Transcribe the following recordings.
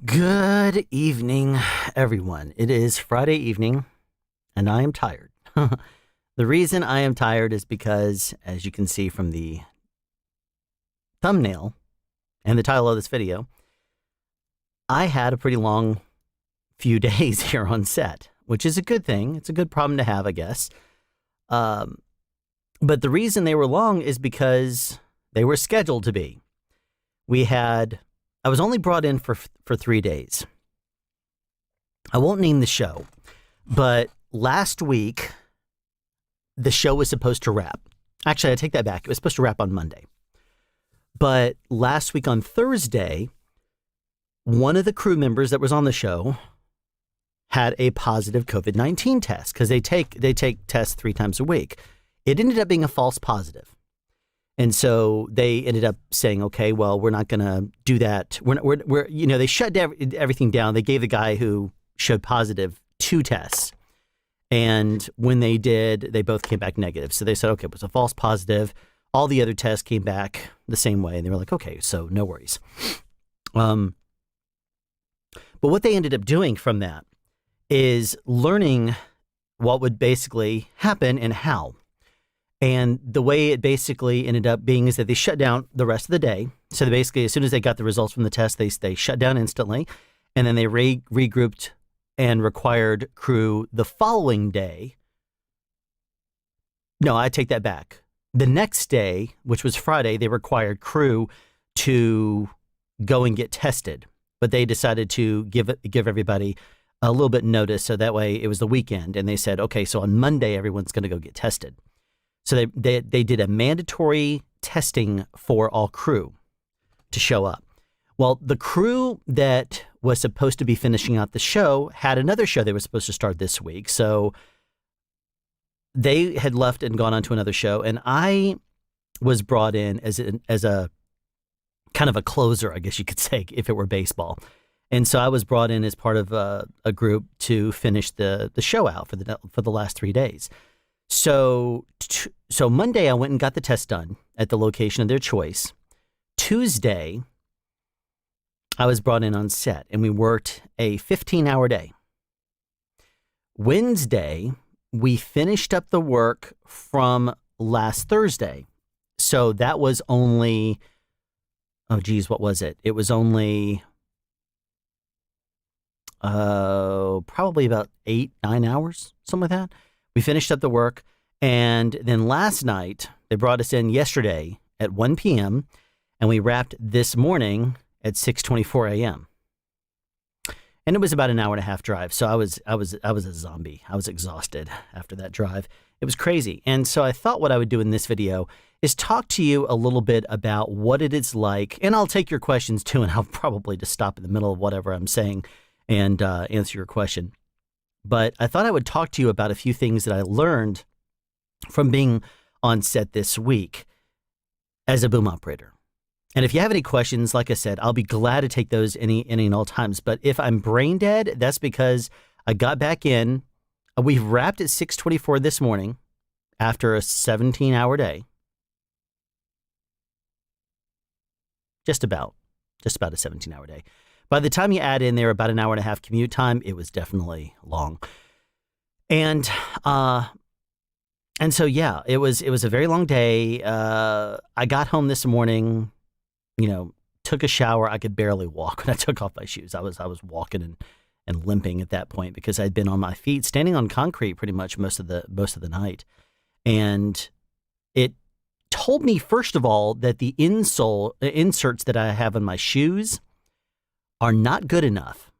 Good evening, everyone. It is Friday evening, and I am tired. The reason I am tired is because, as you can see from the thumbnail and the title of this video, I had a pretty long few days here on set, which is a good thing. It's a good problem to have, I guess. But the reason they were long is because they were scheduled to be. I was only brought in for 3 days. I won't name the show, but last week, the show was supposed to wrap. Actually, I take that back. It was supposed to wrap on Monday. But last week on Thursday, one of the crew members that was on the show had a positive COVID-19 test because they take tests 3 times a week. It ended up being a false positive. And so they ended up saying, okay, well, we're not going to do that. They shut everything down. They gave the guy who showed positive 2 tests. And when they did, they both came back negative. So they said, okay, it was a false positive. All the other tests came back the same way. And they were like, okay, so no worries. But what they ended up doing from that is learning what would basically happen and how. And the way it basically ended up being is that they shut down the rest of the day. So basically, as soon as they got the results from the test, they shut down instantly. And then they regrouped and required crew the following day. No, I take that back. The next day, which was Friday, they required crew to go and get tested. But they decided to give everybody a little bit notice. So that way it was the weekend. And they said, okay, so on Monday, everyone's going to go get tested. So they did a mandatory testing for all crew to show up. Well, the crew that was supposed to be finishing out the show had another show they were supposed to start this week. So they had left and gone on to another show. And I was brought in as a kind of a closer, I guess you could say, if it were baseball. And so I was brought in as part of a group to finish the show out for the last 3 days. So Monday, I went and got the test done at the location of their choice. Tuesday, I was brought in on set, and we worked a 15-hour day. Wednesday, we finished up the work from last Thursday. So that was only, what was it? It was only probably about 8-9 hours, something like that. We finished up the work, and then last night, they brought us in yesterday at 1 p.m., and we wrapped this morning at 6:24 a.m. And it was about an hour and a half drive, so I was a zombie. I was exhausted after that drive. It was crazy. And so I thought what I would do in this video is talk to you a little bit about what it is like, and I'll take your questions too, and I'll probably just stop in the middle of whatever I'm saying and answer your question. But I thought I would talk to you about a few things that I learned from being on set this week as a boom operator. And if you have any questions, like I said, I'll be glad to take those any and all times. But if I'm brain dead, that's because I got back in. We've wrapped at 6:24 this morning after a 17-hour day. Just about a 17-hour day. By the time you add in there about an hour and a half commute time, it was definitely long. And so, yeah, it was a very long day. I got home this morning, took a shower. I could barely walk when I took off my shoes. I was walking and limping at that point because I'd been on my feet, standing on concrete pretty much most of the night. And it told me, first of all, that the inserts that I have in my shoes are not good enough.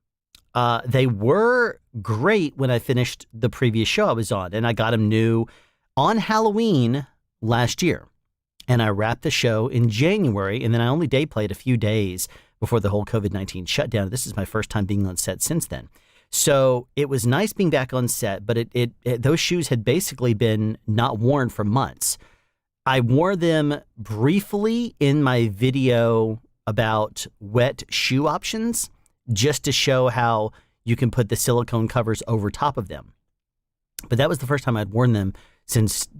They were great when I finished the previous show I was on, and I got them new on Halloween last year. And I wrapped the show in January, and then I only day played a few days before the whole COVID-19 shutdown. This is my first time being on set since then. So it was nice being back on set, but those shoes had basically been not worn for months. I wore them briefly in my video about wet shoe options, just to show how you can put the silicone covers over top of them. But that was the first time I'd worn them since the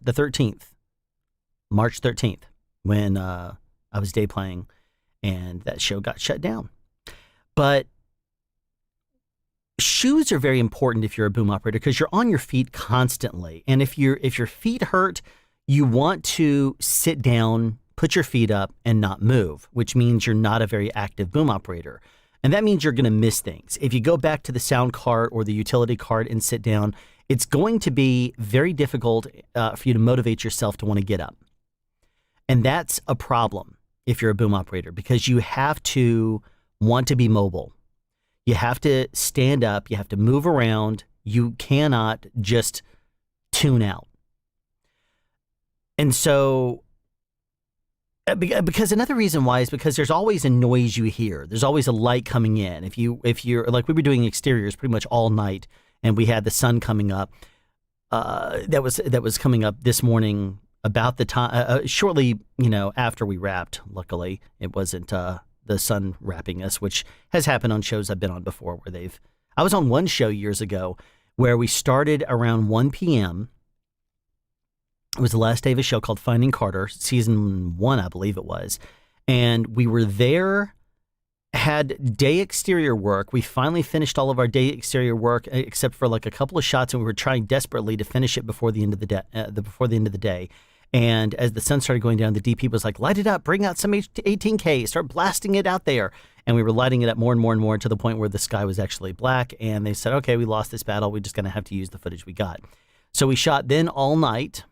13th, March 13th, when I was day playing. and that show got shut down. But shoes are very important if you're a boom operator because you're on your feet constantly. And if your feet hurt, you want to sit down, put your feet up, and not move, which means you're not a very active boom operator. And that means you're going to miss things. If you go back to the sound cart or the utility cart and sit down, it's going to be very difficult for you to motivate yourself to want to get up. And that's a problem if you're a boom operator because you have to want to be mobile. You have to stand up. You have to move around. You cannot just tune out. And so, because another reason why is because there's always a noise you hear. There's always a light coming in. If you're like we were doing exteriors pretty much all night, and we had the sun coming up. That was coming up this morning about the time shortly after we wrapped. Luckily, it wasn't the sun wrapping us, which has happened on shows I've been on before where I was on one show years ago where we started around 1 p.m. It was the last day of a show called Finding Carter, season 1, I believe it was. And we were there, had day exterior work. We finally finished all of our day exterior work except for like a couple of shots, and we were trying desperately to finish it before the end of the day. And as the sun started going down, the DP was like, light it up, bring out some 18K, start blasting it out there. And we were lighting it up more and more and more to the point where the sky was actually black. And they said, okay, we lost this battle. We're just going to have to use the footage we got. So we shot then all night.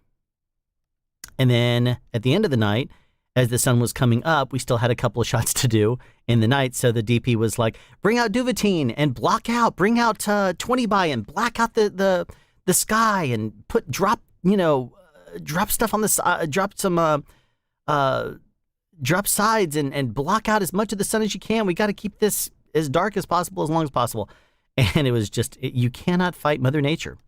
And then at the end of the night, as the sun was coming up, we still had a couple of shots to do in the night. So the DP was like, bring out Duvetine and bring out 20 by and black out the sky and drop stuff on the side, drop sides and block out as much of the sun as you can. We got to keep this as dark as possible, as long as possible. And it was just, you cannot fight Mother Nature.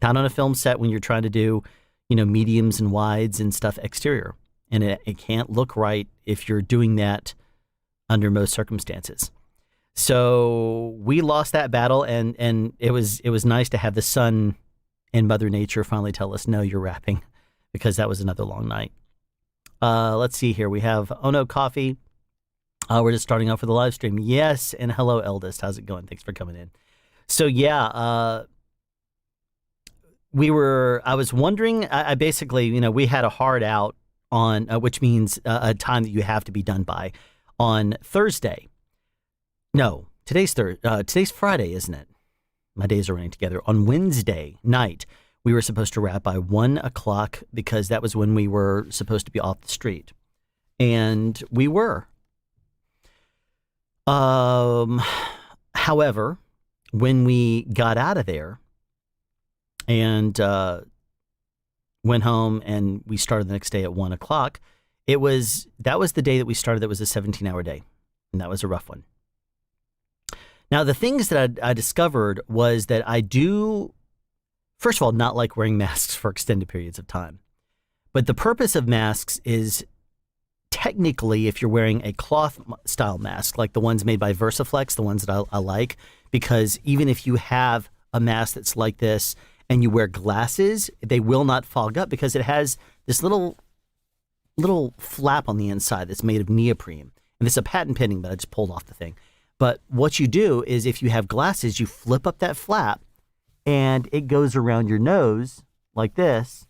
Not on a film set when you're trying to do, mediums and wides and stuff exterior. And it can't look right if you're doing that under most circumstances. So we lost that battle, and it was nice to have the sun and Mother Nature finally tell us, no, you're wrapping, because that was another long night. Let's see here. We have Oh No Coffee. We're just starting off with the live stream. Yes, and hello, Eldest. How's it going? Thanks for coming in. So yeah, I was wondering, I basically, we had a hard out on, which means a time that you have to be done by on Thursday. No, today's Friday, isn't it? My days are running together. On Wednesday night, we were supposed to wrap by 1 o'clock because that was when we were supposed to be off the street. And we were. However, when we got out of there and went home and we started the next day at 1 o'clock, that was the day that we started. That was a 17-hour day, and that was a rough one. Now, the things that I discovered was that I do, first of all, not like wearing masks for extended periods of time. But the purpose of masks is technically if you're wearing a cloth style mask, like the ones made by Versaflex, the ones that I like, because even if you have a mask that's like this and you wear glasses, they will not fog up because it has this little flap on the inside that's made of neoprene. And this is a patent pending, but I just pulled off the thing. But what you do is if you have glasses, you flip up that flap and it goes around your nose like this.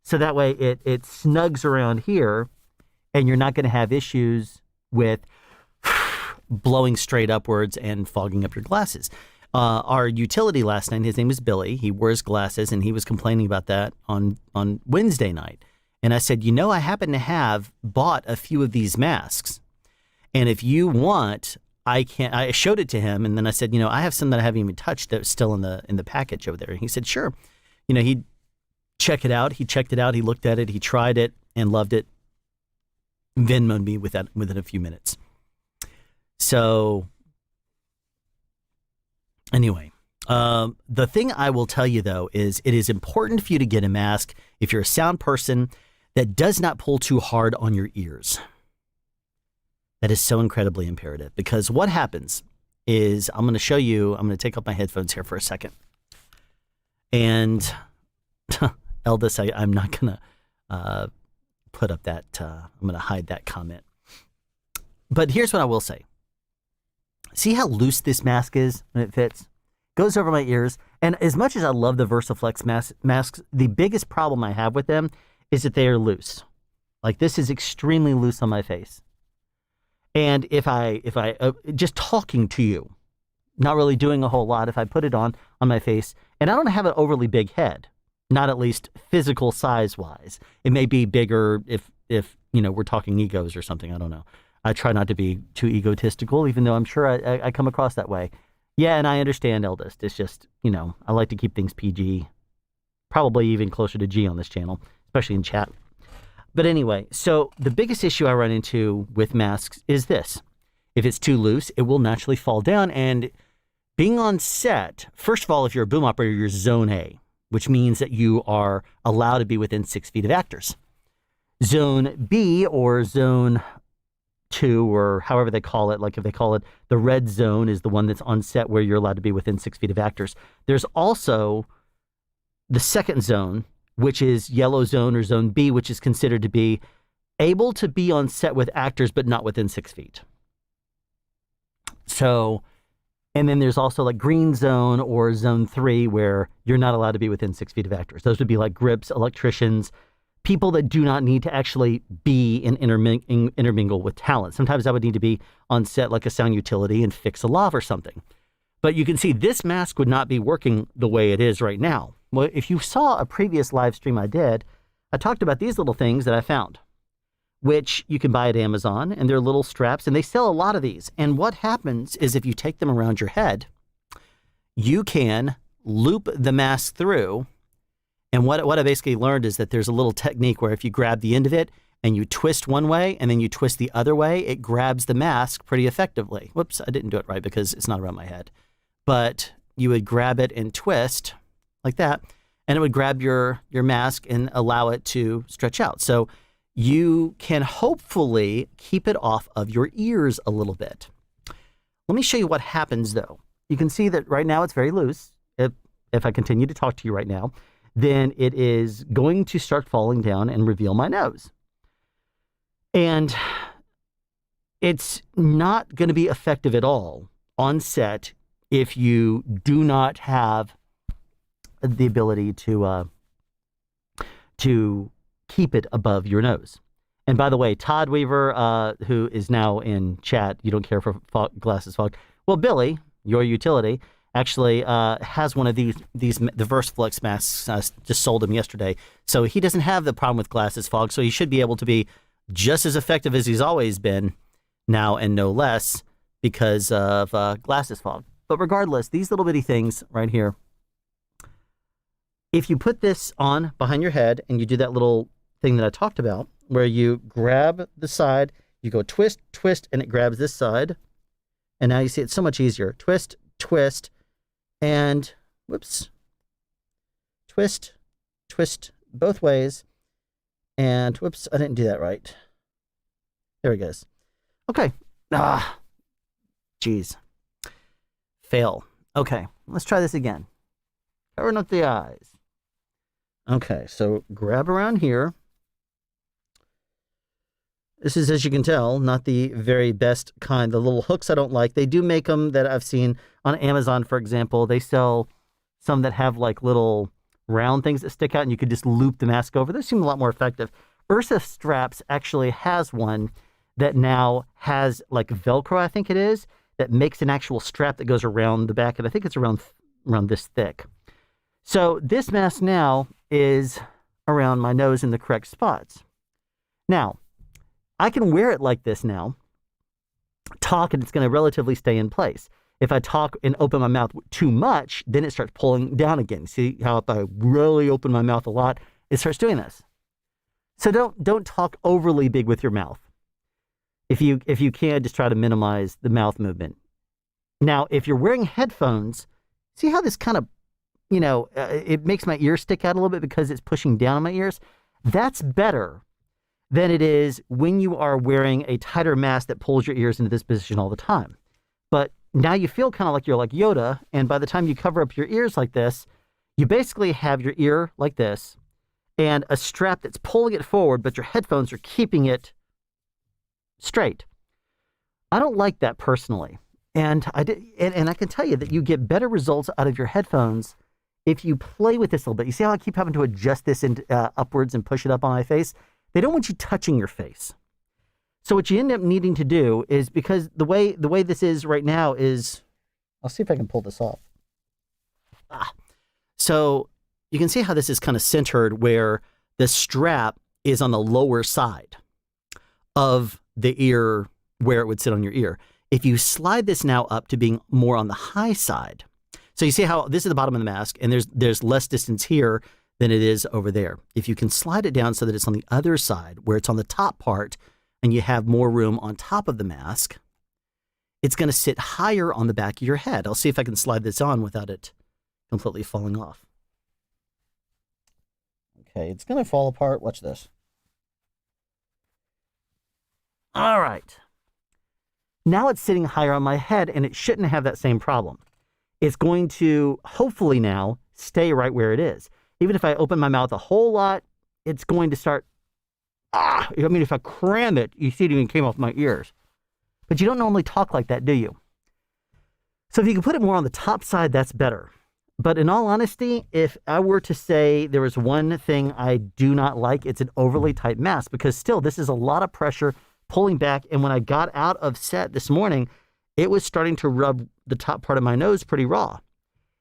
So that way it snugs around here and you're not going to have issues with blowing straight upwards and fogging up your glasses. Our utility last night, his name is Billy. He wears glasses and he was complaining about that on Wednesday night. And I said, I happen to have bought a few of these masks. And if you want, I showed it to him, and then I said, I have some that I haven't even touched that was still in the package over there. And he said, sure. He'd check it out. He checked it out. He looked at it. He tried it and loved it. Venmoed me within a few minutes. So anyway, the thing I will tell you, though, is it is important for you to get a mask if you're a sound person that does not pull too hard on your ears. That is so incredibly imperative, because what happens is I'm going to take off my headphones here for a second. And Eldest, I'm not going to put up that, I'm going to hide that comment. But here's what I will say. See how loose this mask is when it fits? Goes over my ears. And as much as I love the VersaFlex masks, the biggest problem I have with them is that they are loose. Like this is extremely loose on my face. And if I just talking to you, not really doing a whole lot, if I put it on my face, and I don't have an overly big head, not at least physical size wise. It may be bigger if we're talking egos or something. I don't know. I try not to be too egotistical, even though I'm sure I come across that way. Yeah, and I understand, eldest. It's just, I like to keep things PG, probably even closer to G on this channel, especially in chat. But anyway, so the biggest issue I run into with masks is this. If it's too loose, it will naturally fall down. And being on set, first of all, if you're a boom operator, you're zone A, which means that you are allowed to be within 6 feet of actors. Zone B or zone 2 or however they call it, like if they call it the red zone is the one that's on set where you're allowed to be within 6 feet of actors. There's also the second zone, which is yellow zone or zone B, which is considered to be able to be on set with actors, but not within 6 feet. So, and then there's also like green zone or zone 3 where you're not allowed to be within 6 feet of actors. Those would be like grips, electricians, people that do not need to actually be and intermingle with talent. Sometimes I would need to be on set like a sound utility and fix a lav or something. But you can see this mask would not be working the way it is right now. Well, if you saw a previous live stream I did, I talked about these little things that I found, which you can buy at Amazon, and they're little straps, and they sell a lot of these. And what happens is if you take them around your head, you can loop the mask through. And what I basically learned is that there's a little technique where if you grab the end of it and you twist one way and then you twist the other way, it grabs the mask pretty effectively. Whoops, I didn't do it right because it's not around my head. But you would grab it and twist like that, and it would grab your mask and allow it to stretch out. So you can hopefully keep it off of your ears a little bit. Let me show you what happens though. You can see that right now it's very loose. If I continue to talk to you right now, then it is going to start falling down and reveal my nose. And it's not going to be effective at all on set if you do not have the ability to keep it above your nose. And by the way, Todd Weaver, who is now in chat, you don't care for glasses fog. Well, Billy, your utility, actually has one of the VersaFlex masks. Just sold him yesterday. So he doesn't have the problem with glasses fog. So he should be able to be just as effective as he's always been now and no less because of glasses fog. But regardless, these little bitty things right here, if you put this on behind your head and you do that little thing that I talked about, where you grab the side, you go twist, twist, and it grabs this side. And now you see it's so much easier. Twist, twist, and whoops. Twist, twist both ways. And whoops, I didn't do that right. There it goes. Okay. Geez. Fail. Okay, let's try this again. Covering up the eyes. Okay, so grab around here. This is, as you can tell, not the very best kind. The little hooks I don't like. They do make them that I've seen on Amazon, for example. They sell some that have like little round things that stick out and you could just loop the mask over. Those seem a lot more effective. Ursa Straps actually has one that now has like Velcro, I think it is, that makes an actual strap that goes around the back. And I think it's around this thick. So this mask now is around my nose in the correct spots. Now, I can wear it like this now, talk, and it's going to relatively stay in place. If I talk and open my mouth too much, then it starts pulling down again. See how if I really open my mouth a lot, it starts doing this. So don't talk overly big with your mouth. If you can, just try to minimize the mouth movement. Now, if you're wearing headphones, see how this kind of, it makes my ears stick out a little bit because it's pushing down on my ears? That's better than it is when you are wearing a tighter mask that pulls your ears into this position all the time. But now you feel kind of like you're like Yoda, and by the time you cover up your ears like this, you basically have your ear like this and a strap that's pulling it forward, but your headphones are keeping it straight. I don't like that personally. And and I can tell you that you get better results out of your headphones if you play with this a little bit. You see how I keep having to adjust this upwards and push it up on my face? They don't want you touching your face. So what you end up needing to do is, because the way this is right now is, I'll see if I can pull this off. So you can see how this is kind of centered where the strap is on the lower side of the ear where it would sit on your ear. If you slide this now up to being more on the high side, so you see how this is the bottom of the mask and there's less distance here than it is over there. If you can slide it down so that it's on the other side where it's on the top part and you have more room on top of the mask, it's going to sit higher on the back of your head. I'll see if I can slide this on without it completely falling off. Okay, it's going to fall apart. Watch this. All right. Now it's sitting higher on my head, and it shouldn't have that same problem. It's going to, hopefully now, stay right where it is. Even if I open my mouth a whole lot, it's going to start, if I cram it, you see it even came off my ears. But you don't normally talk like that, do you? So if you can put it more on the top side, that's better. But in all honesty, if I were to say there was one thing I do not like, it's an overly tight mask, because still, this is a lot of pressure pulling back. And when I got out of set this morning, it was starting to rub the top part of my nose pretty raw.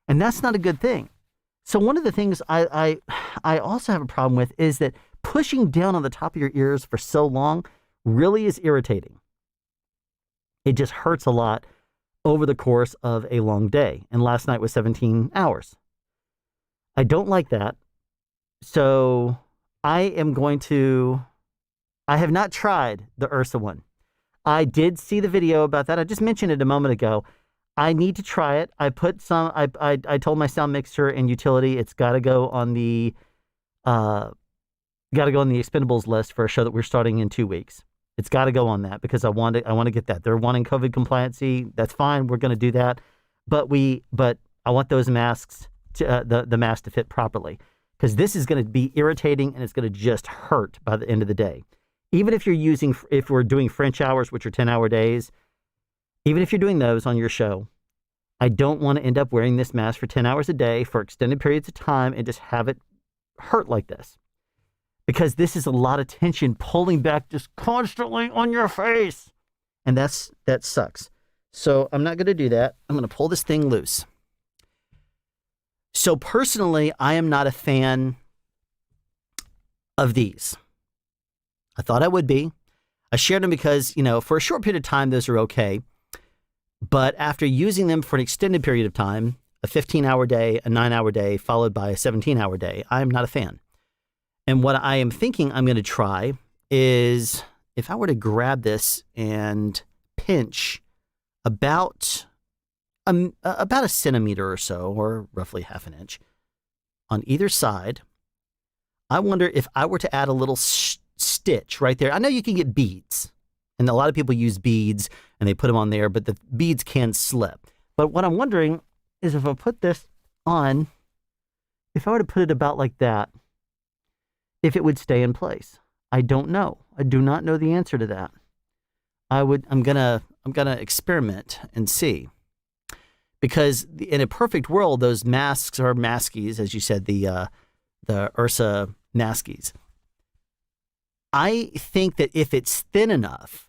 And that's not a good thing. So one of the things I also have a problem with is that pushing down on the top of your ears for so long really is irritating. It just hurts a lot over the course of a long day. And last night was 17 hours. I don't like that. So I have not tried the Ursa one. I did see the video about that. I just mentioned it a moment ago. I need to try it. I told my sound mixer and utility it's got to go on the expendables list for a show that we're starting in 2 weeks. It's got to go on that because I want to get that. They're wanting COVID compliancy. That's fine. We're going to do that. But I want those masks to the mask to fit properly, because this is going to be irritating and it's going to just hurt by the end of the day. Even if we're doing French hours, which are 10-hour days, even if you're doing those on your show, I don't want to end up wearing this mask for 10 hours a day for extended periods of time and just have it hurt like this. Because this is a lot of tension pulling back just constantly on your face. And that sucks. So I'm not going to do that. I'm going to pull this thing loose. So personally, I am not a fan of these. I thought I would be. I shared them because, for a short period of time, those are okay. But after using them for an extended period of time, a 15-hour day, a 9-hour day, followed by a 17-hour day, I am not a fan. And what I am thinking I'm going to try is, if I were to grab this and pinch about a centimeter or so, or roughly half an inch, on either side, I wonder if I were to add a little stitch right there. I know you can get beads, and a lot of people use beads and they put them on there, but the beads can slip. But what I'm wondering is, if I put this on, if I were to put it about like that, if it would stay in place. I don't know. I do not know the answer to that. I'm gonna experiment and see. Because in a perfect world, those masks are maskies, as you said, the Ursa maskies. I think that if it's thin enough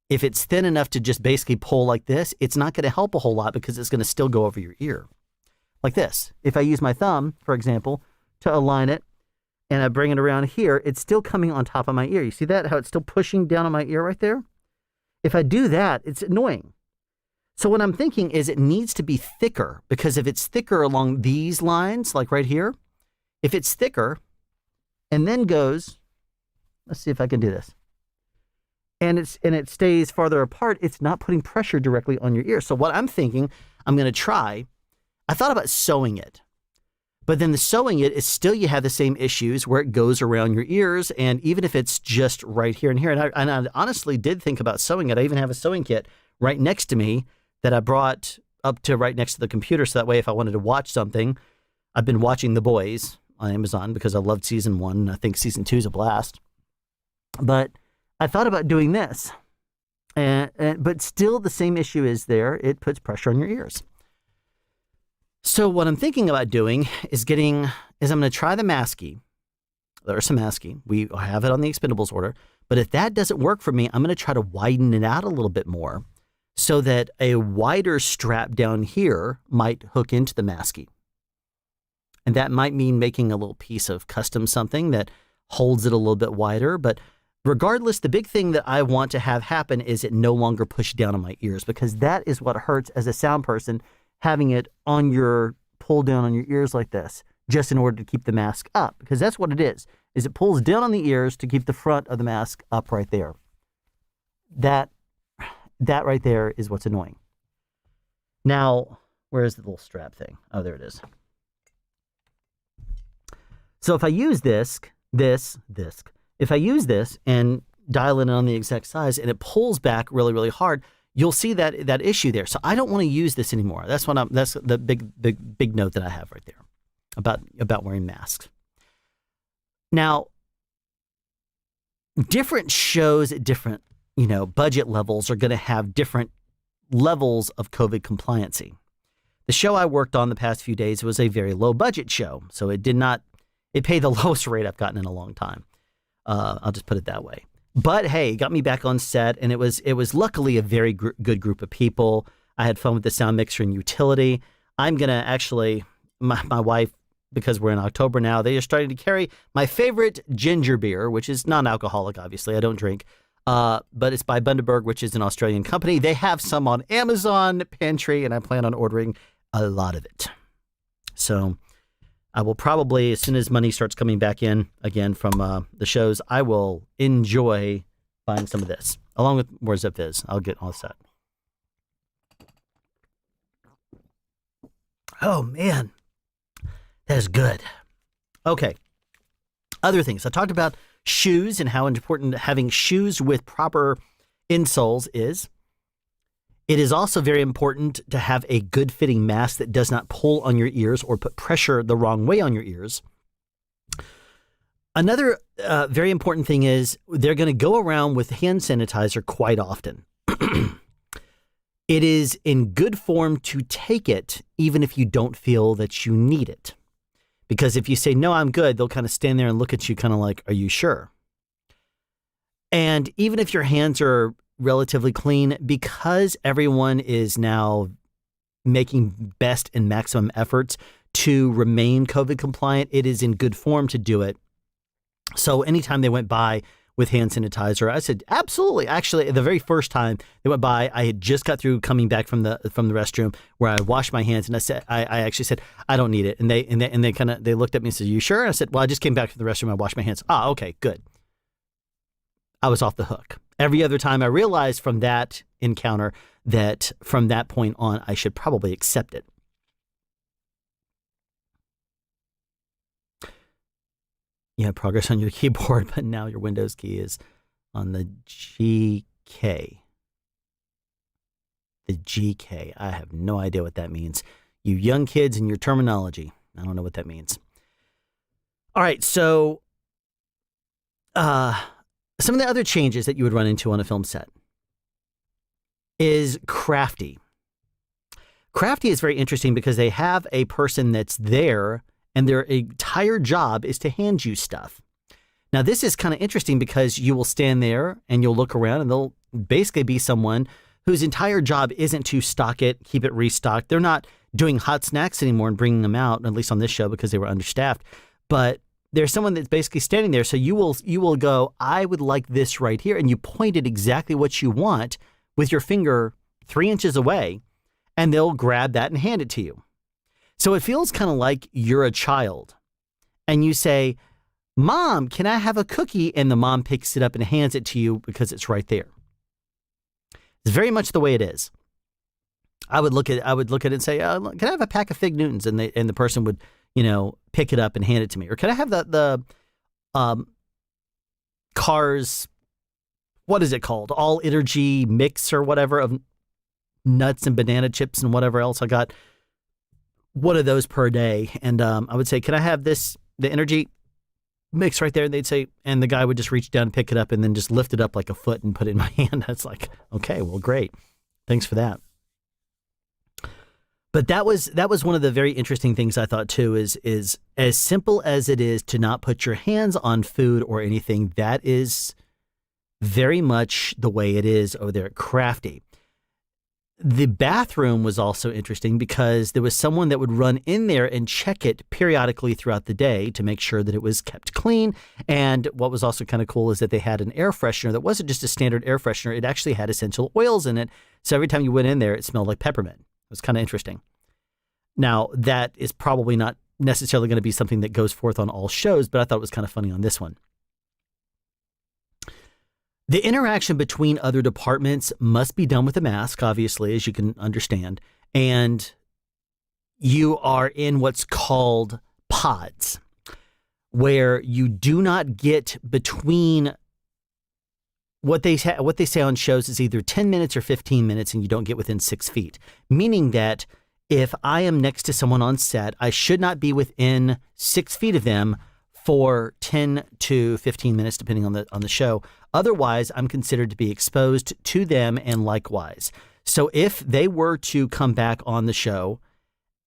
to just basically pull like this, it's not going to help a whole lot, because it's going to still go over your ear. Like this. If I use my thumb, for example, to align it, and I bring it around here, it's still coming on top of my ear. You see that? How it's still pushing down on my ear right there? If I do that, it's annoying. So what I'm thinking is it needs to be thicker, because if it's thicker along these lines, like right here, if it's thicker and then goes, let's see if I can do this, and it stays farther apart, it's not putting pressure directly on your ear. So what I'm thinking I'm going to try, I thought about sewing it. But then the sewing it is still, you have the same issues where it goes around your ears. And even if it's just right here and here, and I honestly did think about sewing it. I even have a sewing kit right next to me that I brought up to right next to the computer. So that way, if I wanted to watch something, I've been watching The Boys on Amazon because I loved season 1. And I think season 2 is a blast. But I thought about doing this. But still the same issue is there. It puts pressure on your ears. So what I'm thinking about doing is I'm going to try the Maskey. There's some Maskey. We have it on the expendables order. But if that doesn't work for me, I'm going to try to widen it out a little bit more so that a wider strap down here might hook into the Maskey. And that might mean making a little piece of custom something that holds it a little bit wider. But regardless, the big thing that I want to have happen is it no longer push down on my ears, because that is what hurts as a sound person, having it pull down on your ears like this, just in order to keep the mask up, because that's what it is it pulls down on the ears to keep the front of the mask up right there. That right there is what's annoying. Now, where's the little strap thing? Oh, there it is. So if I use if I use this and dial it in on the exact size and it pulls back really, really hard, you'll see that issue there. So I don't want to use this anymore. That's the big note that I have right there about wearing masks. Now, different shows at different, budget levels are going to have different levels of COVID compliancy. The show I worked on the past few days was a very low budget show. So it paid the lowest rate I've gotten in a long time. I'll just put it that way. But hey, it got me back on set, and it was luckily a very good group of people. I had fun with the sound mixer and utility. I'm going to actually, my wife, because we're in October now, they are starting to carry my favorite ginger beer, which is non-alcoholic, obviously. I don't drink. But it's by Bundaberg, which is an Australian company. They have some on Amazon Pantry, and I plan on ordering a lot of it. So I will probably, as soon as money starts coming back in again from the shows, I will enjoy buying some of this, along with more Zip Fizz. I'll get all set. Oh, man. That is good. Okay. Other things. I talked about shoes and how important having shoes with proper insoles is. It is also very important to have a good fitting mask that does not pull on your ears or put pressure the wrong way on your ears. Another very important thing is they're going to go around with hand sanitizer quite often. It is in good form to take it even if you don't feel that you need it. Because if you say, no, I'm good, they'll kind of stand there and look at you kind of like, are you sure? And even if your hands are relatively clean, because everyone is now making best and maximum efforts to remain COVID compliant, it is in good form to do it. So anytime they went by with hand sanitizer, I said, absolutely. Actually, the very first time they went by, I had just got through coming back from the restroom where I washed my hands, and I actually said, I don't need it. And they looked at me and said, you sure? And I said, well, I just came back from the restroom. I washed my hands. Ah, okay, good. I was off the hook. Every other time I realized from that encounter that from that point on, I should probably accept it. You have progress on your keyboard, but now your Windows key is on the GK. The GK. I have no idea what that means. You young kids and your terminology. I don't know what that means. All right, so some of the other changes that you would run into on a film set is crafty. Crafty is very interesting because they have a person that's there and their entire job is to hand you stuff. Now, this is kind of interesting because you will stand there and you'll look around and they'll basically be someone whose entire job isn't to stock it, keep it restocked. They're not doing hot snacks anymore and bringing them out, at least on this show because they were understaffed. But there's someone that's basically standing there. So you will go, I would like this right here. And you point at exactly what you want with your finger 3 inches away, and they'll grab that and hand it to you. So it feels kind of like you're a child and you say, Mom, can I have a cookie? And the mom picks it up and hands it to you because it's right there. It's very much the way it is. I would look at it and say, can I have a pack of Fig Newtons? And the person would, pick it up and hand it to me. Or can I have the Cars, what is it called? All energy mix or whatever of nuts and banana chips and whatever else. I got one of those per day. And I would say, can I have the energy? mix right there. And they'd say, and the guy would just reach down and pick it up and then just lift it up like a foot and put it in my hand. That's like, okay, well, great. Thanks for that. But that was one of the very interesting things I thought too, is as simple as it is to not put your hands on food or anything, that is very much the way it is over there at Crafty. The bathroom was also interesting because there was someone that would run in there and check it periodically throughout the day to make sure that it was kept clean. And what was also kind of cool is that they had an air freshener that wasn't just a standard air freshener. It actually had essential oils in it. So every time you went in there, it smelled like peppermint. It was kind of interesting. Now, that is probably not necessarily going to be something that goes forth on all shows, but I thought it was kind of funny on this one. The interaction between other departments must be done with a mask, obviously, as you can understand. And you are in what's called pods, where you do not get between what they say on shows is either 10 minutes or 15 minutes, and you don't get within 6 feet, meaning that if I am next to someone on set, I should not be within 6 feet of them for 10 to 15 minutes, depending on the show. Otherwise, I'm considered to be exposed to them and likewise. So if they were to come back on the show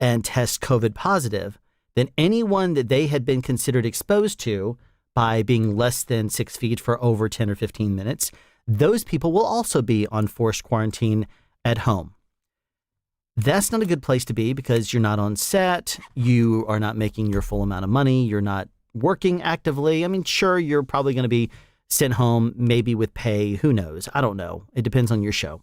and test COVID positive, then anyone that they had been considered exposed to by being less than 6 feet for over 10 or 15 minutes, those people will also be on forced quarantine at home. That's not a good place to be because you're not on set, you are not making your full amount of money, you're not working actively. I mean, sure, you're probably going to be sent home, maybe with pay, who knows? I don't know. It depends on your show.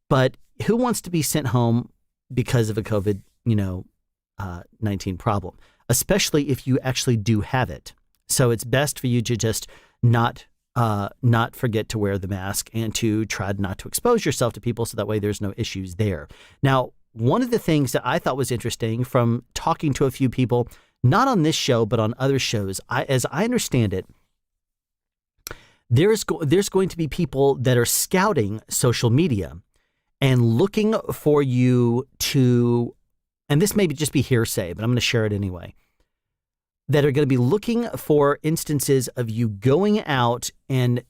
But who wants to be sent home because of a COVID, 19 problem, especially if you actually do have it. So it's best for you to just not forget to wear the mask and to try not to expose yourself to people so that way there's no issues there. Now, one of the things that I thought was interesting from talking to a few people, not on this show, but on other shows, as I understand it, there's going to be people that are scouting social media and looking for you to, and this may just be hearsay, but I'm going to share it anyway, that are going to be looking for instances of you going out and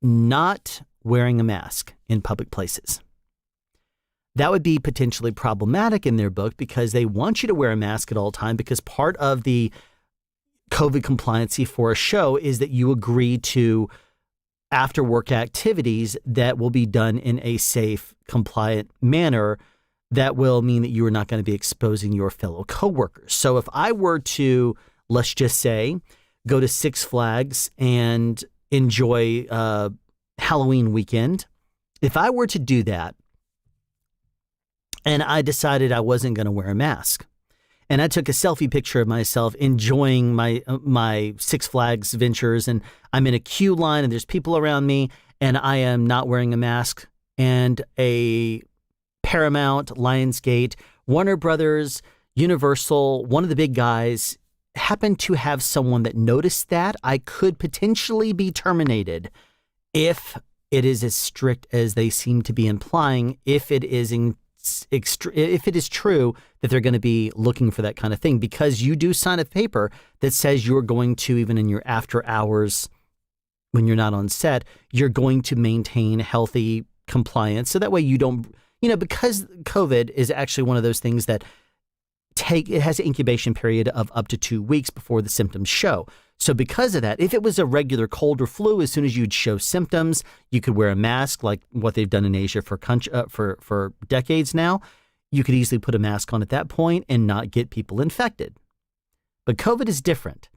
not wearing a mask in public places. That would be potentially problematic in their book because they want you to wear a mask at all time, because part of the COVID compliancy for a show is that you agree to after work activities that will be done in a safe, compliant manner that will mean that you are not going to be exposing your fellow coworkers. So if I were to, let's just say, go to Six Flags and enjoy Halloween weekend, if I were to do that, and I decided I wasn't going to wear a mask, and I took a selfie picture of myself enjoying my Six Flags ventures, and I'm in a queue line and there's people around me and I am not wearing a mask, and a Paramount, Lionsgate, Warner Brothers, Universal, one of the big guys happened to have someone that noticed that, I could potentially be terminated if it is as strict as they seem to be implying, if it is if it is true that they're going to be looking for that kind of thing, because you do sign a paper that says you're going to, even in your after hours when you're not on set, you're going to maintain healthy compliance. So that way you don't, because COVID is actually one of those things that it has an incubation period of up to 2 weeks before the symptoms show. So because of that, if it was a regular cold or flu, as soon as you'd show symptoms, you could wear a mask like what they've done in Asia for decades now. You could easily put a mask on at that point and not get people infected. But COVID is different.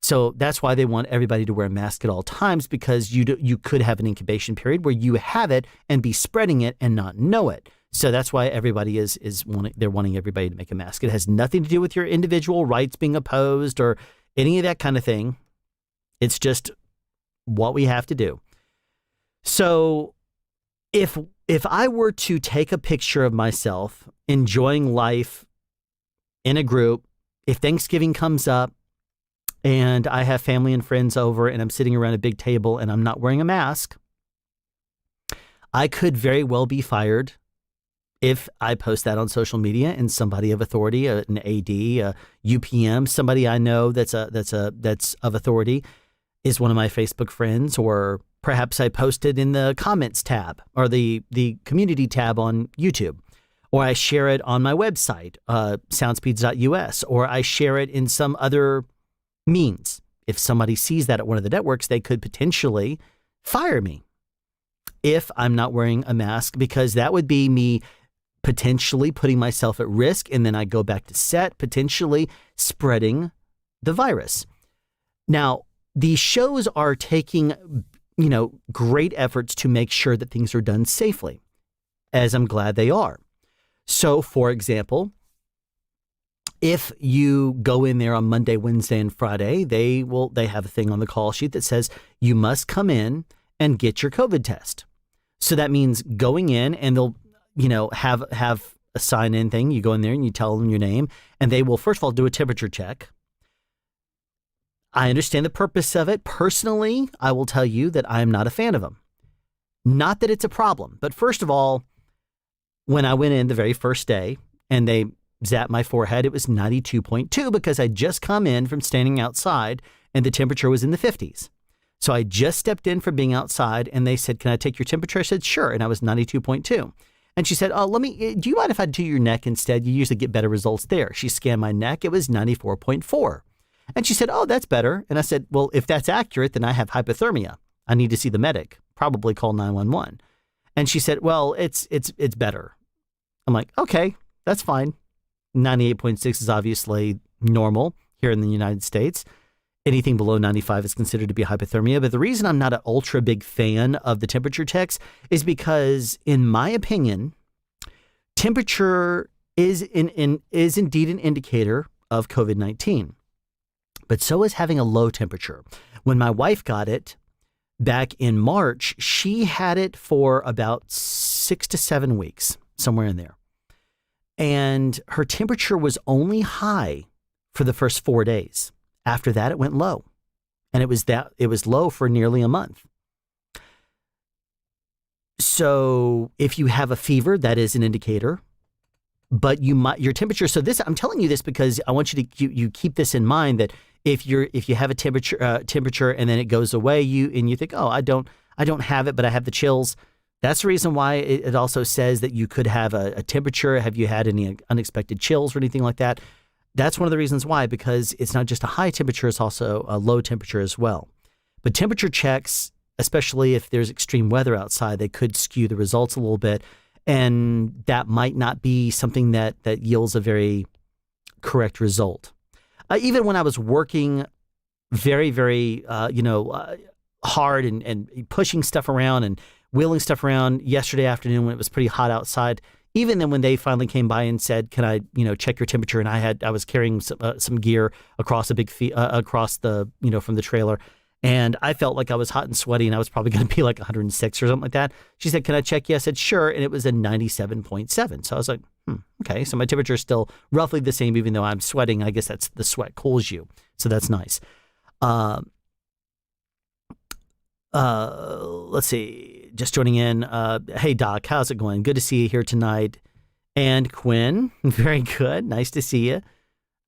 So that's why they want everybody to wear a mask at all times, because you could have an incubation period where you have it and be spreading it and not know it. So that's why everybody they're wanting everybody to make a mask. It has nothing to do with your individual rights being opposed or any of that kind of thing. It's just what we have to do. So if I were to take a picture of myself enjoying life in a group, if Thanksgiving comes up and I have family and friends over and I'm sitting around a big table and I'm not wearing a mask, I could very well be fired if I post that on social media and somebody of authority, an AD, a UPM, somebody I know that's of authority is one of my Facebook friends, or perhaps I post it in the comments tab or the community tab on YouTube, or I share it on my website, soundspeeds.us, or I share it in some other means. If somebody sees that at one of the networks, they could potentially fire me if I'm not wearing a mask, because that would be me potentially putting myself at risk. And then I go back to set, potentially spreading the virus. Now, these shows are taking, great efforts to make sure that things are done safely, as I'm glad they are. So, for example, if you go in there on Monday, Wednesday, and Friday, they have a thing on the call sheet that says you must come in and get your COVID test. So that means going in, and they'll, have a sign-in thing. You go in there and you tell them your name, and they will first of all do a temperature check. I understand the purpose of it. Personally, I will tell you that I am not a fan of them. Not that it's a problem, but first of all, when I went in the very first day and they zapped my forehead, it was 92.2 because I just come in from standing outside and the temperature was in the 50s. So I just stepped in from being outside and they said, "Can I take your temperature?" I said, "Sure." And I was 92.2. And she said, "Oh, do you mind if I do your neck instead? You usually get better results there." She scanned my neck. It was 94.4. And she said, "Oh, that's better." And I said, "Well, if that's accurate, then I have hypothermia. I need to see the medic, probably call 911. And she said, "Well, it's better." I'm like, "Okay, that's fine." 98.6 is obviously normal here in the United States. Anything below 95 is considered to be hypothermia. But the reason I'm not an ultra big fan of the temperature checks is because, in my opinion, temperature is indeed an indicator of COVID-19. But so is having a low temperature. When my wife got it back in March, she had it for about 6 to 7 weeks, somewhere in there. And her temperature was only high for the first 4 days. After that, it went low. And it was low for nearly a month. So if you have a fever, that is an indicator. But your temperature. So I'm telling you this because I want you keep this in mind, that if you have a temperature and then it goes away, you think, "Oh, I don't have it, but I have the chills." That's the reason why it also says that you could have a temperature. Have you had any unexpected chills or anything like that? That's one of the reasons why, because it's not just a high temperature, it's also a low temperature as well. But temperature checks, especially if there's extreme weather outside, they could skew the results a little bit. And that might not be something that yields a very correct result. Even when I was working very, very, hard and pushing stuff around and wheeling stuff around yesterday afternoon when it was pretty hot outside, even then when they finally came by and said, "Can I, check your temperature?" And I was carrying some gear across across the, from the trailer. And I felt like I was hot and sweaty and I was probably going to be like 106 or something like that. She said, "Can I check you?" I said, "Sure." And it was a 97.7. So I was like, okay. So my temperature is still roughly the same, even though I'm sweating. I guess that's the sweat cools you. So that's nice. Let's see. Just joining in. Hey, Doc, how's it going? Good to see you here tonight. And Quinn, very good. Nice to see you.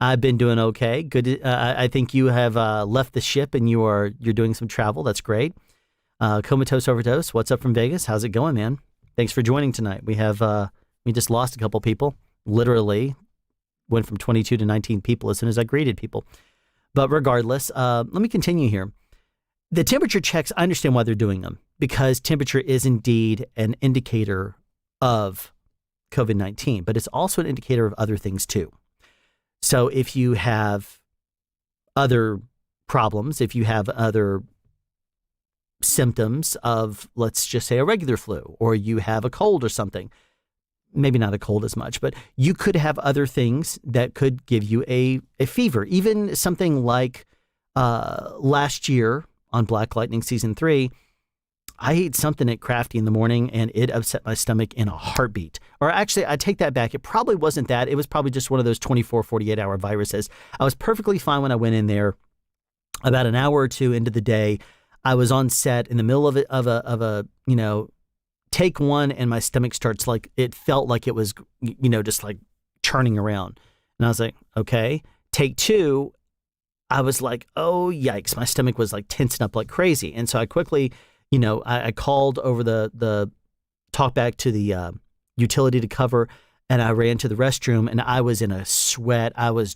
I've been doing okay. Good. I think you have left the ship and you're doing some travel. That's great. Comatose Overdose, what's up from Vegas? How's it going, man? Thanks for joining tonight. We just lost a couple people. Literally went from 22 to 19 people as soon as I greeted people. But regardless, let me continue here. The temperature checks, I understand why they're doing them, because temperature is indeed an indicator of COVID-19, but it's also an indicator of other things too. So if you have other problems, if you have other symptoms of, let's just say, a regular flu, or you have a cold or something, maybe not a cold as much, but you could have other things that could give you a fever. Even something like last year on Black Lightning Season 3, I ate something at Crafty in the morning and it upset my stomach in a heartbeat. Or actually, I take that back. It probably wasn't that. It was probably just one of those 24, 48-hour viruses. I was perfectly fine when I went in there. About an hour or two into the day, I was on set in the middle of a take one and my stomach starts like, it felt like it was, just like churning around. And I was like, okay. Take two, I was like, oh, yikes. My stomach was like tensing up like crazy. And so I quickly, I called over the talk back to the utility to cover, and I ran to the restroom, and I was in a sweat. I was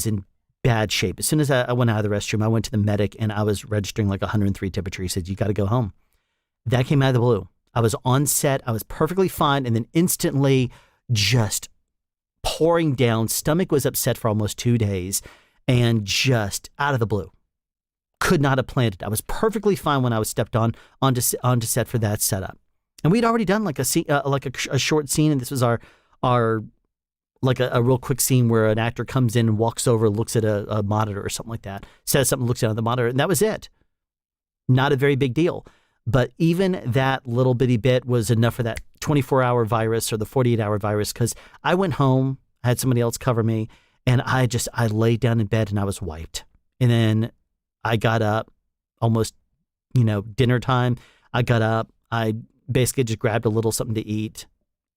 in bad shape. As soon as I went out of the restroom, I went to the medic, and I was registering like 103 temperature. He said, you got to go home. That came out of the blue. I was on set. I was perfectly fine. And then instantly just pouring down. Stomach was upset for almost 2 days, and just out of the blue. Could not have planned it. I was perfectly fine when I was stepped onto set for that setup. And we'd already done like a scene, a short scene. And this was our like a real quick scene where an actor comes in and walks over, looks at a monitor or something like that, says something, looks down at the monitor, and that was it. Not a very big deal. But even that little bitty bit was enough for that 24-hour virus or the 48-hour virus, because I went home, I had somebody else cover me, and I laid down in bed and I was wiped. And then I got up almost, dinner time. I got up, I basically just grabbed a little something to eat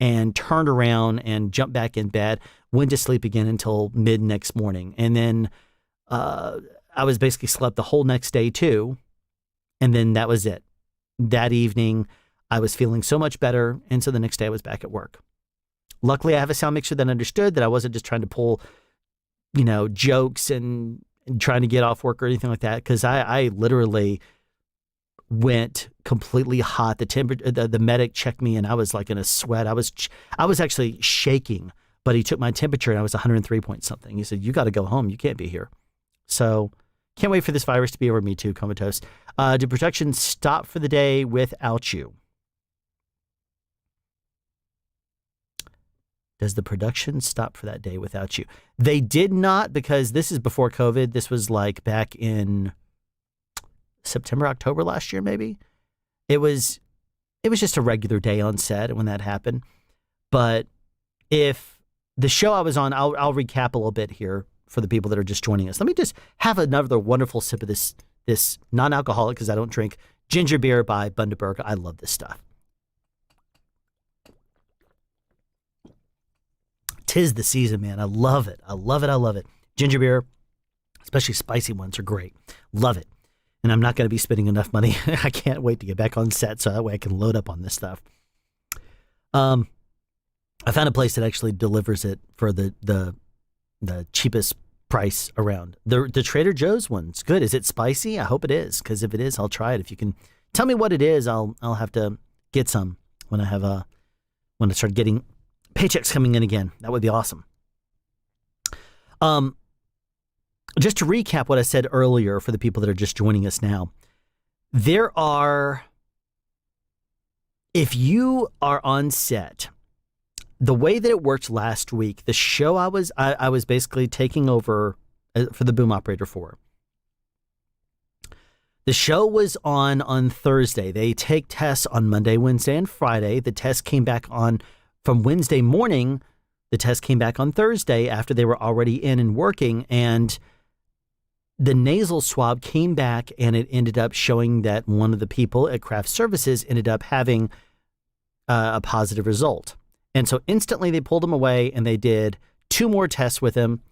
and turned around and jumped back in bed, went to sleep again until mid next morning. And then I was basically slept the whole next day too. And then that was it. That evening, I was feeling so much better. And so the next day I was back at work. Luckily, I have a sound mixer that understood that I wasn't just trying to pull, jokes and trying to get off work or anything like that. Because I literally went completely hot. The medic checked me and I was like in a sweat. I was actually shaking, but he took my temperature and I was 103 point something. He said, you got to go home. You can't be here. So can't wait for this virus to be over me too, Comatose. Did production stop for the day without you? Does the production stop for that day without you? They did not, because this is before COVID. This was like back in September, October last year, maybe. It was just a regular day on set when that happened. But if the show I was on, I'll recap a little bit here for the people that are just joining us. Let me just have another wonderful sip of this non-alcoholic, because I don't drink, ginger beer by Bundaberg. I love this stuff. 'Tis the season, man. I love it. I love it. I love it. Ginger beer, especially spicy ones, are great. Love it. And I'm not going to be spending enough money. I can't wait to get back on set so that way I can load up on this stuff. I found a place that actually delivers it for the cheapest price around. The Trader Joe's one's good. Is it spicy? I hope it is, because if it is, I'll try it. If you can tell me what it is, I'll have to get some when I start getting paychecks coming in again. That would be awesome. Just to recap what I said earlier for the people that are just joining us now, if you are on set, the way that it worked last week, the show I was basically taking over for the boom operator for. The show was on Thursday. They take tests on Monday, Wednesday, and Friday. The test came back from Wednesday morning. The test came back on Thursday after they were already in and working, and the nasal swab came back, and it ended up showing that one of the people at Craft Services ended up having a positive result. And so instantly they pulled him away, and they did 2 more tests with him.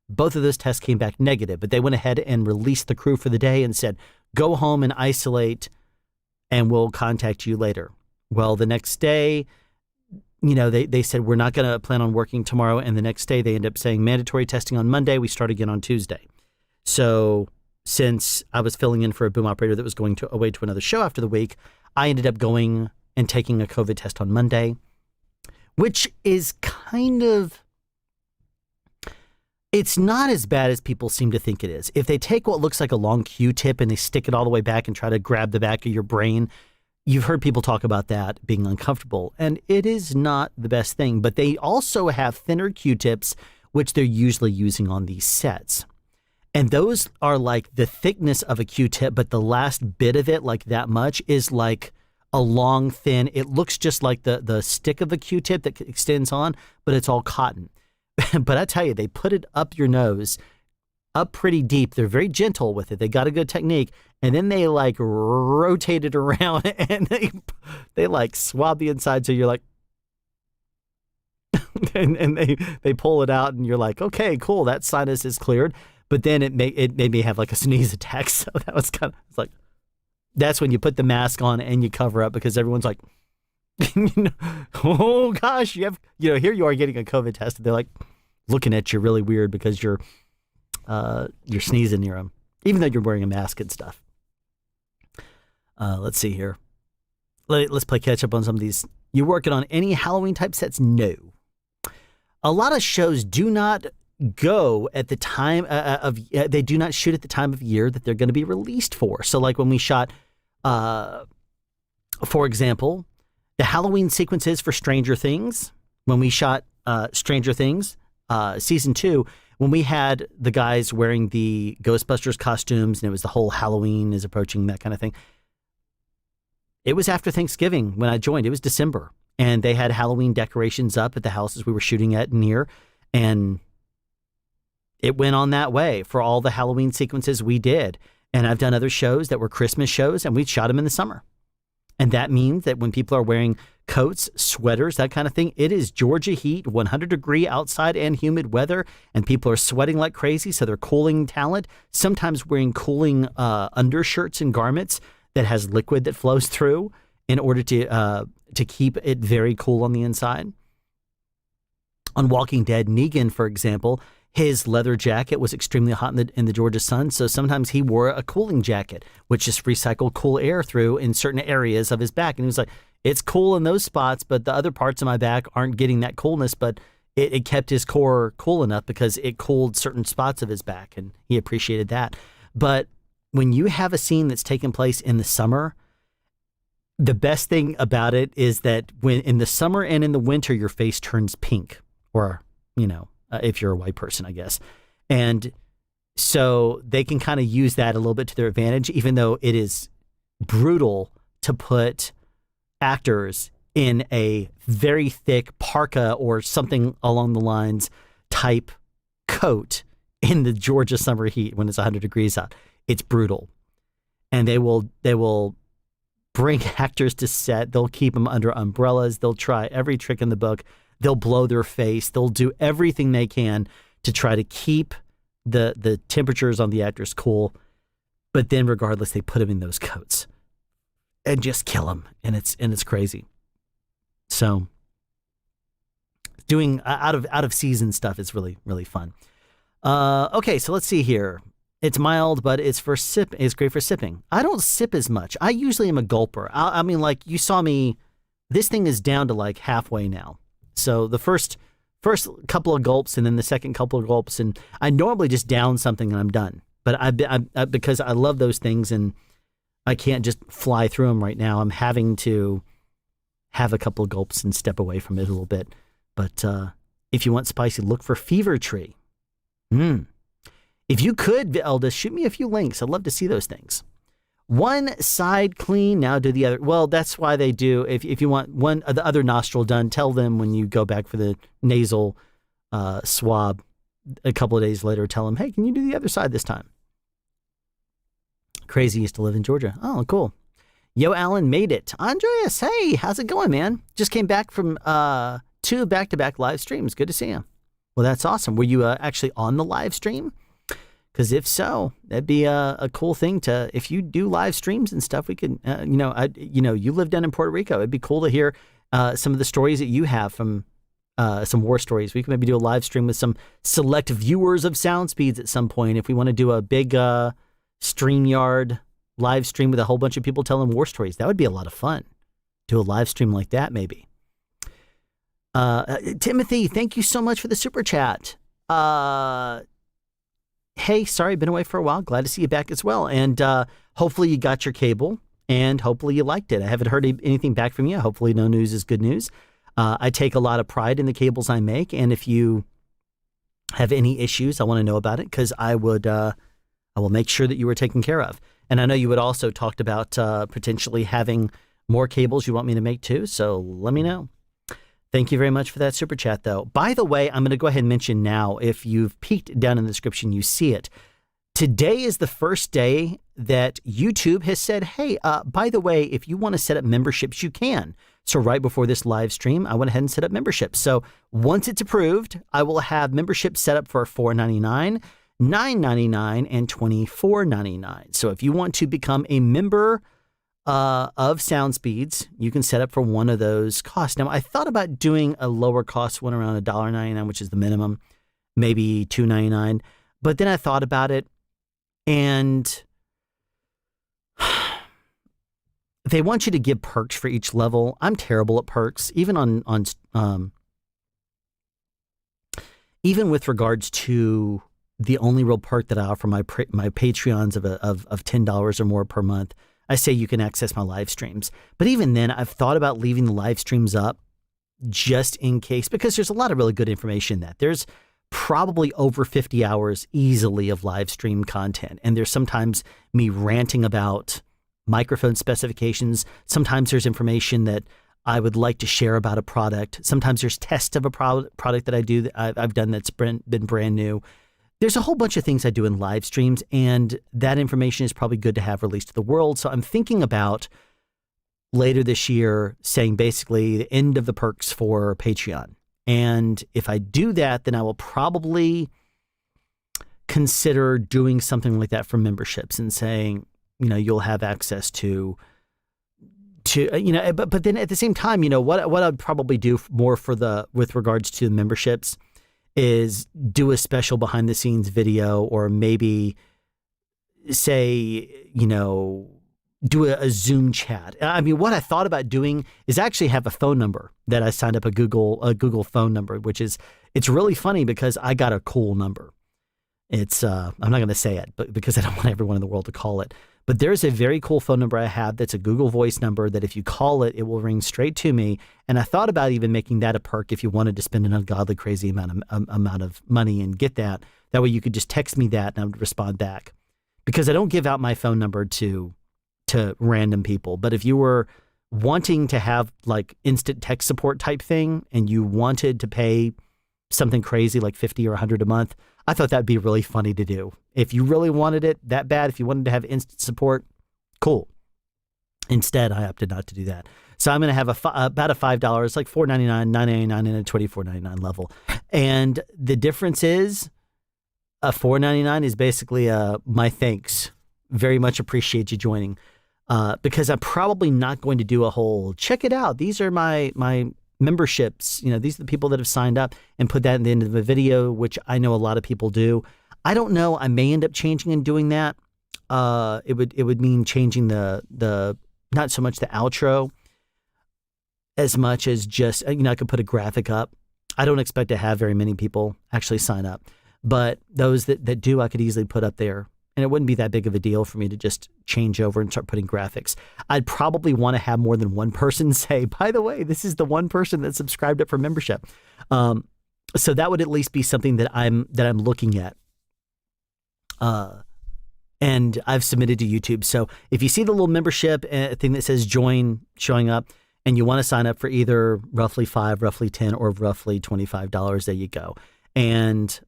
Both of those tests came back negative, but they went ahead and released the crew for the day and said, go home and isolate, and we'll contact you later. Well, the next day, they said, we're not going to plan on working tomorrow. And the next day they ended up saying mandatory testing on Monday. We start again on Tuesday. So since I was filling in for a boom operator that was going away to another show after the week, I ended up going and taking a COVID test on Monday, which is it's not as bad as people seem to think it is. If they take what looks like a long Q-tip and they stick it all the way back and try to grab the back of your brain, you've heard people talk about that being uncomfortable, and it is not the best thing. But they also have thinner Q-tips, which they're usually using on these sets. And those are like the thickness of a Q-tip, but the last bit of it, like that much, is like a long, thin, it looks just like the stick of a Q-tip that extends on, but it's all cotton. But I tell you, they put it up your nose up pretty deep. They're very gentle with it. They got a good technique. And then they like rotate it around and they like swab the inside. So you're like, and they pull it out and you're like, okay, cool. That sinus is cleared. But then it made me have like a sneeze attack. So that was kind of, it's like, that's when you put the mask on and you cover up because everyone's like, oh gosh, here you are getting a COVID test. And they're like looking at you really weird because you're sneezing near them, even though you're wearing a mask and stuff. Let's see here. Let's play catch up on some of these. You working on any Halloween type sets? No. A lot of shows do not go at the time they do not shoot at the time of year that they're going to be released for. So like when we shot, for example, the Halloween sequences for Stranger Things, when we shot Stranger Things season 2, when we had the guys wearing the Ghostbusters costumes and it was the whole Halloween is approaching, that kind of thing. It was after Thanksgiving when I joined. It was December. And they had Halloween decorations up at the houses we were shooting at near. And it went on that way for all the Halloween sequences we did. And I've done other shows that were Christmas shows, and we shot them in the summer. And that means that when people are wearing coats, sweaters, that kind of thing, it is Georgia heat, 100-degree outside and humid weather, and people are sweating like crazy, so they're cooling talent, sometimes wearing cooling undershirts and garments that has liquid that flows through in order to keep it very cool on the inside. On Walking Dead, Negan, for example, his leather jacket was extremely hot in the Georgia sun, so sometimes he wore a cooling jacket, which just recycled cool air through in certain areas of his back. And he was like, it's cool in those spots, but the other parts of my back aren't getting that coolness, but it kept his core cool enough because it cooled certain spots of his back, and he appreciated that. But when you have a scene that's taking place in the summer, the best thing about it is that when in the summer and in the winter, your face turns pink, or, if you're a white person, I guess. And so they can kind of use that a little bit to their advantage, even though it is brutal to put actors in a very thick parka or something along the lines type coat in the Georgia summer heat when it's 100 degrees out. It's brutal. And they will bring actors to set. They'll keep them under umbrellas. They'll try every trick in the book. They'll blow their face. They'll do everything they can to try to keep the temperatures on the actors cool. But then regardless, they put them in those coats and just kill them. And it's crazy. So doing out of season stuff is really, really fun. Okay, so let's see here. It's mild, but it's great for sipping. I don't sip as much. I usually am a gulper. I mean, like you saw me, this thing is down to like halfway now. So the first couple of gulps and then the second couple of gulps, and I normally just down something and I'm done. But I because I love those things and I can't just fly through them right now. I'm having to have a couple of gulps and step away from it a little bit. But if you want spicy, look for Fever Tree. If you could, Eldest, shoot me a few links. I'd love to see those things. One side clean, now do the other. Well, that's why they do. If you want the other nostril done, tell them when you go back for the nasal swab a couple of days later, tell them, hey, can you do the other side this time? Crazy used to live in Georgia. Oh, cool. Yo, Alan made it. Andreas, hey, how's it going, man? Just came back from 2 back-to-back live streams. Good to see you. Well, that's awesome. Were you actually on the live stream? Because if so, that'd be a cool thing to, if you do live streams and stuff, we could, you live down in Puerto Rico. It'd be cool to hear some of the stories that you have from some war stories. We could maybe do a live stream with some select viewers of Sound Speeds at some point. If we want to do a big StreamYard live stream with a whole bunch of people telling war stories, that would be a lot of fun. Do a live stream like that, maybe. Timothy, thank you so much for the super chat. Hey, sorry, been away for a while. Glad to see you back as well. And hopefully you got your cable and hopefully you liked it. I haven't heard anything back from you. Hopefully no news is good news. I take a lot of pride in the cables I make. And if you have any issues, I want to know about it because I will make sure that you were taken care of. And I know you had also talked about potentially having more cables you want me to make too. So let me know. Thank you very much for that super chat, though. By the way, I'm going to go ahead and mention now, if you've peeked down in the description, you see it. Today is the first day that YouTube has said, hey, by the way, if you want to set up memberships, you can. So right before this live stream, I went ahead and set up memberships. So once it's approved, I will have memberships set up for $4.99, $9.99, and $24.99. So if you want to become a member of SoundSpeeds, you can set up for one of those costs. Now, I thought about doing a lower cost one around $1.99, which is the minimum, maybe $2.99. But then I thought about it, and they want you to give perks for each level. I'm terrible at perks, even even with regards to the only real perk that I offer my Patreons of $10 or more per month. I say you can access my live streams. But even then, I've thought about leaving the live streams up just in case, because there's a lot of really good information in that. There's probably over 50 hours easily of live stream content. And there's sometimes me ranting about microphone specifications. Sometimes there's information that I would like to share about a product. Sometimes there's tests of a product that I do that I've done that's been brand new. There's a whole bunch of things I do in live streams, and that information is probably good to have released to the world. So I'm thinking about later this year saying basically the end of the perks for Patreon. And if I do that, then I will probably consider doing something like that for memberships and saying, you'll have access to but then at the same time, what I'd probably do more with regards to memberships is do a special behind the scenes video, or maybe say, do a Zoom chat. I mean, what I thought about doing is actually have a phone number that I signed up, a Google phone number, it's really funny because I got a cool number. It's, I'm not going to say it, but because I don't want everyone in the world to call it, but there's a very cool phone number I have that's a Google Voice number that if you call it, it will ring straight to me. And I thought about even making that a perk if you wanted to spend an ungodly crazy amount of money and get that. That way you could just text me that and I would respond back. Because I don't give out my phone number to random people. But if you were wanting to have like instant tech support type thing and you wanted to pay something crazy like $50 or $100 a month, I thought that'd be really funny to do. If you really wanted it that bad, if you wanted to have instant support, cool. Instead, I opted not to do that. So I'm going to have about a $5, like $4.99, $9.99, and a $24.99 level. And the difference is a $4.99 is basically my thanks. Very much appreciate you joining. Because I'm probably not going to do a whole, check it out, these are my memberships, these are the people that have signed up, and put that in the end of the video, which I know a lot of people do. I don't know. I may end up changing and doing that. It would mean changing the not so much the outro as much as just, I could put a graphic up. I don't expect to have very many people actually sign up, but those that do, I could easily put up there. And it wouldn't be that big of a deal for me to just change over and start putting graphics. I'd probably want to have more than one person say, by the way, this is the one person that subscribed up for membership. So that would at least be something that I'm looking at. And I've submitted to YouTube. So if you see the little membership thing that says join showing up and you want to sign up for either roughly $5, roughly $10, or roughly $25, there you go. And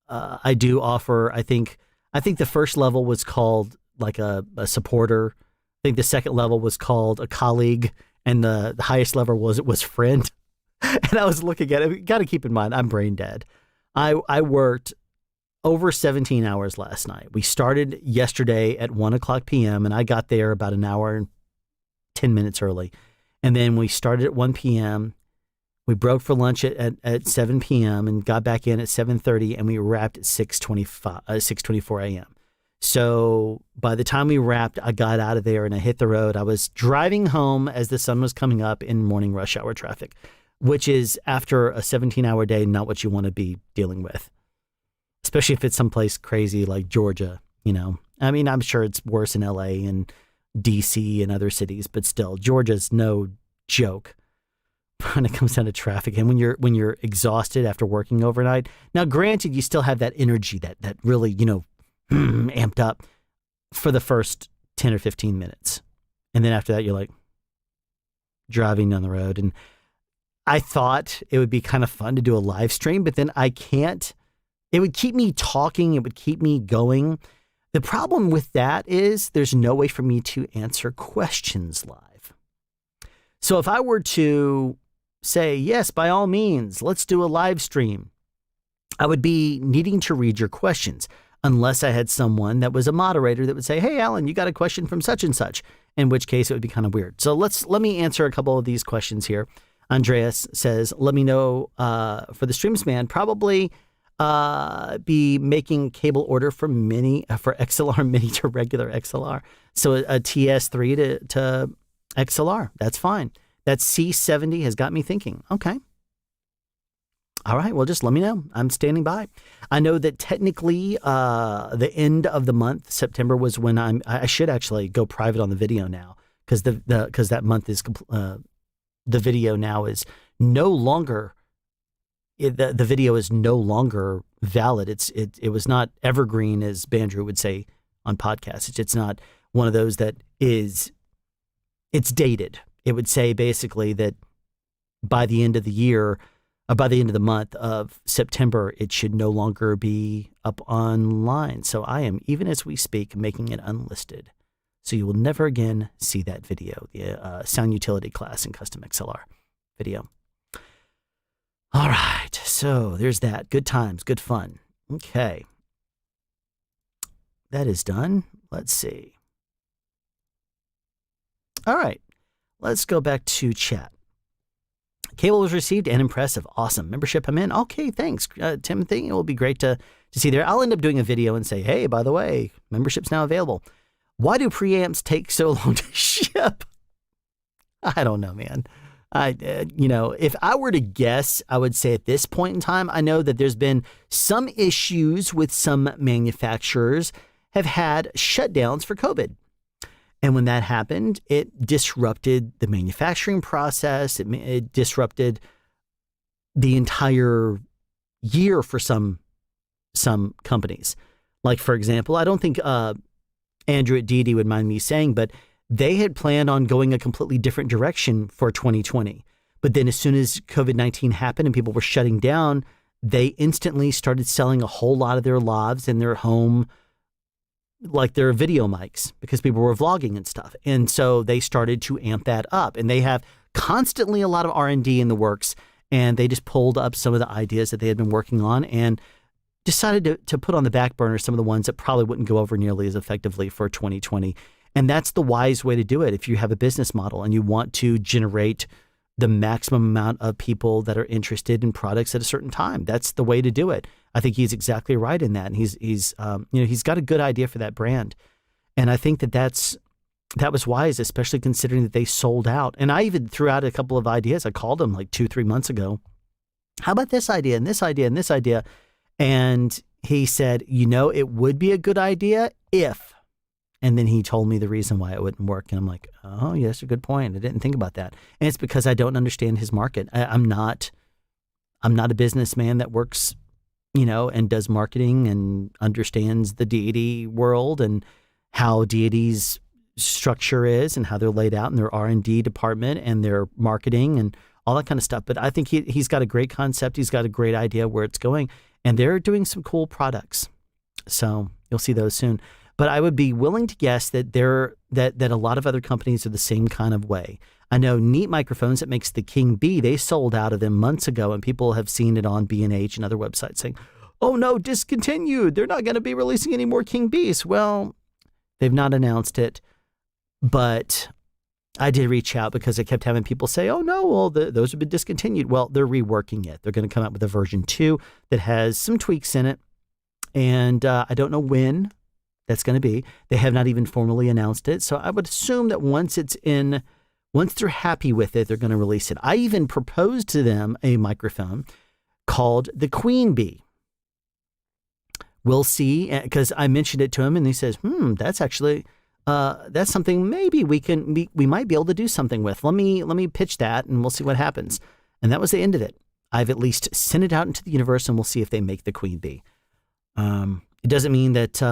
I do offer, I think the first level was called like a supporter. I think the second level was called a colleague, and the highest level was friend. And I was looking at it. Got to keep in mind, I'm brain dead. I worked over 17 hours last night. We started yesterday at 1:00 p.m. and I got there about an hour and 10 minutes early. And then we started at 1 p.m. We broke for lunch at 7 p.m. and got back in at 7:30, and we wrapped at 6:24 a.m. So by the time we wrapped, I got out of there and I hit the road. I was driving home as the sun was coming up in morning rush hour traffic, which is, after a 17-hour day, not what you want to be dealing with, especially if it's someplace crazy like Georgia. I mean, I'm sure it's worse in LA and DC and other cities, but still, Georgia's no joke when it comes down to traffic. And when you're exhausted after working overnight. Now, granted, you still have that energy that really, amped up for the first 10 or 15 minutes. And then after that, you're like driving down the road. And I thought it would be kind of fun to do a live stream, but then I can't. It would keep me talking. It would keep me going. The problem with that is there's no way for me to answer questions live. So if I were to say, yes, by all means, let's do a live stream, I would be needing to read your questions unless I had someone that was a moderator that would say, hey, Alan, you got a question from such and such, in which case it would be kind of weird. So let me answer a couple of these questions here. Andreas says, let me know for the Streams Man, probably be making cable order for XLR mini to regular XLR. So a TS3 to XLR. That's fine. That C70 has got me thinking. Okay. All right. Well, just let me know. I'm standing by. I know that technically the end of the month, September, was when I should actually go private on the video now because because that month is the video now is no longer. The video is no longer valid. It was not evergreen, as Bandrew would say on podcasts. It's not one of those that is. It's dated. It would say basically that by the end of the year, by the end of the month of September, it should no longer be up online. So I am, even as we speak, making it unlisted. So you will never again see that video, the sound utility class and custom XLR video. All right, so there's that. Good times, good fun. Okay. That is done. Let's see. All right, let's go back to chat. Cable was received and impressive. Awesome. Membership, I'm in. Okay, thanks, Timothy. It will be great to see there. I'll end up doing a video and say, hey, by the way, membership's now available. Why do preamps take so long to ship? I don't know, man. If I were to guess, I would say at this point in time, I know that there's been some issues with some manufacturers have had shutdowns for COVID. And when that happened, it disrupted the manufacturing process. It disrupted the entire year for some companies. Like, for example, I don't think Andrew at DD would mind me saying, but they had planned on going a completely different direction for 2020. But then as soon as COVID-19 happened and people were shutting down, they instantly started selling a whole lot of their lavs in their home, like their video mics, because people were vlogging and stuff. And so they started to amp that up. And they have constantly a lot of R&D in the works. And they just pulled up some of the ideas that they had been working on and decided to put on the back burner some of the ones that probably wouldn't go over nearly as effectively for 2020. And that's the wise way to do it. If you have a business model and you want to generate the maximum amount of people that are interested in products at a certain time, that's the way to do it. I think he's exactly right in that. And he's got a good idea for that brand. And I think that was wise, especially considering that they sold out. And I even threw out a couple of ideas. I called him like 2-3 months ago. How about this idea and this idea and this idea? And he said, it would be a good idea if. And then he told me the reason why it wouldn't work. And I'm like, oh, yeah, that's a good point. I didn't think about that. And it's because I don't understand his market. I'm not a businessman that works, and does marketing and understands the deity world and how deity's structure is and how they're laid out in their R&D department and their marketing and all that kind of stuff. But I think he's got a great concept. He's got a great idea where it's going. And they're doing some cool products. So you'll see those soon. But I would be willing to guess that that a lot of other companies are the same kind of way. I know Neat Microphones that makes the King Bee, they sold out of them months ago, and people have seen it on B&H and other websites saying, oh no, discontinued. They're not going to be releasing any more King Bees. Well, they've not announced it, but I did reach out because I kept having people say, oh no, well, those have been discontinued. Well, they're reworking it. They're going to come out with a version 2 that has some tweaks in it. And I don't know when that's going to be. They have not even formally announced it. So I would assume that once they're happy with it, they're going to release it. I even proposed to them a microphone called the Queen Bee. We'll see, because I mentioned it to him and he says, that's actually, that's something maybe we might be able to do something with. Let me pitch that and we'll see what happens. And that was the end of it. I've at least sent it out into the universe and we'll see if they make the Queen Bee. It doesn't mean that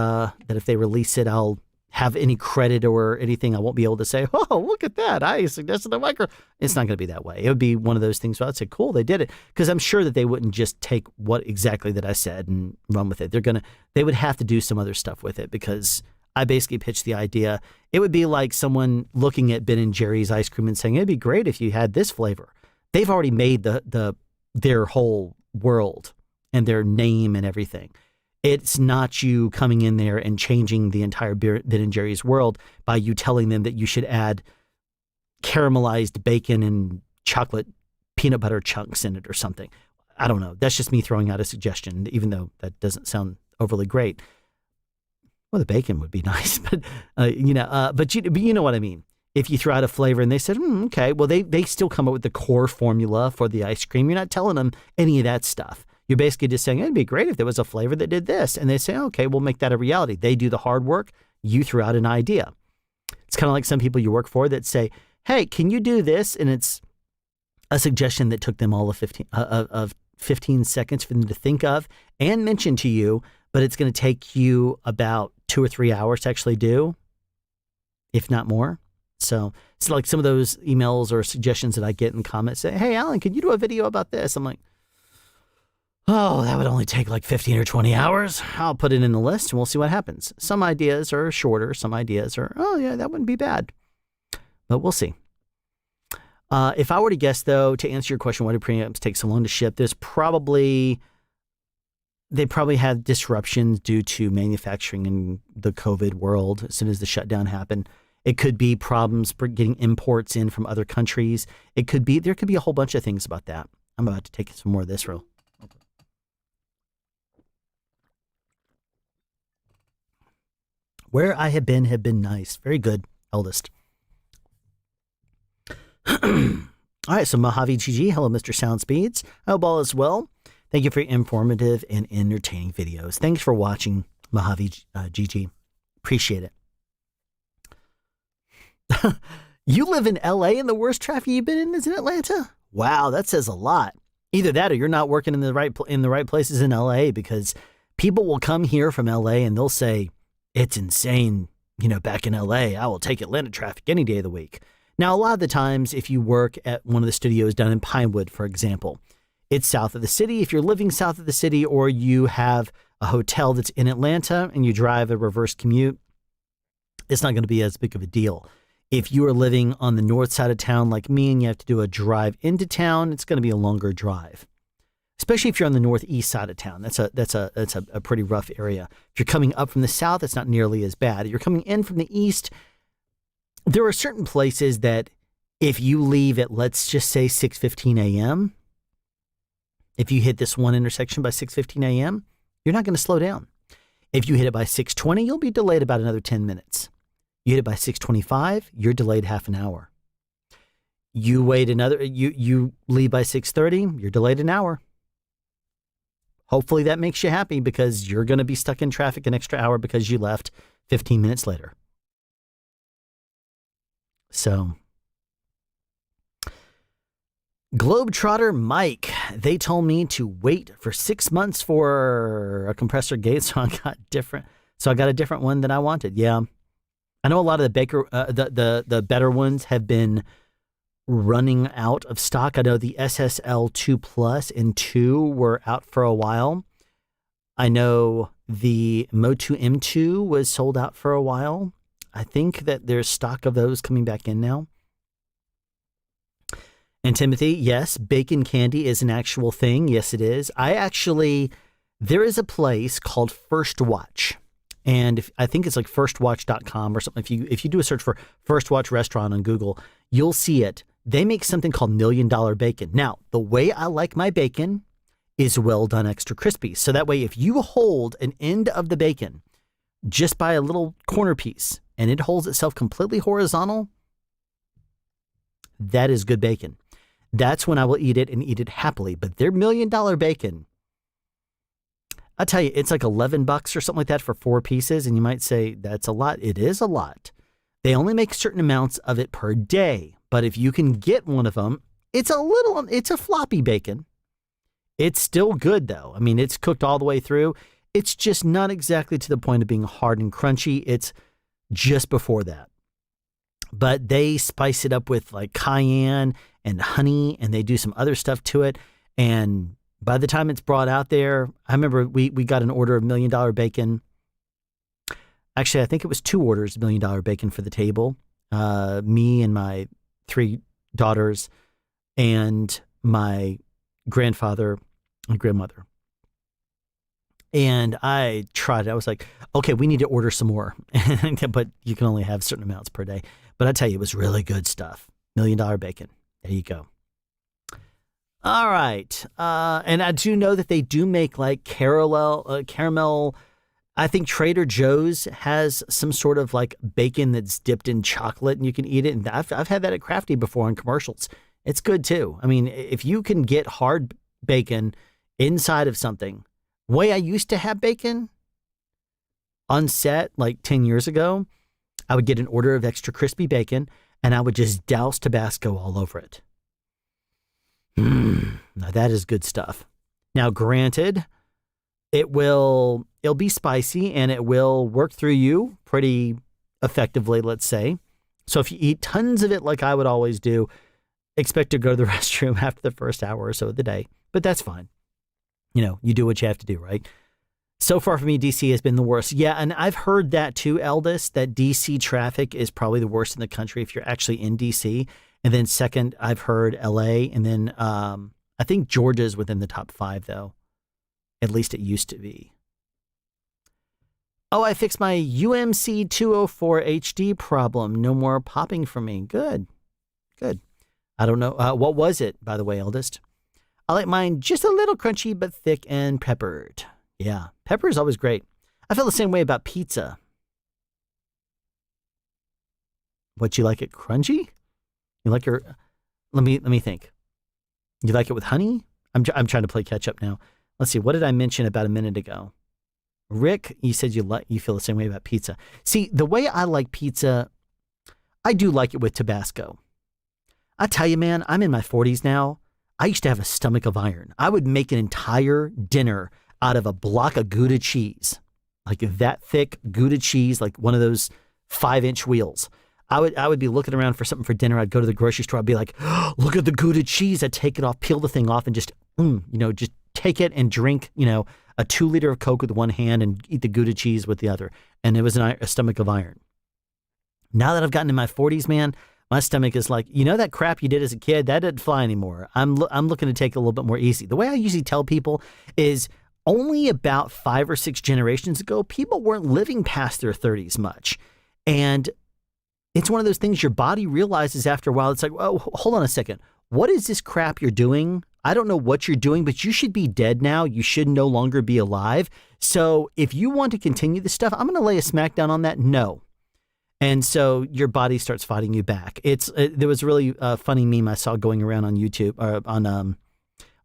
if they release it, I'll have any credit or anything. I won't be able to say, oh, look at that. I suggested a micro. It's not going to be that way. It would be one of those things where I'd say, cool, they did it. Because I'm sure that they wouldn't just take what exactly that I said and run with it. They would have to do some other stuff with it, because I basically pitched the idea. It would be like someone looking at Ben and Jerry's ice cream and saying, it'd be great if you had this flavor. They've already made their whole world and their name and everything. It's not you coming in there and changing the entire Ben and Jerry's world by you telling them that you should add caramelized bacon and chocolate peanut butter chunks in it or something. I don't know. That's just me throwing out a suggestion, even though that doesn't sound overly great. Well, the bacon would be nice, but you know what I mean. If you throw out a flavor and they said, okay, well, they still come up with the core formula for the ice cream. You're not telling them any of that stuff. You're basically just saying, it'd be great if there was a flavor that did this. And they say, okay, we'll make that a reality. They do the hard work. You throw out an idea. It's kind of like some people you work for that say, hey, can you do this? And it's a suggestion that took them all of 15 seconds for them to think of and mention to you, but it's going to take you about 2 or 3 hours to actually do, if not more. So it's like some of those emails or suggestions that I get in comments say, hey, Alan, could you do a video about this? I'm like, oh, that would only take like 15 or 20 hours. I'll put it in the list and we'll see what happens. Some ideas are shorter. Some ideas are, oh yeah, that wouldn't be bad. But we'll see. If I were to guess, though, to answer your question, why do preamps take so long to ship? They probably had disruptions due to manufacturing in the COVID world as soon as the shutdown happened. It could be problems for getting imports in from other countries. There could be a whole bunch of things about that. I'm about to take some more of this real. Where I have been nice. Very good, eldest. All right, so Mojave GG. Hello, Mr. Sound Speeds. I hope all is well. Thank you for your informative and entertaining videos. Thanks for watching, Mojave GG. Appreciate it. You live in LA and the worst traffic you've been in is in Atlanta? Wow, that says a lot. Either that or you're not working in the right places in LA, because people will come here from LA and they'll say, it's insane, back in LA, I will take Atlanta traffic any day of the week. Now, a lot of the times, if you work at one of the studios down in Pinewood, for example, it's south of the city. If you're living south of the city, or you have a hotel that's in Atlanta and you drive a reverse commute, it's not going to be as big of a deal. If you are living on the north side of town like me and you have to do a drive into town, it's going to be a longer drive. Especially if you're on the northeast side of town. That's a pretty rough area. If you're coming up from the south, it's not nearly as bad. If you're coming in from the east, there are certain places that if you leave at, let's just say 6:15 a.m., if you hit this one intersection by 6:15 a.m., you're not going to slow down. If you hit it by 6:20, you'll be delayed about another 10 minutes. You hit it by 6:25, you're delayed half an hour. You leave by 6:30, you're delayed an hour. Hopefully that makes you happy, because you're going to be stuck in traffic an extra hour because you left 15 minutes later. So, Globetrotter Mike, they told me to wait for 6 months for a compressor gate, so I got a different one than I wanted. Yeah, I know a lot of the better ones have been running out of stock. I know the SSL 2 Plus and 2 were out for a while. I know the Motu M2 was sold out for a while. I think that there's stock of those coming back in now. And Timothy, yes, bacon candy is an actual thing. Yes, it is. There is a place called First Watch. And I think it's like firstwatch.com or something. If you do a search for First Watch restaurant on Google, you'll see it. They make something called $1 Million Bacon. Now, the way I like my bacon is well done extra crispy. So that way, if you hold an end of the bacon just by a little corner piece and it holds itself completely horizontal, that is good bacon. That's when I will eat it and eat it happily. But their $1 Million Bacon, I tell you, it's like $11 or something like that for 4 pieces. And you might say, that's a lot. It is a lot. They only make certain amounts of it per day. But if you can get one of them, it's a floppy bacon. It's still good though. I mean, it's cooked all the way through. It's just not exactly to the point of being hard and crunchy. It's just before that. But they spice it up with like cayenne and honey, and they do some other stuff to it. And by the time it's brought out there, I remember we got an order of $1 million bacon. Actually, I think it was 2 orders of $1 million bacon for the table. Me and my 3 daughters and my grandfather and grandmother. And I tried it. I was like, okay, we need to order some more. But you can only have certain amounts per day. But I tell you, it was really good stuff. $1 million bacon. There you go. All right. And I do know that they do make like caramel. I think Trader Joe's has some sort of like bacon that's dipped in chocolate and you can eat it. And I've had that at Crafty before on commercials. It's good too. I mean, if you can get hard bacon inside of something, way I used to have bacon on set like 10 years ago, I would get an order of extra crispy bacon and I would just douse Tabasco all over it. Now that is good stuff. Now, granted, it'll be spicy and it will work through you pretty effectively, let's say. So if you eat tons of it like I would always do, expect to go to the restroom after the first hour or so of the day. But that's fine. You know, you do what you have to do, right? So far for me, DC has been the worst. Yeah, and I've heard that too, Eldest, that DC traffic is probably the worst in the country if you're actually in DC. And then second, I've heard LA. And then I think Georgia's within the top 5, though. At least it used to be. Oh, I fixed my UMC 204 HD problem. No more popping for me. Good. I don't know. What was it, by the way, Eldest? I like mine just a little crunchy, but thick and peppered. Yeah, pepper is always great. I feel the same way about pizza. What, you like it crunchy? You like your... Let me think. You like it with honey? I'm trying to play catch up now. Let's see. What did I mention about a minute ago? Rick, you said you feel the same way about pizza. See, the way I like pizza, I do like it with Tabasco. I tell you, man, I'm in my 40s now. I used to have a stomach of iron. I would make an entire dinner out of a block of Gouda cheese, like that thick Gouda cheese, like one of those 5-inch wheels. I would be looking around for something for dinner. I'd go to the grocery store. I'd be like, oh, look at the Gouda cheese. I'd take it off, peel the thing off, and just take it and drink, a 2 liter of Coke with one hand and eat the Gouda cheese with the other. And it was a stomach of iron. Now that I've gotten in my 40s, man, my stomach is like, that crap you did as a kid, that didn't fly anymore. I'm looking to take it a little bit more easy. The way I usually tell people is only about 5 or 6 generations ago, people weren't living past their 30s much. And it's one of those things your body realizes after a while. It's like, oh, hold on a second. What is this crap you're doing? I don't know what you're doing, but you should be dead now. You should no longer be alive. So if you want to continue this stuff, I'm going to lay a smackdown on that. No. And so your body starts fighting you back. There was a really funny meme I saw going around on YouTube or on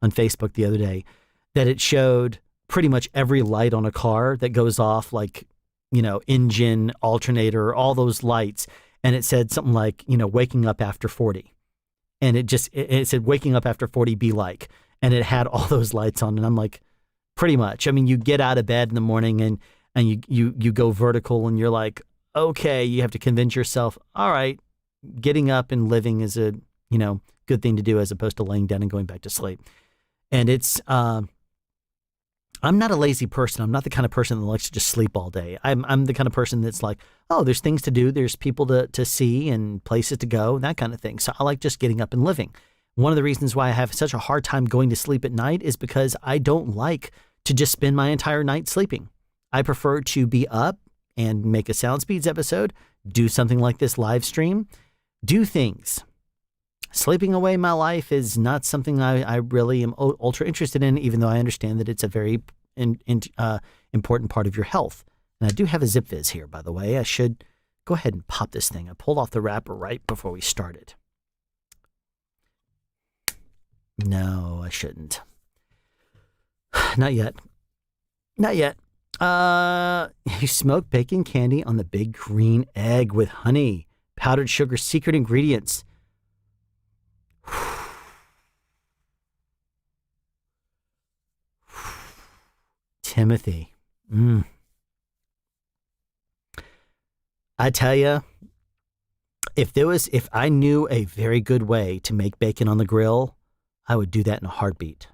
Facebook the other day that it showed pretty much every light on a car that goes off, like, engine, alternator, all those lights. And it said something like, waking up after 40. And it said, waking up after 40 be like. And it had all those lights on. And I'm like, pretty much. I mean, you get out of bed in the morning and you go vertical and you're like, okay, you have to convince yourself, all right, getting up and living is a, good thing to do as opposed to laying down and going back to sleep. And it's, I'm not a lazy person. I'm not the kind of person that likes to just sleep all day. I'm the kind of person that's like, oh, there's things to do. There's people to see and places to go, that kind of thing. So I like just getting up and living. One of the reasons why I have such a hard time going to sleep at night is because I don't like to just spend my entire night sleeping. I prefer to be up and make a Sound Speeds episode, do something like this live stream, do things. Sleeping away my life is not something I really am ultra interested in, even though I understand that it's a very important part of your health. And I do have a Zip Viz here, by the way. I should go ahead and pop this thing. I pulled off the wrapper right before we started. No, I shouldn't. Not yet. Not yet. You smoke bacon candy on the big green egg with honey, powdered sugar, secret ingredients. Timothy. I tell you, if I knew a very good way to make bacon on the grill, I would do that in a heartbeat.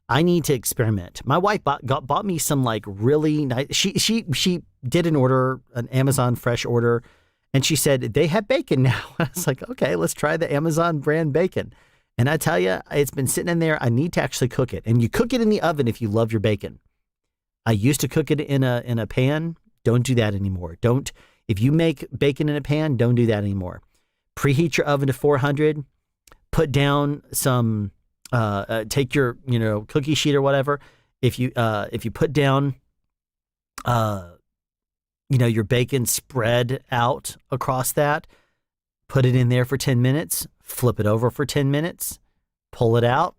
I need to experiment. My wife bought me some like really nice. She did an Amazon Fresh order, and she said they have bacon now. I was like, okay, let's try the Amazon brand bacon. And I tell you, it's been sitting in there. I need to actually cook it, and you cook it in the oven if you love your bacon. I used to cook it in a pan. Don't do that anymore. Don't If you make bacon in a pan, don't do that anymore. Preheat your oven to 400. Put down some. Take your cookie sheet or whatever. If you put down your bacon spread out across that, put it in there for 10 minutes, flip it over for 10 minutes, pull it out,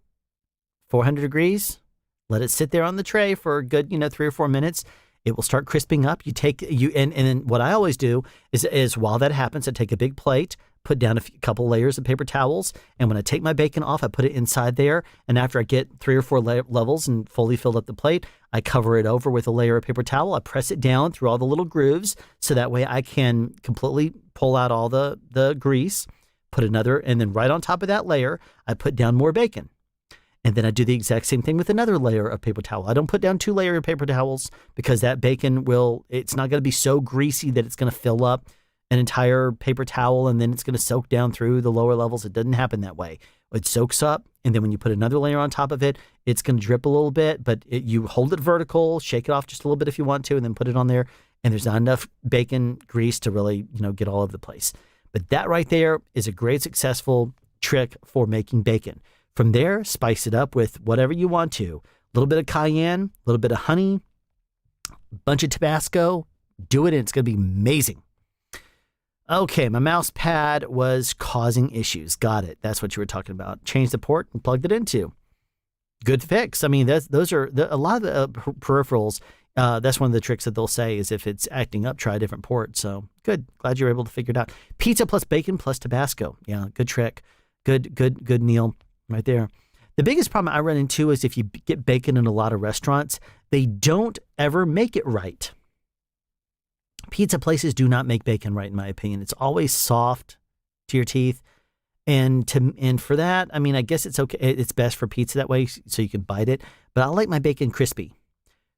400 degrees, let it sit there on the tray for a good 3 or 4 minutes. It will start crisping up. And then what I always do is while that happens, I take a big plate, put down a couple layers of paper towels, and when I take my bacon off, I put it inside there. And after I get 3 or 4 levels and fully filled up the plate, I cover it over with a layer of paper towel. I press it down through all the little grooves, so that way I can completely pull out all the grease. And then right on top of that layer, I put down more bacon. And then I do the exact same thing with another layer of paper towel. I don't put down 2 layers of paper towels because that bacon it's not going to be so greasy that it's going to fill up an entire paper towel and then it's going to soak down through the lower levels. It doesn't happen that way. It soaks up, and then when you put another layer on top of it, it's going to drip a little bit, but you hold it vertical, shake it off just a little bit if you want to, and then put it on there, and there's not enough bacon grease to really, get all over the place. But that right there is a great successful trick for making bacon. From there, spice it up with whatever you want to. A little bit of cayenne, a little bit of honey, a bunch of Tabasco. Do it, and it's going to be amazing. Okay, my mouse pad was causing issues. Got it. That's what you were talking about. Changed the port and plugged it into. Good fix. I mean, those are a lot of the peripherals. That's one of the tricks that they'll say is if it's acting up, try a different port. So good. Glad you were able to figure it out. Pizza plus bacon plus Tabasco. Yeah, good trick. Good Neil. Right there. The biggest problem I run into is if you get bacon in a lot of restaurants, they don't ever make it right. Pizza places do not make bacon right, in my opinion. It's always soft to your teeth. And for that, I mean, I guess it's okay. It's best for pizza that way so you can bite it. But I like my bacon crispy.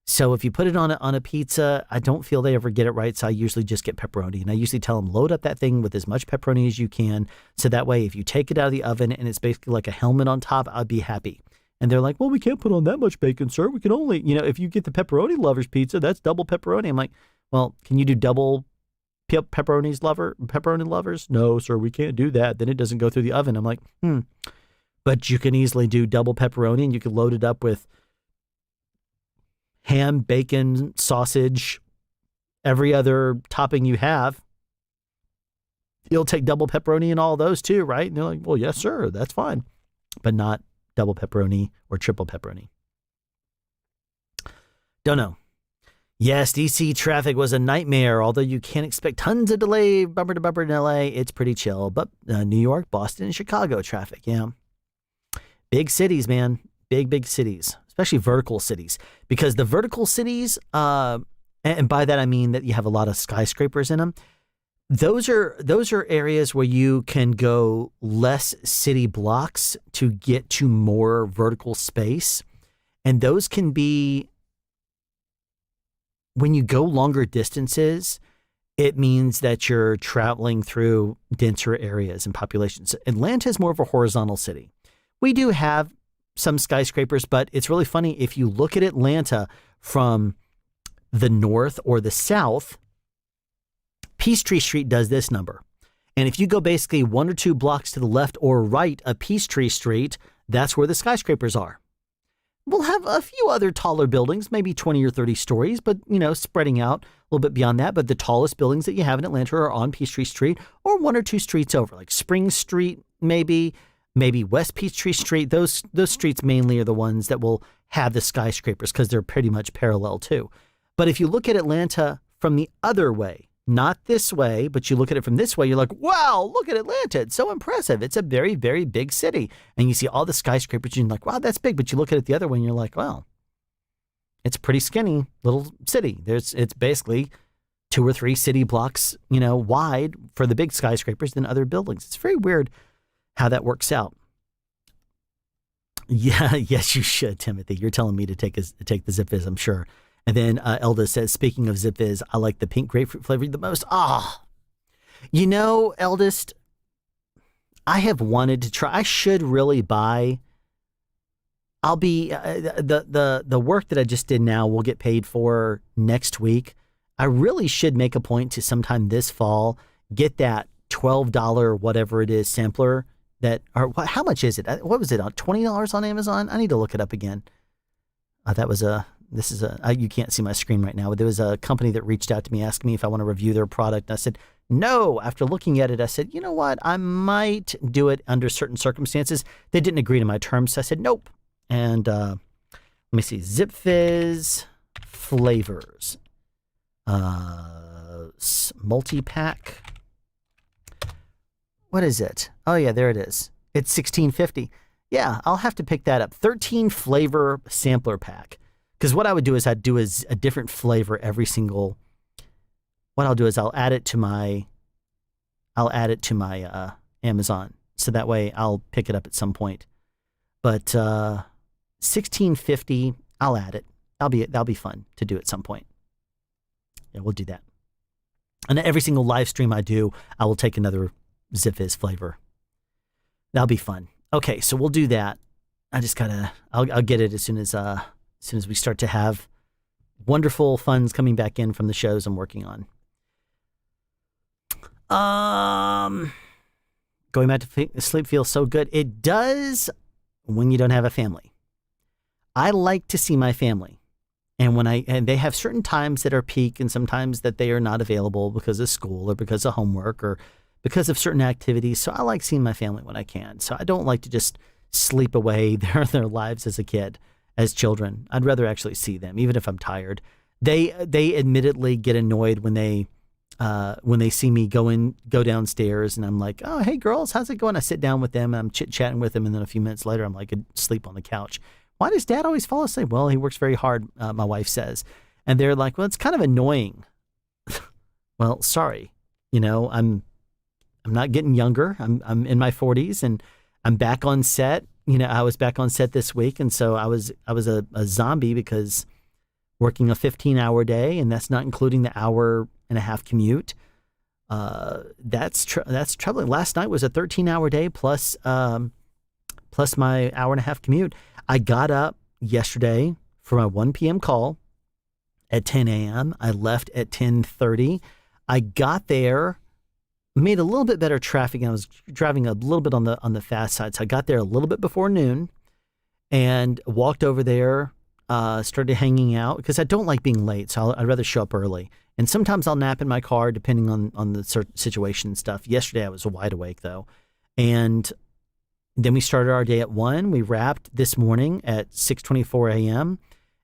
So if you put it on a pizza, I don't feel they ever get it right. So I usually just get pepperoni. And I usually tell them, load up that thing with as much pepperoni as you can. So that way, if you take it out of the oven and it's basically like a helmet on top, I'd be happy. And they're like, well, we can't put on that much bacon, sir. We can only, if you get the pepperoni lovers pizza, that's double pepperoni. I'm like, well, can you do double pepperoni lovers? No, sir, we can't do that. Then it doesn't go through the oven. I'm like, But you can easily do double pepperoni, and you can load it up with ham, bacon, sausage, every other topping you have. You'll take double pepperoni and all those too, right? And they're like, well, yes, sir, that's fine. But not double pepperoni or triple pepperoni. Don't know. Yes, DC traffic was a nightmare, although you can't expect tons of delay, bumper to bumper in LA. It's pretty chill. But New York, Boston, and Chicago traffic, yeah. Big cities, man. Big cities. Especially vertical cities, because the vertical cities, and by that I mean that you have a lot of skyscrapers in them. Those are areas where you can go less city blocks to get to more vertical space, and those can be, when you go longer distances, it means that you're traveling through denser areas and populations. Atlanta is more of a horizontal city. We do have some skyscrapers, but it's really funny if you look at Atlanta from the north or the south. Peachtree Street does this number. And if you go basically 1 or 2 blocks to the left or right of Peachtree Street, that's where the skyscrapers are. We'll have a few other taller buildings, maybe 20 or 30 stories, but, spreading out a little bit beyond that. But the tallest buildings that you have in Atlanta are on Peachtree Street or 1 or 2 streets over, like Spring Street, maybe West Peachtree Street. Those streets mainly are the ones that will have the skyscrapers because they're pretty much parallel too. But if you look at Atlanta from the other way, not this way, but you look at it from this way, you're like, wow, look at Atlanta. It's so impressive. It's a very, very big city. And you see all the skyscrapers and you're like, wow, that's big. But you look at it the other way and you're like, well, it's a pretty skinny little city. It's basically 2 or 3 city blocks, wide for the big skyscrapers than other buildings. It's very weird how that works out. Yeah, yes, you should, Timothy. You're telling me to take the Zip Fizz, I'm sure. And then Elda says, speaking of Zip Fizz, I like the pink grapefruit flavor the most. Eldest, I have wanted to try. I should really buy. I'll be the work that I just did now will get paid for next week. I really should make a point to sometime this fall get that $12 whatever it is sampler. How much is it? What was it on $20 on Amazon? I need to look it up again. You can't see my screen right now, but there was a company that reached out to me asking me if I want to review their product. And I said, no. After looking at it, I said, you know what? I might do it under certain circumstances. They didn't agree to my terms. So I said, nope. And let me see, Zip Fizz flavors, multi-pack. What is it? Oh yeah, there it is. It's $16.50. Yeah, I'll have to pick that up. 13 flavor sampler pack. Because what I would do is I'd do a different flavor every single. What I'll do is I'll add it to my Amazon, so that way I'll pick it up at some point. But $16.50, I'll add it. That'll be fun to do at some point. Yeah, we'll do that. And every single live stream I do, I will take another Zip Fizz flavor. That'll be fun. Okay, so we'll do that. I just I'll get it as soon as we start to have wonderful funds coming back in from the shows I'm working on. Going back to sleep feels so good. It does when you don't have a family. I like to see my family. And they have certain times that are peak and sometimes that they are not available because of school or because of homework or because of certain activities. So I like seeing my family when I can. So I don't like to just sleep away their lives as children. I'd rather actually see them, even if I'm tired. They admittedly get annoyed when they see me go downstairs and I'm like, oh, hey girls, how's it going? I sit down with them and I'm chit-chatting with them. And then a few minutes later, I'm like asleep on the couch. Why does dad always fall asleep? Well, he works very hard, my wife says. And they're like, well, it's kind of annoying. Well, sorry. I'm not getting younger. I'm in my 40s and I'm back on set. I was back on set this week. And so I was a zombie because working a 15-hour day, and that's not including the hour and a half commute. That's troubling. Last night was a 13-hour day plus my hour and a half commute. I got up yesterday for my 1 p.m. call at 10 a.m. I left at 10:30. I got there, made a little bit better traffic, and I was driving a little bit on the fast side. So I got there a little bit before noon and walked over there, started hanging out because I don't like being late. So I'd rather show up early. And sometimes I'll nap in my car depending on the situation and stuff. Yesterday I was wide awake though. And then we started our day at 1. We wrapped this morning at 6:24 a.m.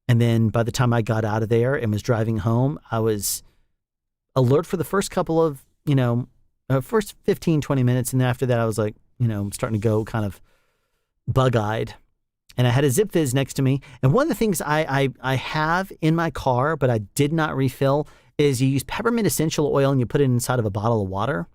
And then by the time I got out of there and was driving home, I was alert for the first couple of, first 15, 20 minutes. And then after that, I was like, I'm starting to go kind of bug-eyed. And I had a Zip Fizz next to me. And one of the things I have in my car, but I did not refill, is you use peppermint essential oil and you put it inside of a bottle of water.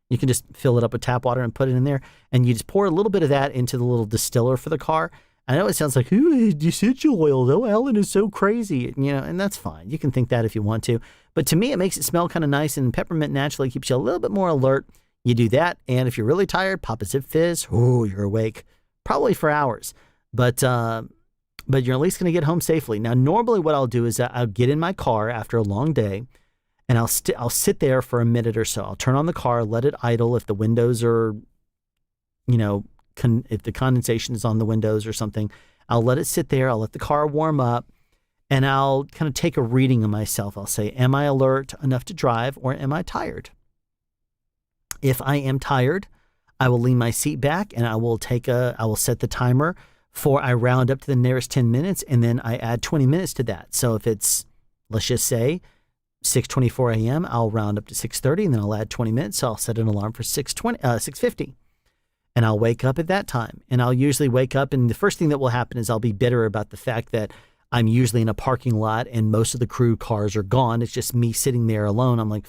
You can just fill it up with tap water and put it in there. And you just pour a little bit of that into the little distiller for the car. I know it sounds like, ooh, essential oil, though. Alan is so crazy. And that's fine. You can think that if you want to. But to me, it makes it smell kind of nice. And peppermint naturally keeps you a little bit more alert. You do that. And if you're really tired, pop a Zip Fizz. Ooh, you're awake. Probably for hours. But you're at least going to get home safely. Now, normally what I'll do is I'll get in my car after a long day. And I'll sit there for a minute or so. I'll turn on the car, let it idle if the windows are, if the condensation is on the windows or something. I'll let it sit there. I'll let the car warm up. And I'll kind of take a reading of myself. I'll say, am I alert enough to drive or am I tired? If I am tired, I will lean my seat back and I will set the timer for I round up to the nearest 10 minutes and then I add 20 minutes to that. So if it's, let's just say, 6:24 a.m., I'll round up to 6:30 and then I'll add 20 minutes. So I'll set an alarm for 6:50 and I'll wake up at that time. And I'll usually wake up and the first thing that will happen is I'll be bitter about the fact that I'm usually in a parking lot and most of the crew cars are gone. It's just me sitting there alone. I'm like,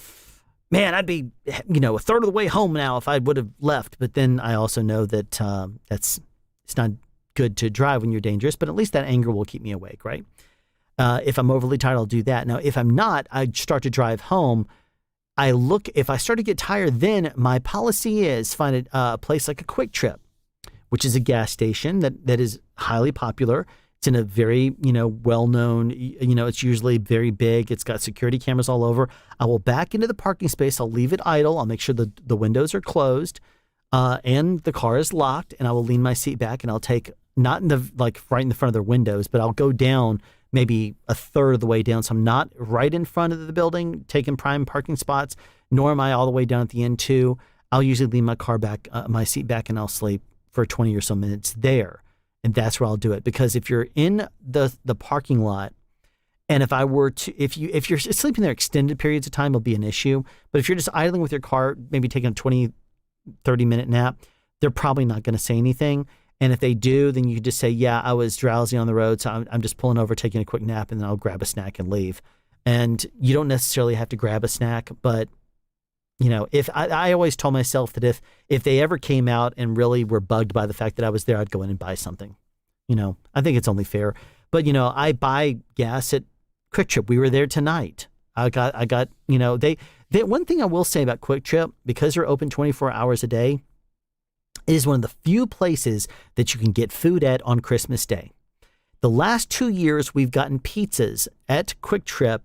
man, I'd be, a third of the way home now if I would have left. But then I also know that it's not good to drive when you're dangerous, but at least that anger will keep me awake, right? If I'm overly tired, I'll do that. Now, if I'm not, I start to drive home. If I start to get tired, then my policy is find a place like a Quick Trip, which is a gas station that is highly popular. It's in a very, well-known, it's usually very big. It's got security cameras all over. I will back into the parking space. I'll leave it idle. I'll make sure the windows are closed and the car is locked, and I will lean my seat back and I'll take, not in the, right in the front of their windows, but I'll go down maybe a third of the way down. So I'm not right in front of the building taking prime parking spots, nor am I all the way down at the end too. I'll usually lean my car back, my seat back, and I'll sleep for 20 or so minutes there. And that's where I'll do it. Because if you're in the parking lot, and if you're sleeping there extended periods of time, it'll be an issue. But if you're just idling with your car, maybe taking a 20, 30-minute nap, they're probably not going to say anything. And if they do, then you can just say, yeah, I was drowsy on the road, so I'm just pulling over, taking a quick nap, and then I'll grab a snack and leave. And you don't necessarily have to grab a snack, but if I always told myself that if they ever came out and really were bugged by the fact that I was there, I'd go in and buy something. I think it's only fair. But I buy gas at Quick Trip. We were there tonight. I got they one thing I will say about Quick Trip, because they're open 24 hours a day, it is one of the few places that you can get food at on Christmas Day. The last 2 years, we've gotten pizzas at Quick Trip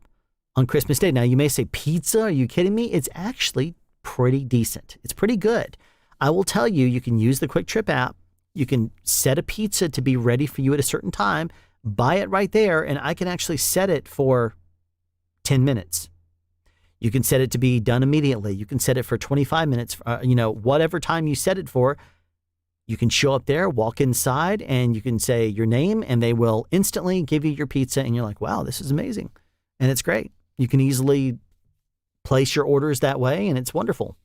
on Christmas Day. Now, you may say, pizza? Are you kidding me? It's actually pretty decent. It's pretty good. I will tell you, you can use the Quick Trip app. You can set a pizza to be ready for you at a certain time, buy it right there, and I can actually set it for 10 minutes. You can set it to be done immediately. You can set it for 25 minutes, whatever time you set it for. You can show up there, walk inside, and you can say your name, and they will instantly give you your pizza, and you're like, wow, this is amazing. And it's great. You can easily place your orders that way, and it's wonderful.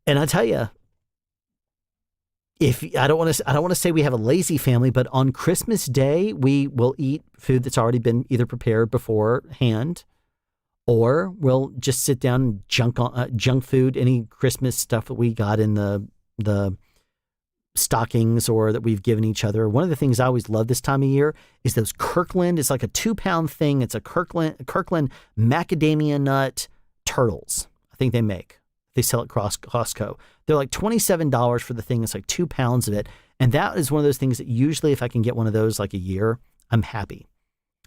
And I tell you, I don't want to say we have a lazy family, but on Christmas Day, we will eat food that's already been either prepared beforehand, or we'll just sit down and junk food, any Christmas stuff that we got in the stockings or that we've given each other. One of the things I always love this time of year is those Kirkland. It's like a 2-pound thing. It's a Kirkland macadamia nut turtles. I think they make. They sell at Costco. They're like $27 for the thing. It's like 2 pounds of it. And that is one of those things that usually if I can get one of those like a year, I'm happy.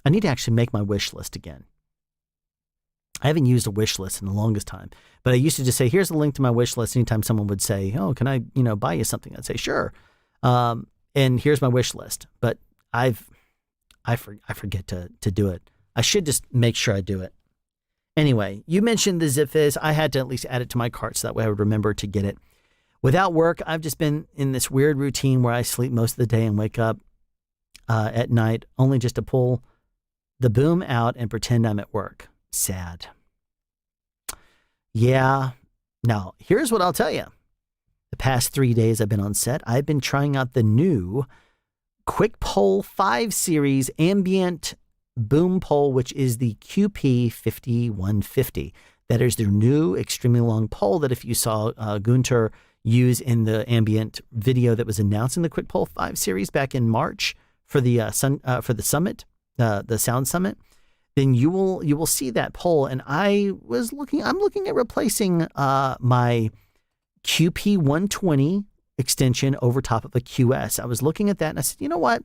I need to actually make my wish list again. I haven't used a wish list in the longest time, but I used to just say, here's a link to my wish list. Anytime someone would say, oh, can I, buy you something? I'd say, sure. And here's my wish list, but I forget to do it. I should just make sure I do it. Anyway, you mentioned the Zip Fizz. I had to at least add it to my cart so that way I would remember to get it. Without work, I've just been in this weird routine where I sleep most of the day and wake up at night only just to pull the boom out and pretend I'm at work. Sad. Yeah. Now, here's what I'll tell you. The past 3 days I've been on set, I've been trying out the new Quick Pole 5 Series ambient boom pole, which is the QP5150. That is their new extremely long pole that if you saw Gunter use in the ambient video that was announced in the Quick Pole 5 Series back in March for the summit, the sound summit, then you will see that pole. And I'm looking at replacing my QP120 extension over top of a QS. I was looking at that and I said, you know what?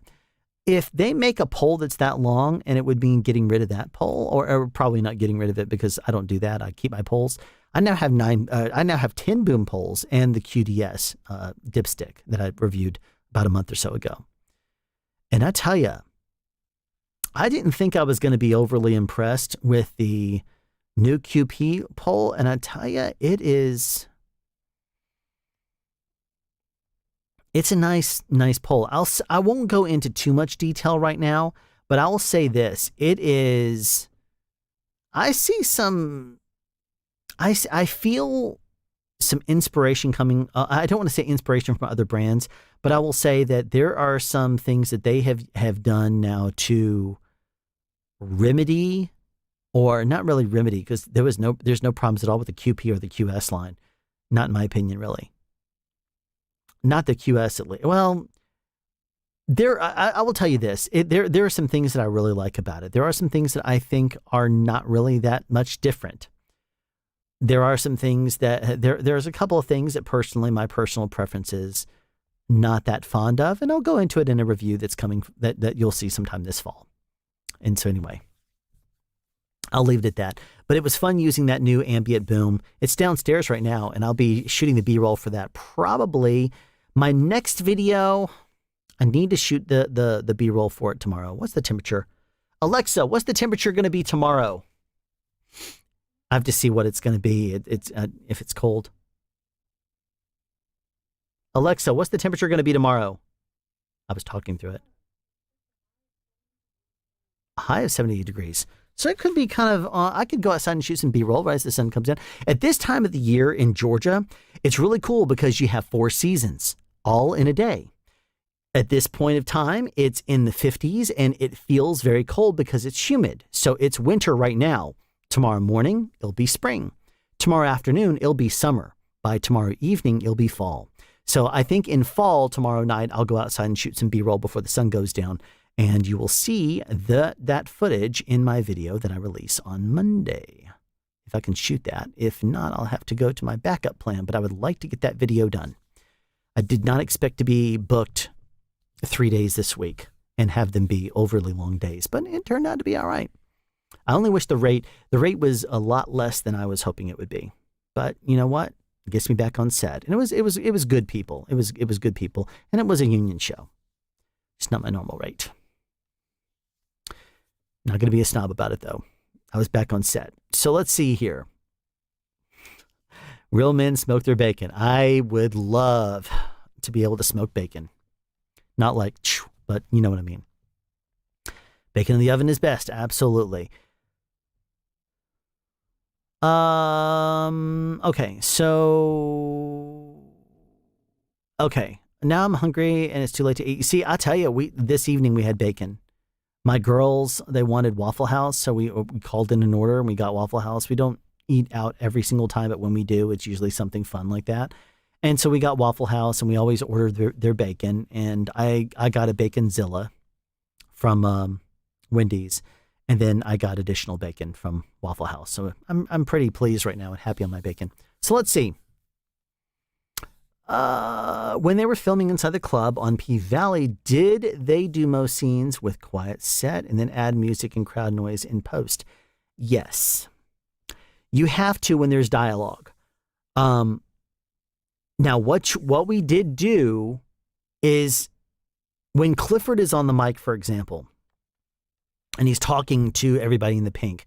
If they make a pole that's that long, and it would mean getting rid of that pole, or probably not getting rid of it because I don't do that. I keep my poles. I now have 10 boom poles and the QDS dipstick that I reviewed about a month or so ago. And I tell you, I didn't think I was going to be overly impressed with the new QP pole, and I tell you, it's a nice pole. I won't go into too much detail right now, but I will say this: I feel some inspiration coming. I don't want to say inspiration from other brands, but I will say that there are some things that they have done now to remedy, or not really remedy, because there's no problems at all with the QP or the QS line. Not in my opinion, really. Not the QS at least. Well, I will tell you this. There are some things that I really like about it. There are some things that I think are not really that much different. There are some things that there's a couple of things that personally, my personal preference is not that fond of, and I'll go into it in a review that's coming that you'll see sometime this fall. And so anyway, I'll leave it at that. But it was fun using that new ambient boom. It's downstairs right now, and I'll be shooting the B-roll for that. Probably my next video, I need to shoot the B-roll for it tomorrow. What's the temperature? Alexa, what's the temperature going to be tomorrow? I have to see what it's going to be. If it's cold. Alexa, what's the temperature going to be tomorrow? I was talking through it. A high of 70 degrees. So it could be kind of, I could go outside and shoot some B-roll right as the sun comes in. At this time of the year in Georgia, it's really cool because you have 4 seasons all in a day. At this point of time, it's in the 50s and it feels very cold because it's humid. So it's winter right now. Tomorrow morning, it'll be spring. Tomorrow afternoon, it'll be summer. By tomorrow evening, it'll be fall. So I think in fall, tomorrow night, I'll go outside and shoot some B-roll before the sun goes down. And you will see that footage in my video that I release on Monday. If I can shoot that. If not, I'll have to go to my backup plan. But I would like to get that video done. I did not expect to be booked 3 days this week and have them be overly long days. But it turned out to be all right. I only wish the rate was a lot less than I was hoping it would be. But you know what? It gets me back on set. And it was good people. It was good people. And it was a union show. It's not my normal rate. Not going to be a snob about it though. I was back on set. So let's see here. Real men smoke their bacon. I would love to be able to smoke bacon. Not like, but you know what I mean. Bacon in the oven is best. Absolutely. Okay, now I'm hungry and it's too late to eat. See, I tell you, this evening we had bacon. My girls, they wanted Waffle House, so we called in an order and we got Waffle House. We don't eat out every single time, but when we do, it's usually something fun like that. And so we got Waffle House and we always ordered their bacon. And I got a Baconzilla from Wendy's. And then I got additional bacon from Waffle House. So I'm pretty pleased right now and happy on my bacon. So let's see. When they were filming inside the club on P Valley, did they do most scenes with quiet set and then add music and crowd noise in post? Yes. You have to when there's dialogue. Now, what we did do is when Clifford is on the mic, for example, and he's talking to everybody in the pink,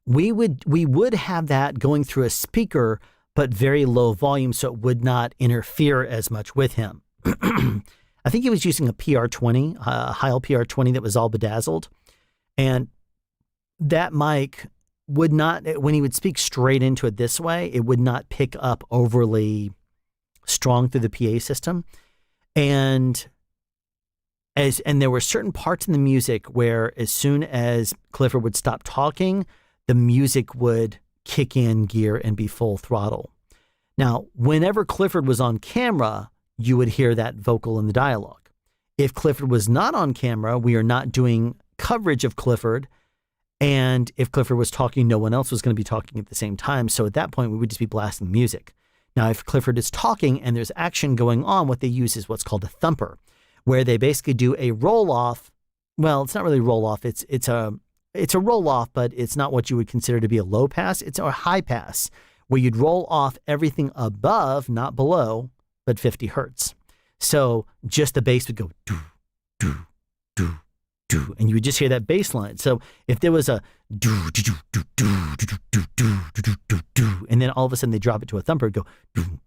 we would have that going through a speaker, but very low volume, so it would not interfere as much with him. I think he was using a PR20, a Heil PR20 that was all bedazzled, and that mic would not, when he would speak straight into it this way, it would not pick up overly strong through the PA system. And there were certain parts in the music where as soon as Clifford would stop talking, the music would kick in gear and be full throttle. Now, whenever Clifford was on camera, you would hear that vocal in the dialogue. If Clifford was not on camera, we are not doing coverage of Clifford. And if Clifford was talking, no one else was going to be talking at the same time. So at that point, we would just be blasting music. Now, if Clifford is talking and there's action going on, what they use is what's called a thumper, where they basically do a roll-off. Well, it's not really roll-off. It's a roll-off, but it's not what you would consider to be a low pass. It's a high pass, where you'd roll off everything above, not below, but 50 hertz. So just the bass would go doo, doo, doo, doo, and you would just hear that bass line. So if there was a doo, doo, doo, doo, doo, doo, doo, doo, doo, doo, doo, and then all of a sudden they drop it to a thumper, it'd go doo,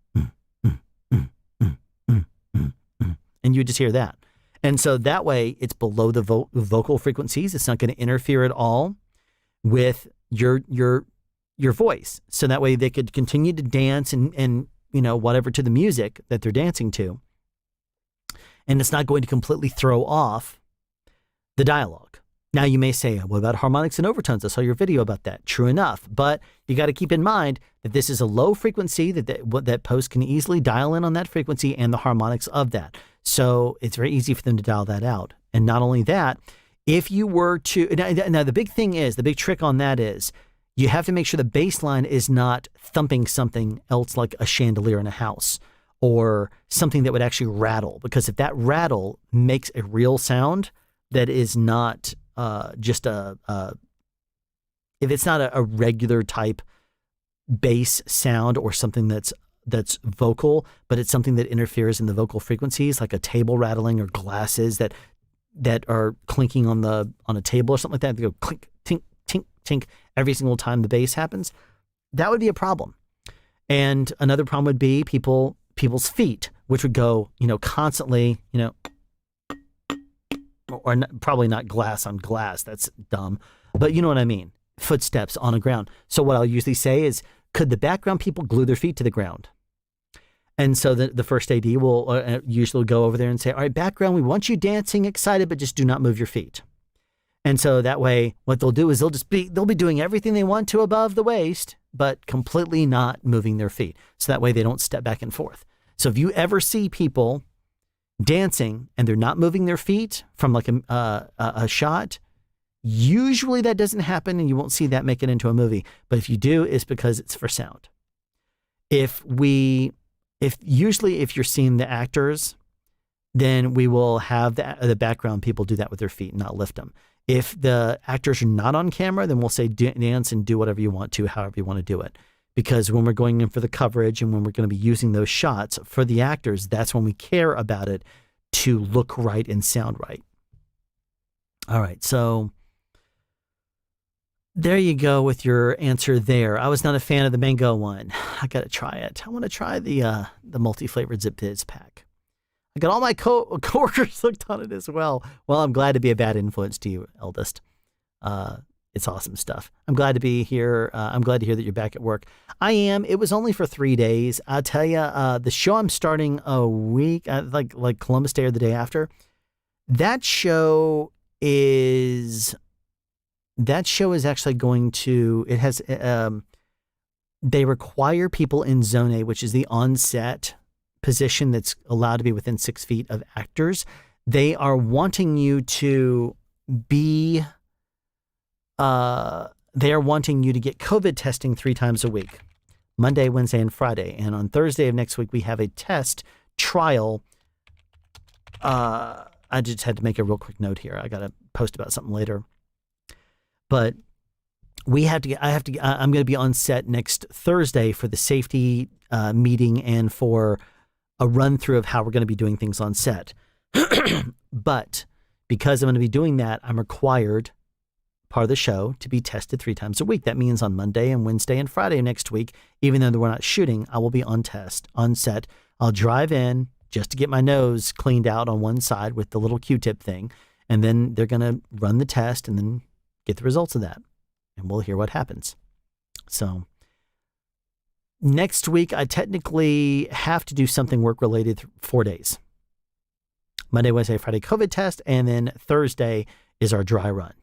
and you would just hear that. And so that way it's below the vocal frequencies. It's not going to interfere at all with your voice. So that way they could continue to dance and whatever to the music that they're dancing to. And it's not going to completely throw off the dialogue. Now you may say, what about harmonics and overtones? I saw your video about that. True enough. But you got to keep in mind that this is a low frequency, that post can easily dial in on that frequency and the harmonics of that. So it's very easy for them to dial that out. And not only that, if you were to, now the big trick on that is you have to make sure the bass line is not thumping something else like a chandelier in a house or something that would actually rattle. Because if that rattle makes a real sound that is not if it's not a regular type bass sound or something that's vocal, but it's something that interferes in the vocal frequencies, like a table rattling or glasses that are clinking on a table or something like that. They go clink, tink, tink, tink every single time the bass happens. That would be a problem. And another problem would be people's feet, which would go, constantly, or probably not glass on glass. That's dumb. But you know what I mean? Footsteps on the ground. So what I'll usually say is, could the background people glue their feet to the ground? And so the first AD will usually go over there and say, all right, background, we want you dancing excited, but just do not move your feet. And so that way, what they'll do is they'll be doing everything they want to above the waist, but completely not moving their feet. So that way they don't step back and forth. So if you ever see people dancing and they're not moving their feet from like a shot, usually that doesn't happen and you won't see that make it into a movie. But if you do, it's because it's for sound. If you're seeing the actors, then we will have the background people do that with their feet, not lift them. If the actors are not on camera, then we'll say dance and do whatever you want to, however you want to do it. Because when we're going in for the coverage and when we're going to be using those shots for the actors, that's when we care about it to look right and sound right. All right, so there you go with your answer there. I was not a fan of the mango one. I got to try it. I want to try the multi-flavored Zip Fizz pack. I got all my coworkers hooked on it as well. Well, I'm glad to be a bad influence to you, eldest. It's awesome stuff. I'm glad to be here. I'm glad to hear that you're back at work. I am. It was only for 3 days. I'll tell you, the show I'm starting a week, like Columbus Day or the day after. That show is actually going to. It has. They require people in Zone A, which is the on-set position that's allowed to be within 6 feet of actors. They are wanting you to be. They are wanting you to get COVID testing 3 times a week, Monday, Wednesday, and Friday. And on Thursday of next week, we have a test trial. I just had to make a real quick note here. I got to post about something later. But I'm going to be on set next Thursday for the safety meeting and for a run through of how we're going to be doing things on set. But because I'm going to be doing that, I'm required, part of the show, to be tested 3 times a week. That means on Monday and Wednesday and Friday next week, even though we're not shooting, I will be on set. I'll drive in just to get my nose cleaned out on one side with the little Q-tip thing. And then they're going to run the test and then get the results of that. And we'll hear what happens. So next week, I technically have to do something work-related 4 days. Monday, Wednesday, Friday, COVID test, and then Thursday is our dry run.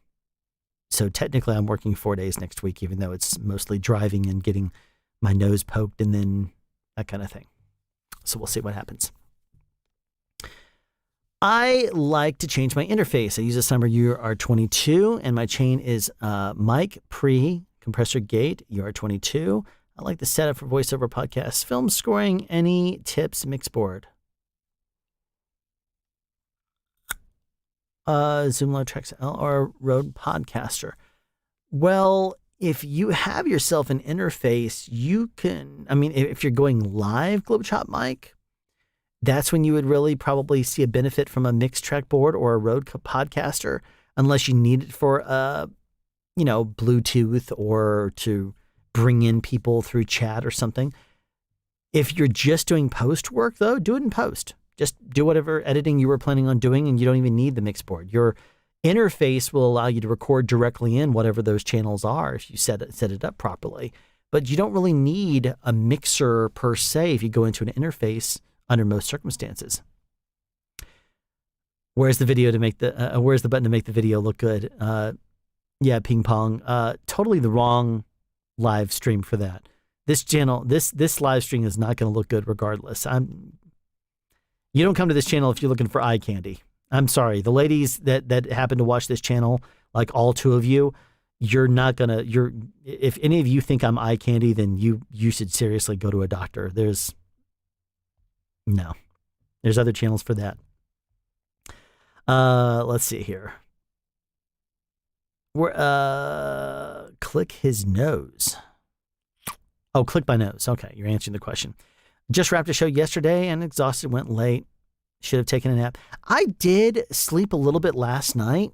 So technically, I'm working 4 days next week, even though it's mostly driving and getting my nose poked and then that kind of thing. So we'll see what happens. I like to change my interface. I use this number UR22, and my chain is mic, pre, compressor gate, UR22. I like the setup for voiceover podcasts, film scoring. Any tips? Mixboard. Zoom Low Tracks L or Rode Podcaster. Well, if you have yourself an interface, you can, if you're going live Globechop mic, that's when you would really probably see a benefit from a mixed track board or a Rode Podcaster, unless you need it for Bluetooth or to bring in people through chat or something. If you're just doing post work, though, do it in post. Just do whatever editing you were planning on doing, and you don't even need the mix board. Your interface will allow you to record directly in whatever those channels are if you set it up properly. but you don't really need a mixer per se if you go into an interface under most circumstances. Where's the video to make where's the button to make the video look good? Yeah, ping pong. Totally the wrong live stream for that. This channel, this live stream is not going to look good regardless. You don't come to this channel if you're looking for eye candy. I'm sorry. The ladies that happen to watch this channel, like all two of you, if any of you think I'm eye candy, then you should seriously go to a doctor. There's other channels for that. Let's see here. Click his nose. Oh, click my nose. Okay, you're answering the question. Just wrapped a show yesterday and exhausted, went late. Should have taken a nap. I did sleep a little bit last night,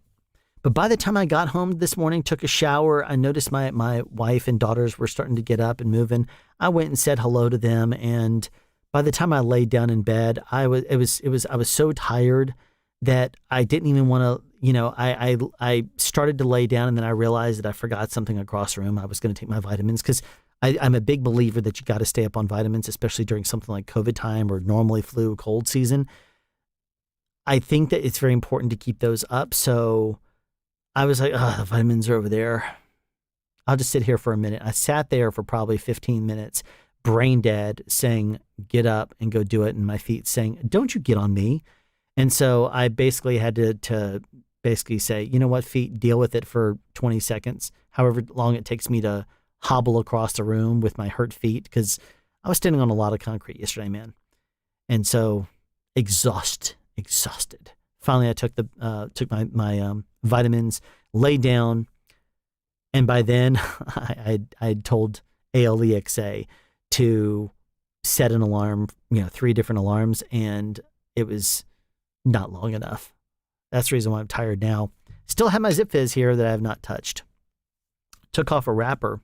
but by the time I got home this morning, took a shower, I noticed my wife and daughters were starting to get up and moving. I went and said hello to them, and by the time I laid down in bed, I was so tired that I didn't even want to, I started to lay down, and then I realized that I forgot something across the room. I was going to take my vitamins because I'm a big believer that you got to stay up on vitamins, especially during something like COVID time or normally flu, cold season. I think that it's very important to keep those up. So I was like, the vitamins are over there. I'll just sit here for a minute. I sat there for probably 15 minutes, brain dead, saying, get up and go do it. And my feet saying, don't you get on me. And so I basically had to basically say, you know what, feet, deal with it for 20 seconds, however long it takes me to hobble across the room with my hurt feet, because I was standing on a lot of concrete yesterday, man. And so exhausted. Finally, I took my vitamins, laid down, and by then I'd told ALEXA to set an alarm, 3 different alarms, and it was not long enough. That's the reason why I'm tired now. Still have my Zip Fizz here that I have not touched. Took off a wrapper,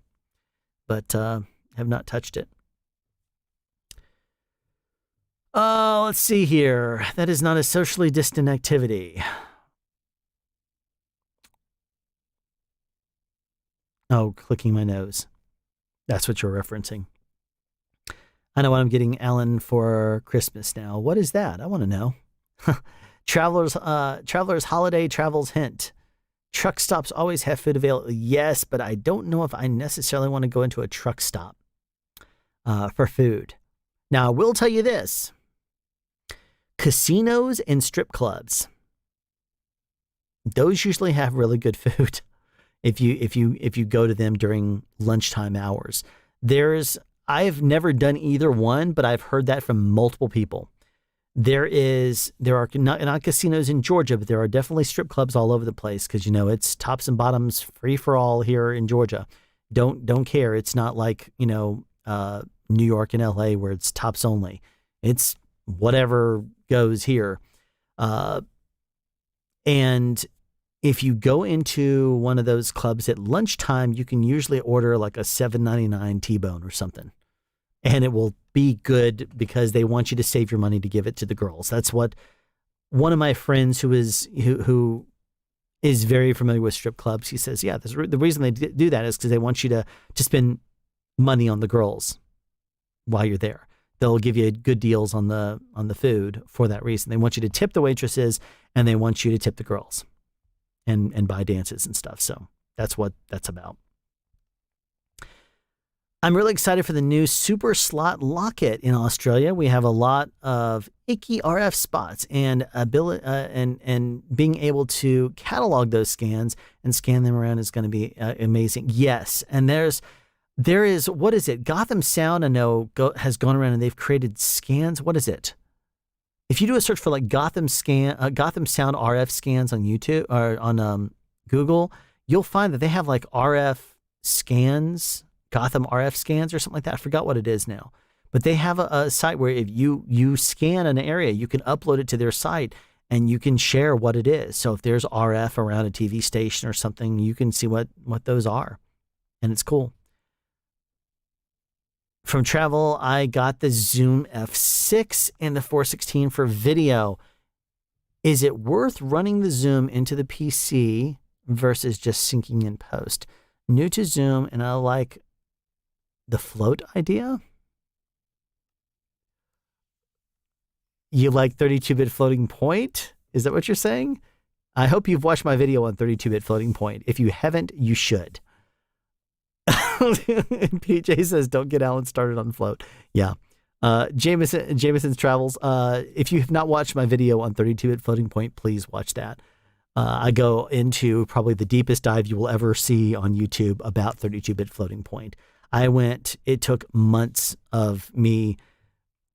but have not touched it. Let's see here. That is not a socially distant activity. Oh, clicking my nose. That's what you're referencing. I know what I'm getting Alan for Christmas now. What is that? I want to know. Traveler's holiday travels hint. Truck stops always have food available. Yes, but I don't know if I necessarily want to go into a truck stop for food. Now, I will tell you this. Casinos and strip clubs, those usually have really good food if you go to them during lunchtime hours. I've never done either one, but I've heard that from multiple people. There are not casinos in Georgia, but there are definitely strip clubs all over the place because it's tops and bottoms free for all here in Georgia. Don't care. It's not like New York and LA where it's tops only. It's whatever goes here. And if you go into one of those clubs at lunchtime, you can usually order like a $7.99 T-bone or something. And it will be good because they want you to save your money to give it to the girls. That's what one of my friends who is very familiar with strip clubs, he says, yeah, the reason they do that is because they want you to spend money on the girls while you're there. They'll give you good deals on the food for that reason. They want you to tip the waitresses and they want you to tip the girls and buy dances and stuff. So that's what that's about. I'm really excited for the new Super Slot Locket in Australia. We have a lot of icky RF spots and and being able to catalog those scans and scan them around is going to be amazing. Yes, and there is, what is it? Gotham Sound, I know, has gone around and they've created scans. What is it? If you do a search for like Gotham Sound RF scans on YouTube or on Google, you'll find that they have like RF scans, Gotham RF scans or something like that. I forgot what it is now. But they have a site where if you scan an area, you can upload it to their site and you can share what it is. So if there's RF around a TV station or something, you can see what those are. And it's cool. From travel, I got the Zoom F6 and the 416 for video. Is it worth running the Zoom into the PC versus just syncing in post? New to Zoom, and I like The float idea? You like 32-bit floating point? Is that what you're saying? I hope you've watched my video on 32-bit floating point. If you haven't, you should. PJ says, don't get Alan started on float. Yeah. Jameson's Travels. If you have not watched my video on 32-bit floating point, please watch that. I go into probably the deepest dive you will ever see on YouTube about 32-bit floating point. It took months of me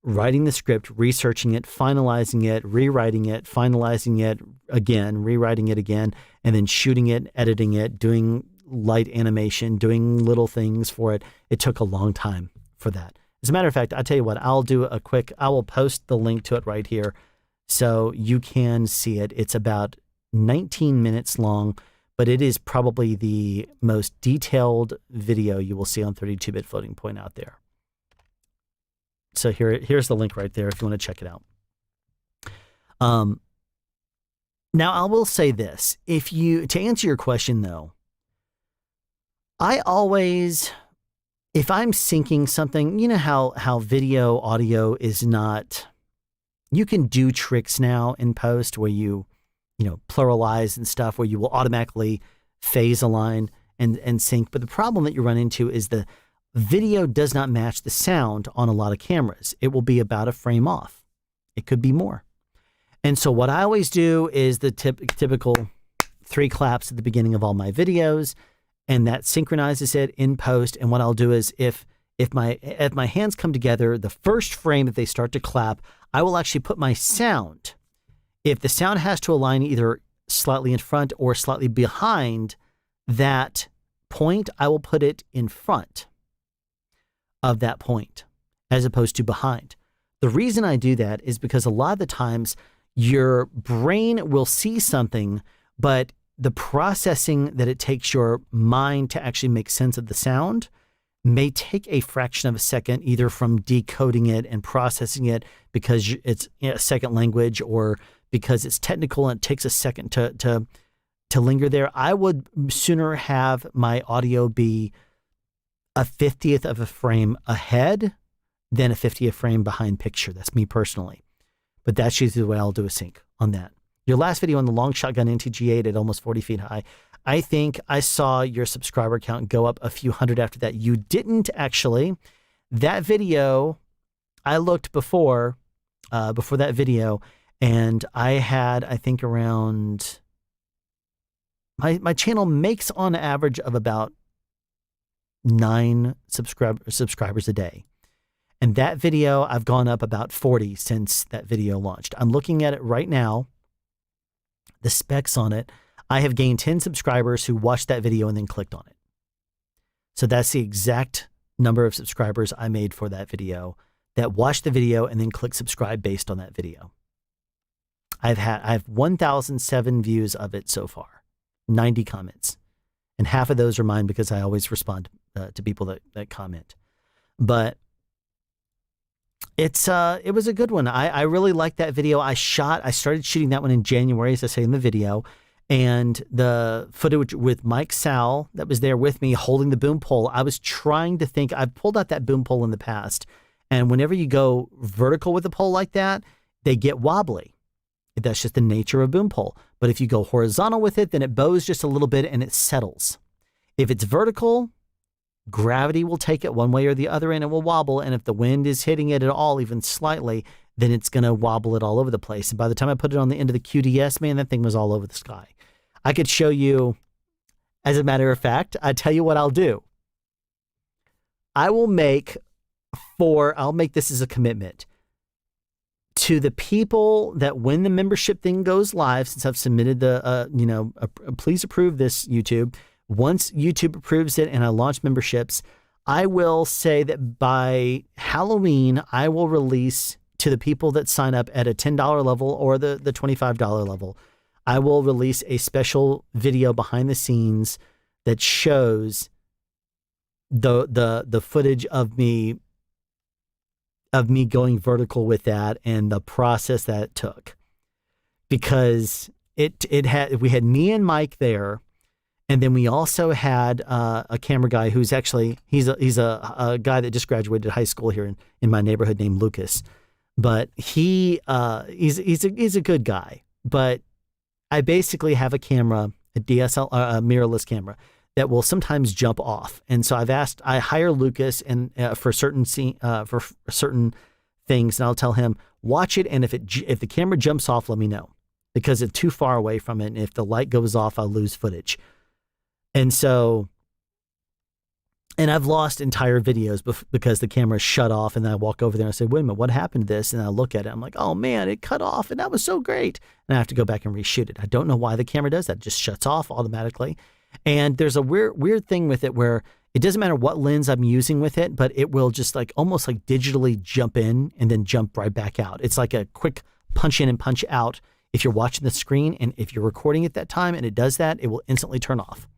writing the script, researching it, finalizing it, rewriting it, finalizing it again, rewriting it again, and then shooting it, editing it, doing light animation, doing little things for it. It took a long time for that. As a matter of fact, I'll tell you what, I will post the link to it right here so you can see it. It's about 19 minutes long, but it is probably the most detailed video you will see on 32-bit floating point out there. So here's the link right there if you want to check it out. Now I will say this, to answer your question though, I always, if I'm syncing something, you know how video audio is not, you can do tricks now in post where you pluralize and stuff, where you will automatically phase align and sync. But the problem that you run into is the video does not match the sound on a lot of cameras. It will be about a frame off. It could be more. And so what I always do is the typical 3 claps at the beginning of all my videos, and that synchronizes it in post. And what I'll do is if my hands come together, the first frame that they start to clap, I will actually put my sound. If the sound has to align either slightly in front or slightly behind that point, I will put it in front of that point as opposed to behind. The reason I do that is because a lot of the times your brain will see something, but the processing that it takes your mind to actually make sense of the sound may take a fraction of a second, either from decoding it and processing it because it's a second language or because it's technical and it takes a second to linger there. I would sooner have my audio be a 50th of a frame ahead than a 50th frame behind picture. That's me personally. But that's usually the way I'll do a sync on that. Your last video on the long shotgun NTG8 at almost 40 feet high, I think I saw your subscriber count go up a few hundred after that. You didn't actually. That video, I looked before that video, and I had, I think around, my channel makes on average of about 9 subscribers a day. And that video, I've gone up about 40 since that video launched. I'm looking at it right now, the specs on it. I have gained 10 subscribers who watched that video and then clicked on it. So that's the exact number of subscribers I made for that video that watched the video and then clicked subscribe based on that video. I have 1,007 views of it so far, 90 comments. And half of those are mine because I always respond to people that comment. But it was a good one. I really liked that video. I started shooting that one in January, as I say in the video. And the footage with Mike Sal that was there with me holding the boom pole, I was trying to think, I've pulled out that boom pole in the past. And whenever you go vertical with a pole like that, they get wobbly. That's just the nature of boom pole. But if you go horizontal with it, then it bows just a little bit and it settles. If it's vertical, gravity will take it one way or the other and it will wobble. And if the wind is hitting it at all, even slightly, then it's going to wobble it all over the place. And by the time I put it on the end of the QDS, man, that thing was all over the sky. I could show you, as a matter of fact, I tell you what I'll do. I'll make this as a commitment to the people that when the membership thing goes live, since I've submitted please approve this, YouTube. Once YouTube approves it and I launch memberships, I will say that by Halloween, I will release to the people that sign up at a $10 level or the $25 level, I will release a special video behind the scenes that shows the footage of me going vertical with that and the process that it took. Because we had me and Mike there, And then we also had a camera guy who's actually, he's a guy that just graduated high school here in my neighborhood named Lucas. But he's a good guy. But I basically have a camera, a DSL, a mirrorless camera that will sometimes jump off. And so I hire Lucas and for certain things, and I'll tell him, watch it. And if the camera jumps off, let me know, because it's too far away from it. And if the light goes off, I'll lose footage. And so, and I've lost entire videos because the camera shut off, and then I walk over there and I say, wait a minute, what happened to this? And I look at it, I'm like, oh man, it cut off and that was so great. And I have to go back and reshoot it. I don't know why the camera does that. It just shuts off automatically. And there's a weird thing with it where it doesn't matter what lens I'm using with it, but it will just like almost like digitally jump in and then jump right back out. It's like a quick punch in and punch out if you're watching the screen, and if you're recording at that time and it does that, it will instantly turn off.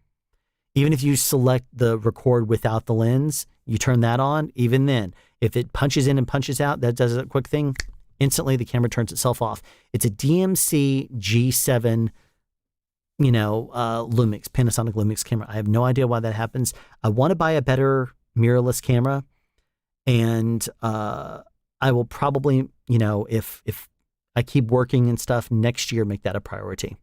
Even if you select the record without the lens, you turn that on, even then, if it punches in and punches out, that does a quick thing, instantly the camera turns itself off. It's a DMC G7, Lumix, Panasonic Lumix camera. I have no idea why that happens. I want to buy a better mirrorless camera, and I will probably, if I keep working and stuff next year, make that a priority,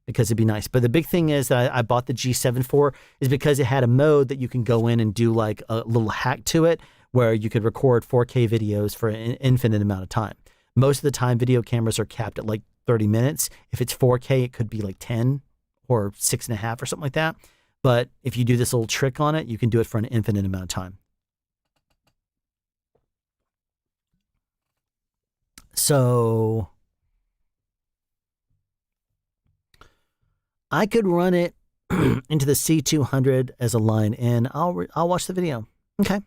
because it'd be nice. But the big thing is that I bought the G7 for is because it had a mode that you can go in and do like a little hack to it where you could record 4K videos for an infinite amount of time. Most of the time, video cameras are capped at like 30 minutes. If it's 4K, it could be like 10 or 6.5 or something like that. But if you do this little trick on it, you can do it for an infinite amount of time. So I could run it into the C200 as a line, and I'll watch the video. Okay.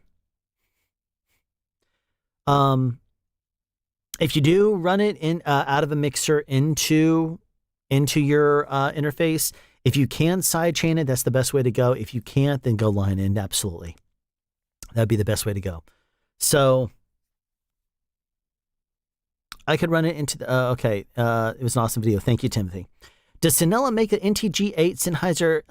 If you do run it in out of a mixer into your interface, if you can sidechain it, that's the best way to go. If you can't, then go line in. Absolutely, that'd be the best way to go. So I could run it into the. Okay, it was an awesome video. Thank you, Timothy. Does Sanella make an NTG8 Sennheiser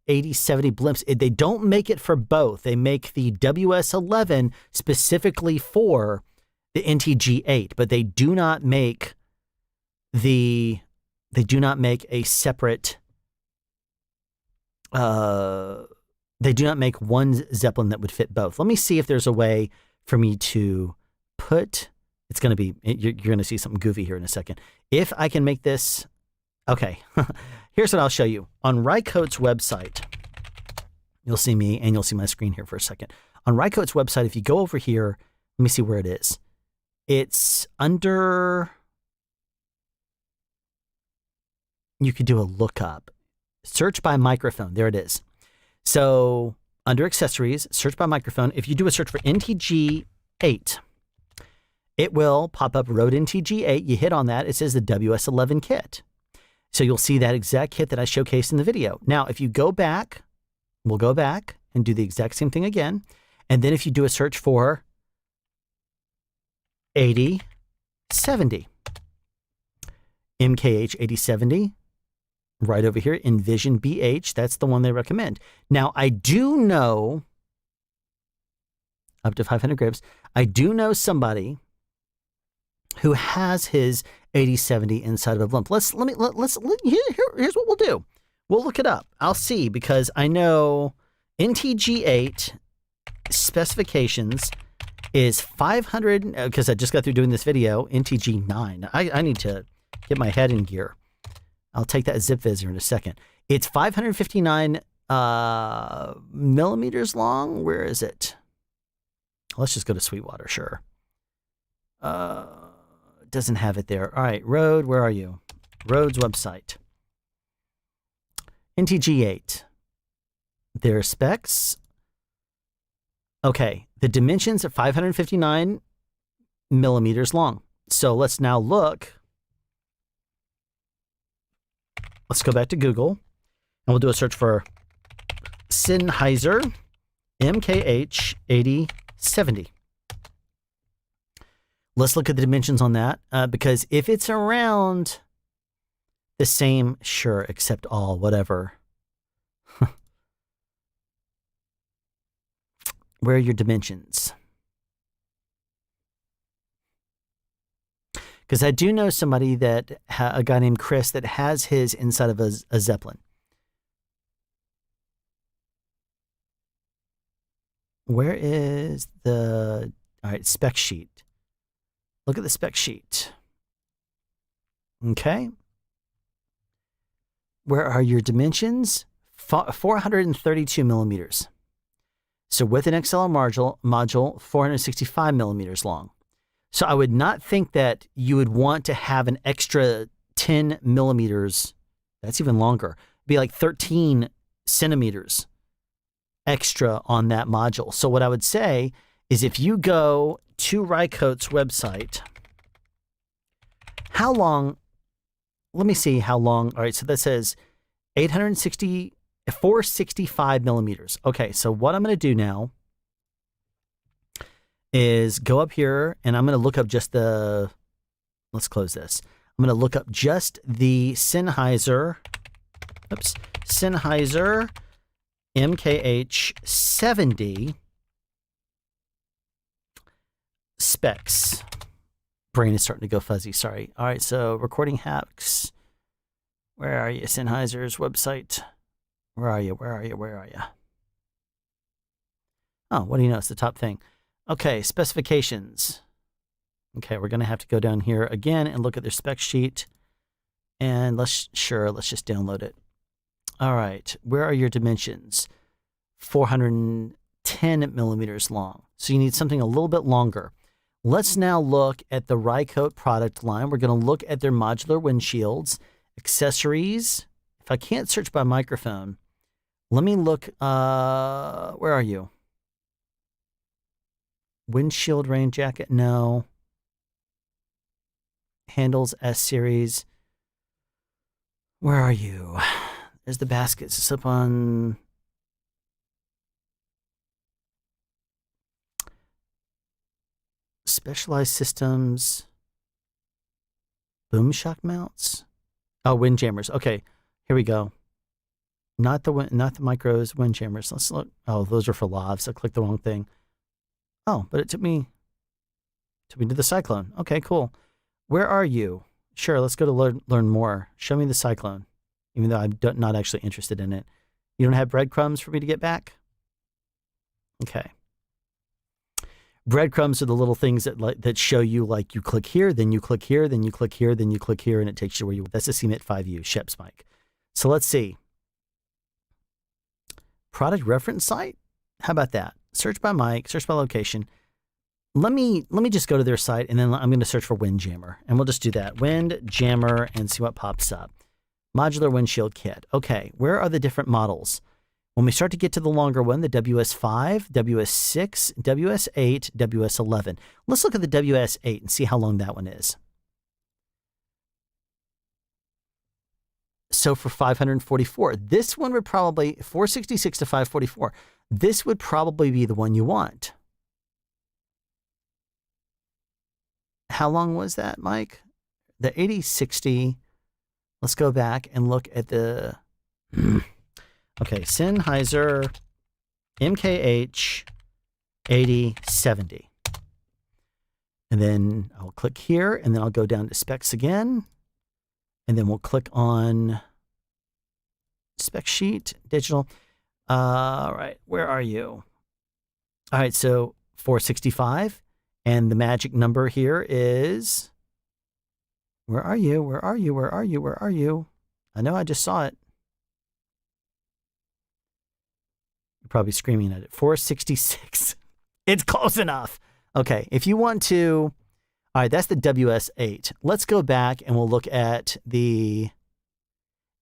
8070 blimps? They don't make it for both. They make the WS11 specifically for the NTG8, but they do not make a separate. They do not make one Zeppelin that would fit both. Let me see if there's a way for me to put. It's going to be. You're going to see something goofy here in a second. If I can make this. Okay, here's what I'll show you. On Rycote's website, you'll see me, and you'll see my screen here for a second. On Rycote's website, if you go over here, let me see where it is. It's under, you could do a lookup. Search by microphone, there it is. So under accessories, search by microphone. If you do a search for NTG8, it will pop up Rode NTG8. You hit on that, it says the WS11 kit. So you'll see that exact kit that I showcased in the video. Now, if you go back, we'll go back and do the exact same thing again. And then if you do a search for 8070, MKH 8070, right over here, Envision BH, that's the one they recommend. Now, I do know, up to 500 grams, I do know somebody who has his 8070 inside of a blimp. Here's what we'll do. We'll look it up. I'll see, because I know NTG8 specifications is 500, because I just got through doing this video, NTG9. I need to get my head in gear. I'll take that zip viz here in a second. It's 559 millimeters long. Where is it? Let's just go to Sweetwater, sure. Doesn't have it there. All right, Rode, where are you? Rode's website. NTG8. Their specs. Okay, the dimensions are 559 millimeters long. So let's now look. Let's go back to Google, and we'll do a search for Sennheiser MKH 8070. Let's look at the dimensions on that, because if it's around the same, sure, accept all, whatever. Where are your dimensions? Because I do know somebody that, a guy named Chris, that has his inside of a Zeppelin. Where is all right, spec sheet. Look at the spec sheet. Okay. Where are your dimensions? 432 millimeters. So with an XLR module, 465 millimeters long. So I would not think that you would want to have an extra 10 millimeters. That's even longer. Be like 13 centimeters extra on that module. So what I would say is, if you go to Rycote's website, how long, let me see how long. All right, so that says 465 millimeters. Okay, so what I'm going to do now is go up here and I'm going to look up just let's close this. I'm going to look up just the Sennheiser MKH70 specs. Brain is starting to go fuzzy, sorry. All right, so recording hacks. Where are you? Sennheiser's website. Where are you? Oh, what do you know? It's the top thing. Okay, specifications. Okay, we're going to have to go down here again and look at their spec sheet. And let's just download it. All right, where are your dimensions? 410 millimeters long. So you need something a little bit longer. Let's now look at the Rycote product line. We're going to look at their modular windshields, accessories. If I can't search by microphone, let me look. Where are you? Windshield rain jacket? No. Handles S series. Where are you? There's the baskets. It's up on specialized systems. Boom shock mounts. Oh, wind jammers. Okay, here we go. Not the micros, wind jammers. Let's look. Oh, those are for lavs. I clicked the wrong thing. Oh, but it took me to the Cyclone. Okay, cool. Where are you? Sure, let's go to learn more. Show me the Cyclone, even though I'm not actually interested in it. You don't have breadcrumbs for me to get back? Okay. Breadcrumbs are the little things that show you, like, you click here, then you click here, then you click here, then you click here, and it takes you where you. That's the CMIT 5U Shep's mic. So let's see. Product reference site? How about that? Search by mic, search by location. Let me just go to their site, and then I'm going to search for Windjammer, and we'll just do that. Windjammer, and see what pops up. Modular windshield kit. Okay, where are the different models? When we start to get to the longer one, the WS5, WS6, WS8, WS11. Let's look at the WS8 and see how long that one is. So for 544, this one would probably, 466 to 544, this would probably be the one you want. How long was that, Mike? The 8060. Let's go back and look at the... Okay, Sennheiser MKH 8070. And then I'll click here, and then I'll go down to specs again. And then we'll click on spec sheet, digital. All right, where are you? All right, so 465. And the magic number here is... Where are you? Where are you? Where are you? Where are you? I know I just saw it. You're probably screaming at it. 466. It's close enough. Okay, if you want to... All right, that's the WS8. Let's go back and we'll look at the...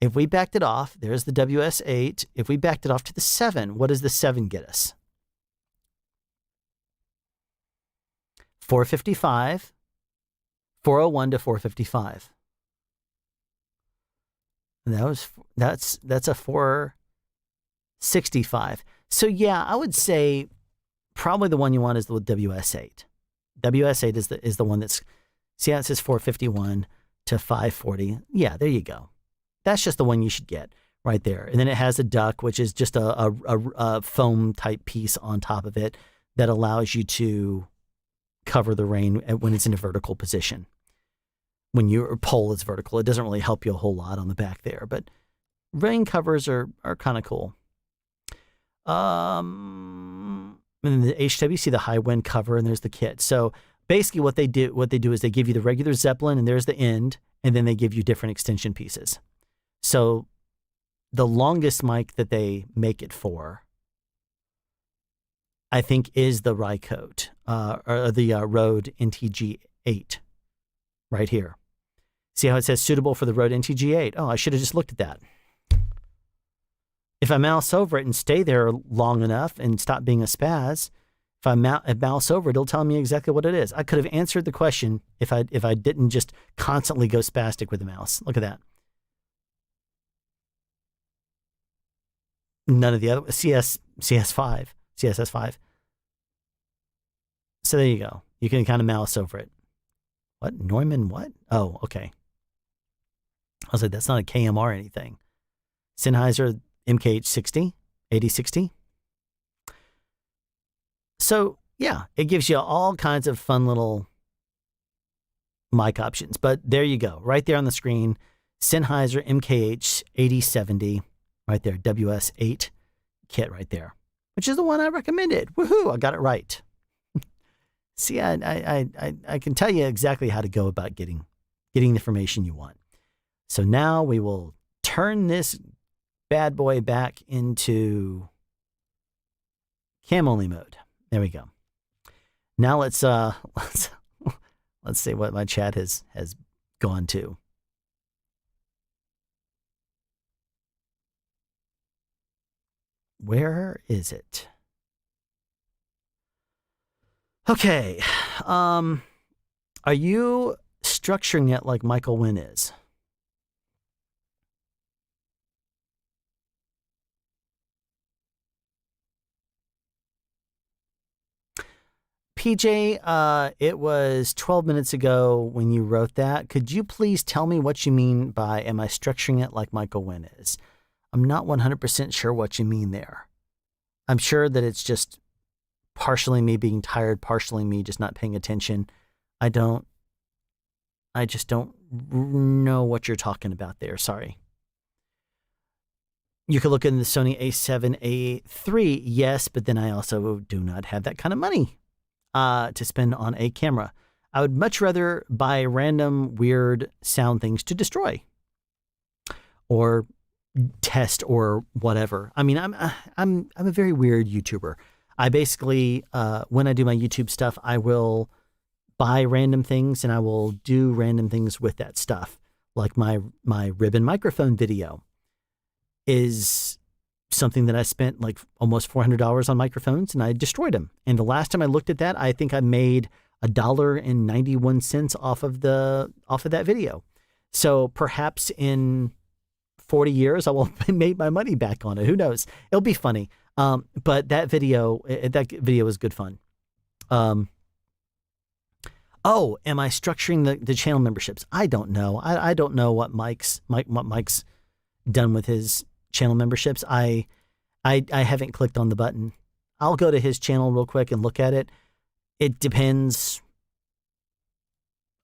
If we backed it off, there's the WS8. If we backed it off to the 7, what does the 7 get us? 455. 401 to 455. And that's a 465. So yeah, I would say probably the one you want is the WS8. WS8 is the one that's, see how it says 451 to 540. Yeah, there you go. That's just the one you should get right there. And then it has a duck, which is just a foam type piece on top of it. that allows you to cover the rain when it's in a vertical position. When your pole is vertical, it doesn't really help you a whole lot on the back there, but rain covers are kind of cool. And then the HWC, the high wind cover, and there's the kit. So basically what they do is they give you the regular Zeppelin, and there's the end, and then they give you different extension pieces. So the longest mic that they make it for, I think, is the Rycote, or the Rode NTG8 right here. See how it says suitable for the Rode NTG8? Oh, I should have just looked at that. If I mouse over it and stay there long enough and stop being a spaz, if I mouse over it, it'll tell me exactly what it is. I could have answered the question if I didn't just constantly go spastic with the mouse. Look at that. None of the other CSS5. So there you go. You can kind of mouse over it. What? Neumann what? Oh, okay. I was like, that's not a KMR or anything. Sennheiser MKH60, 8060. So yeah, it gives you all kinds of fun little mic options. But there you go. Right there on the screen, Sennheiser MKH 8070. Right there, WS8 kit right there, which is the one I recommended. Woohoo, I got it right. See, I can tell you exactly how to go about getting the information you want. So now we will turn this bad boy back into cam only mode. There we go. Now let's see what my chat has gone to. Where is it? Okay. Are you structuring it like Michael Wynn is? PJ, it was 12 minutes ago when you wrote that. Could you please tell me what you mean by, am I structuring it like Michael Wynn is? I'm not 100% sure what you mean there. I'm sure that it's just partially me being tired, partially me just not paying attention. I just don't know what you're talking about there. Sorry. You could look in the Sony A7, A3. Yes, but then I also do not have that kind of money to spend on a camera. I would much rather buy random weird sound things to destroy or test or whatever. I mean, I'm a very weird YouTuber. I basically, when I do my YouTube stuff, I will buy random things and I will do random things with that stuff. Like my ribbon microphone video is something that I spent like almost $400 on microphones and I destroyed them. And the last time I looked at that, I think I made $1.91 off of that video. So perhaps in 40 years, I will have made my money back on it. Who knows? It'll be funny. But that video was good fun. Oh, am I structuring the channel memberships? I don't know. I don't know what Mike's done with his channel memberships. I haven't clicked on the button. I'll go to his channel real quick and look at it. It depends.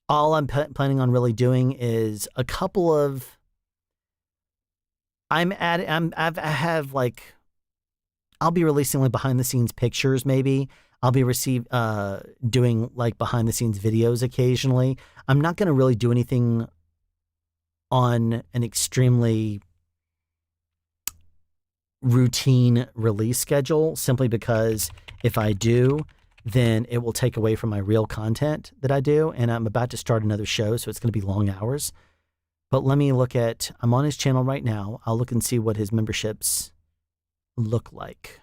All I'm planning on really doing is a couple of. I'll be releasing like behind the scenes pictures maybe. I'll be doing like behind the scenes videos occasionally. I'm not going to really do anything on an extremely routine release schedule simply because if I do, then it will take away from my real content that I do. And I'm about to start another show, so it's going to be long hours. But let me I'm on his channel right now. I'll look and see what his memberships look like.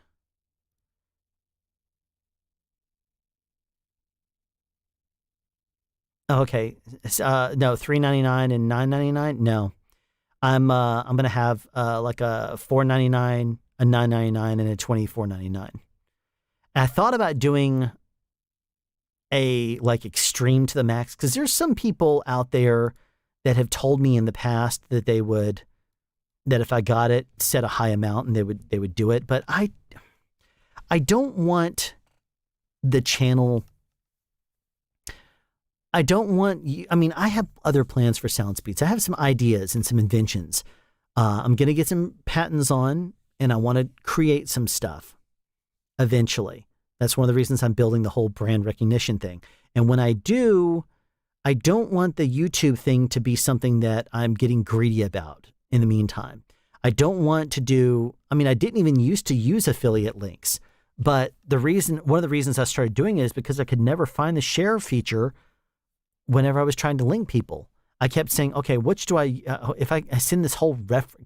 Okay. No, $3.99 and $9.99. No, I'm going to have like a $4.99, a $9.99, and a $24.99. I thought about doing a like extreme to the max because there's some people out there that have told me in the past that that if I got it, set a high amount and they would do it. But I don't want the channel. I don't want you, I mean, I have other plans for sound speeds. I have some ideas and some inventions. I'm going to get some patents on, and I want to create some stuff eventually. That's one of the reasons I'm building the whole brand recognition thing. And when I do, I don't want the YouTube thing to be something that I'm getting greedy about in the meantime. I don't want to do, I mean, I didn't even used to use affiliate links, but one of the reasons I started doing it is because I could never find the share feature whenever I was trying to link people. I kept saying, okay, which do if I send this whole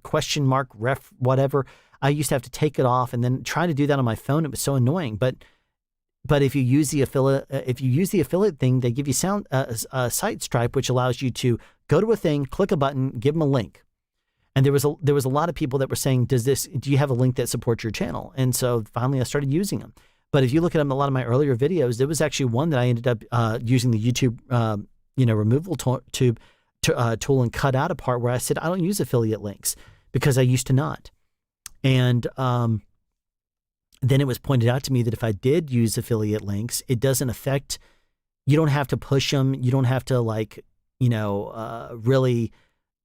question mark whatever, I used to have to take it off and then try to do that on my phone. It was so annoying. But if you use the affiliate thing, they give you site stripe, which allows you to go to a thing, click a button, give them a link. And there was a lot of people that were saying, do you have a link that supports your channel? And so finally I started using them. But if you look at a lot of my earlier videos, there was actually one that I ended up using the YouTube removal tool and cut out a part where I said I don't use affiliate links because I used to not. And then it was pointed out to me that if I did use affiliate links, it doesn't affect, you don't have to push them. You don't have to really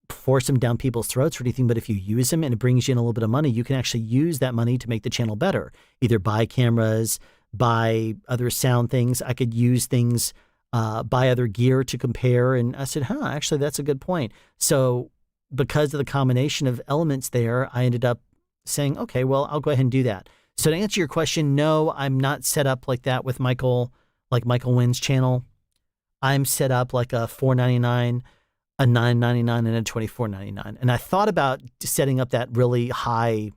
force them down people's throats or anything. But if you use them and it brings you in a little bit of money, you can actually use that money to make the channel better. Either buy cameras, buy other sound things. I could use things, buy other gear to compare. And I said, actually, that's a good point. So because of the combination of elements there, I ended up saying, okay, well, I'll go ahead and do that. So to answer your question, no, I'm not set up like that with Michael Wynn's channel. I'm set up like a $4.99, a $9.99, and a $24.99. And I thought about setting up that really high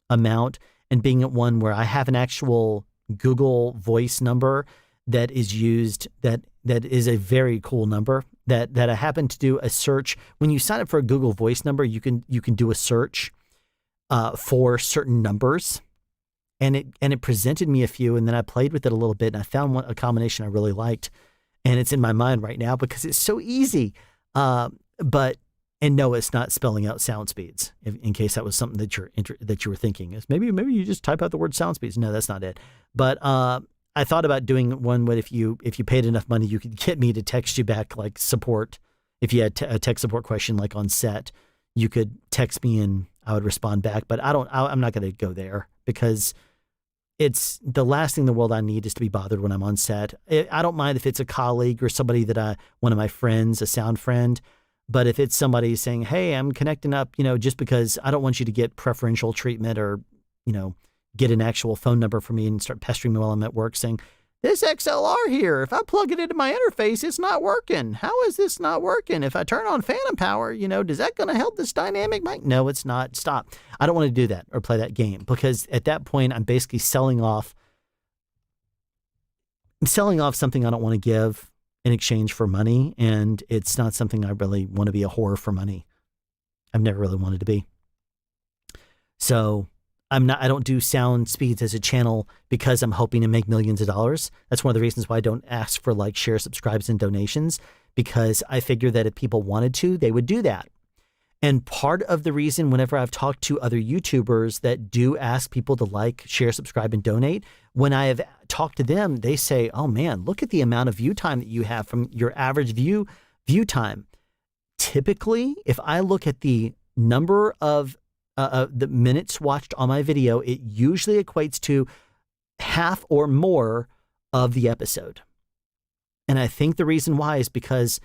amount and being at one where I have an actual Google Voice number that is used, that is a very cool number, that I happen to do a search. When you sign up for a Google Voice number, you can do a search for certain numbers. And it presented me a few, and then I played with it a little bit, and I found a combination I really liked, and it's in my mind right now because it's so easy. But no, it's not spelling out sound speeds. In case that was something that you were thinking, is maybe you just type out the word sound speeds. No, that's not it. But I thought about doing one where if you paid enough money, you could get me to text you back like support. If you had a tech support question like on set, you could text me and I would respond back. But I'm not going to go there because it's the last thing in the world I need is to be bothered when I'm on set. I don't mind if it's a colleague or somebody one of my friends, a sound friend, but if it's somebody saying, hey, I'm connecting up, just because I don't want you to get preferential treatment or, get an actual phone number for me and start pestering me while I'm at work saying, this XLR here, if I plug it into my interface, it's not working. How is this not working? If I turn on phantom power, is that going to help this dynamic mic? No, it's not. Stop. I don't want to do that or play that game because at that point, I'm basically selling off something I don't want to give in exchange for money. And it's not something I really want to be a whore for money. I've never really wanted to be. So I don't do sound speeds as a channel because I'm hoping to make millions of dollars. That's one of the reasons why I don't ask for share, subscribes, and donations, because I figure that if people wanted to, they would do that. And part of the reason whenever I've talked to other YouTubers that do ask people to share, subscribe, and donate, when I have talked to them, they say, oh man, look at the amount of view time that you have from your average view time. Typically, if I look at the number of the minutes watched on my video, it usually equates to half or more of the episode. And I think the reason why is because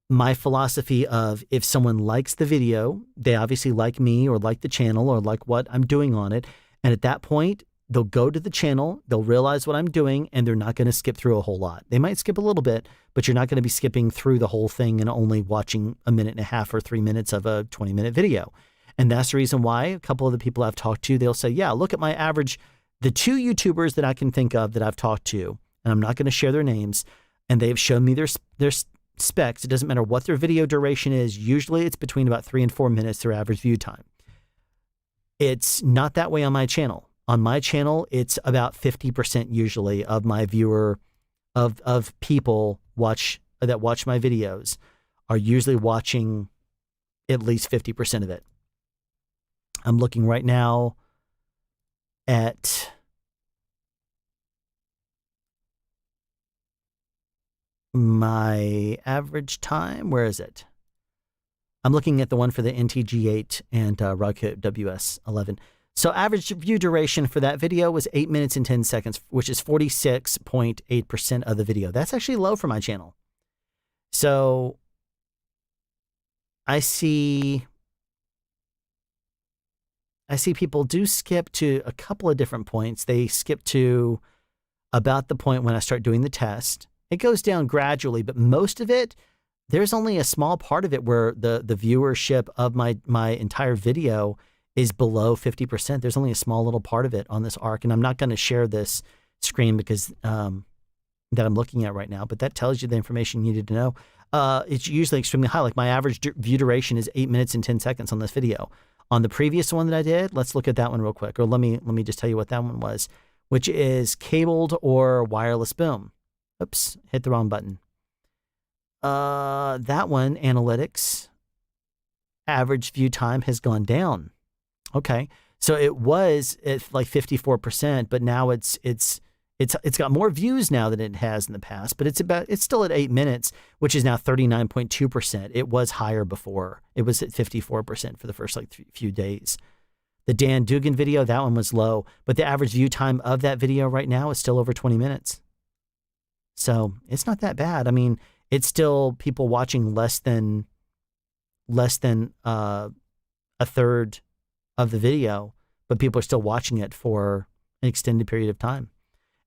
my philosophy of if someone likes the video, they obviously like me or like the channel or like what I'm doing on it. And at that point, they'll go to the channel, they'll realize what I'm doing, and they're not going to skip through a whole lot. They might skip a little bit, but you're not going to be skipping through the whole thing and only watching a minute and a half or 3 minutes of a 20-minute video. And that's the reason why a couple of the people I've talked to, they'll say, yeah, look at my average, the 2 YouTubers that I can think of that I've talked to, and I'm not going to share their names, and they've shown me their specs. It doesn't matter what their video duration is. Usually it's between about 3 and 4 minutes, their average view time. It's not that way on my channel. On my channel, it's about 50% usually of my viewer, of people that watch my videos are usually watching at least 50% of it. I'm looking right now at My average time, where is it? I'm looking at the one for the NTG8 and Roku WS11. So average view duration for that video was 8 minutes and 10 seconds, which is 46.8% of the video. That's actually low for my channel. So I see people do skip to a couple of different points. They skip to about the point when I start doing the test. It goes down gradually, but most of it, there's only a small part of it where the viewership of my entire video is below 50%. There's only a small little part of it on this arc, and I'm not going to share this screen because that I'm looking at right now, but that tells you the information you needed to know. It's usually extremely high. Like my average view duration is 8 minutes and 10 seconds on this video. On the previous one that I did, let's look at that one real quick. Or let me just tell you what that one was, which is cabled or wireless boom. Oops, hit the wrong button. That one, analytics, average view time has gone down. Okay, so it was at like 54%, but now it's got more views now than it has in the past, but it's still at 8 minutes, which is now 39.2%. It was higher before. It was at 54% for the first like few days. The Dan Dugan video, that one was low, but the average view time of that video right now is still over 20 minutes. So it's not that bad. I mean, it's still people watching less than a third of the video, but people are still watching it for an extended period of time.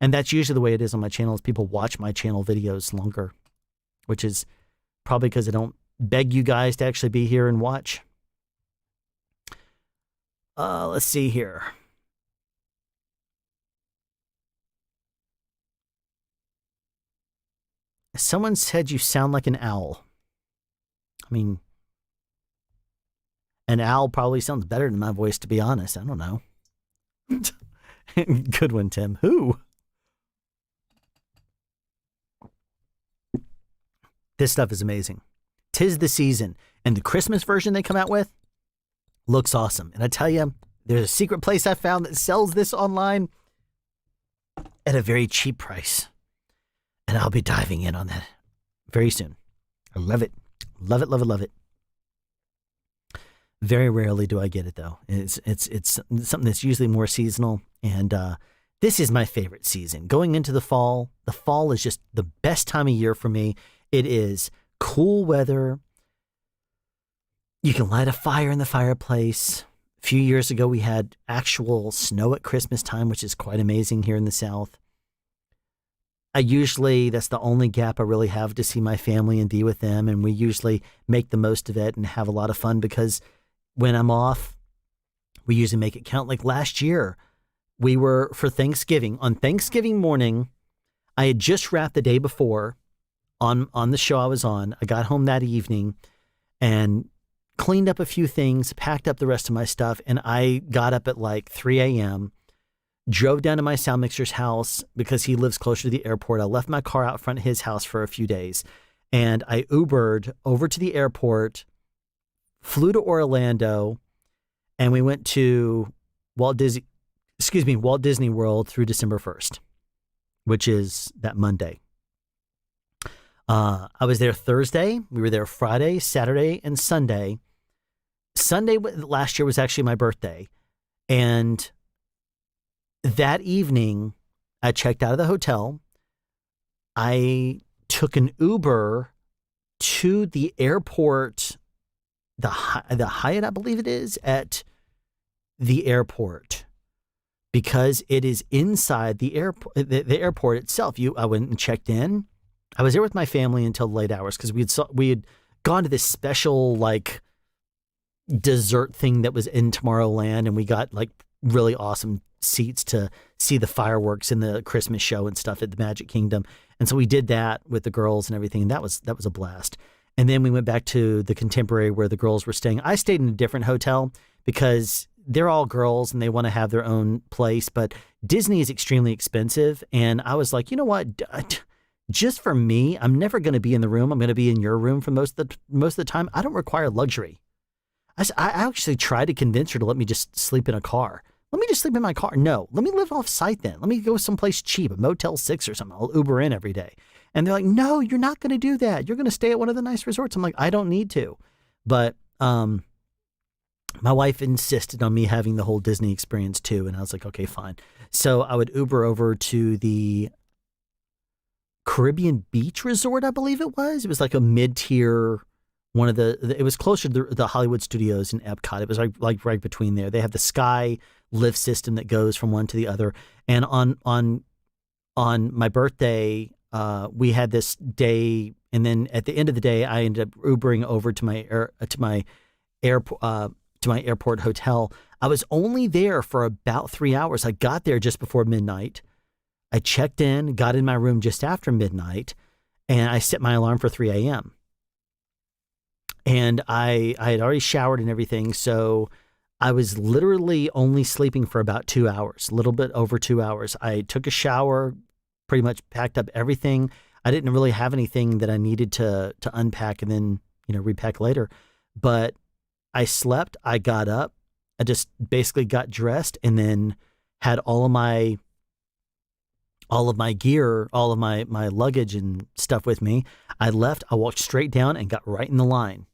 And that's usually the way it is on my channel, is people watch my channel videos longer, which is probably because I don't beg you guys to actually be here and watch. Let's see here. Someone said you sound like an owl. I mean, an owl probably sounds better than my voice, to be honest. I don't know. Good one, Tim. Who? This stuff is amazing. 'Tis the season. And the Christmas version they come out with looks awesome. And I tell you, there's a secret place I found that sells this online at a very cheap price. And I'll be diving in on that very soon. I love it. Love it, love it, love it. Very rarely do I get it, though. It's something that's usually more seasonal. And this is my favorite season. Going into the fall is just the best time of year for me. It is cool weather. You can light a fire in the fireplace. A few years ago, we had actual snow at Christmas time, which is quite amazing here in the South. That's the only gap I really have to see my family and be with them. And we usually make the most of it and have a lot of fun, because when I'm off, we usually make it count. Like last year, we were for Thanksgiving. On Thanksgiving morning, I had just wrapped the day before on the show I was on. I got home that evening and cleaned up a few things, packed up the rest of my stuff, and I got up at like 3 a.m., drove down to my sound mixer's house because he lives closer to the airport. I left my car out front of his house for a few days, and I Ubered over to the airport, flew to Orlando, and we went to Walt Disney World through December 1st, which is that Monday. I was there Thursday. We were there Friday, Saturday, and Sunday. Sunday last year was actually my birthday. And that evening, I checked out of the hotel. I took an Uber to the airport, the Hyatt, I believe it is, at the airport, because it is inside the airport, the airport itself. I went and checked in. I was there with my family until late hours because we had gone to this special like dessert thing that was in Tomorrowland, and we got like really awesome seats to see the fireworks and the Christmas show and stuff at the Magic Kingdom. And so we did that with the girls and everything, and that was a blast. And then we went back to the Contemporary where the girls were staying. I stayed in a different hotel because they're all girls and they want to have their own place, but Disney is extremely expensive. And I was like, you know what? Just for me, I'm never going to be in the room. I'm going to be in your room for most of the time. I don't require luxury. I actually tried to convince her to let me just sleep in a car. Let me just sleep in my car. No, let me live off site then. Let me go someplace cheap, a Motel 6 or something. I'll Uber in every day. And they're like, no, you're not going to do that. You're going to stay at one of the nice resorts. I'm like, I don't need to. But my wife insisted on me having the whole Disney experience too. And I was like, okay, fine. So I would Uber over to the Caribbean Beach Resort, I believe it was. It was like a mid-tier one of it was closer to the Hollywood Studios in Epcot. It was like right between there. They have the Sky lift system that goes from one to the other. And on my birthday, we had this day, and then at the end of the day, I ended up Ubering over to my airport hotel. I was only there for about 3 hours. I got there just before midnight. I checked in, got in my room just after midnight, and I set my alarm for 3 a.m. And I had already showered and everything, so I was literally only sleeping for about 2 hours, a little bit over 2 hours. I took a shower, pretty much packed up everything. I didn't really have anything that I needed to unpack and then, repack later. But I slept, I got up, I just basically got dressed and then had all of my gear, all of my luggage and stuff with me. I left, I walked straight down and got right in the line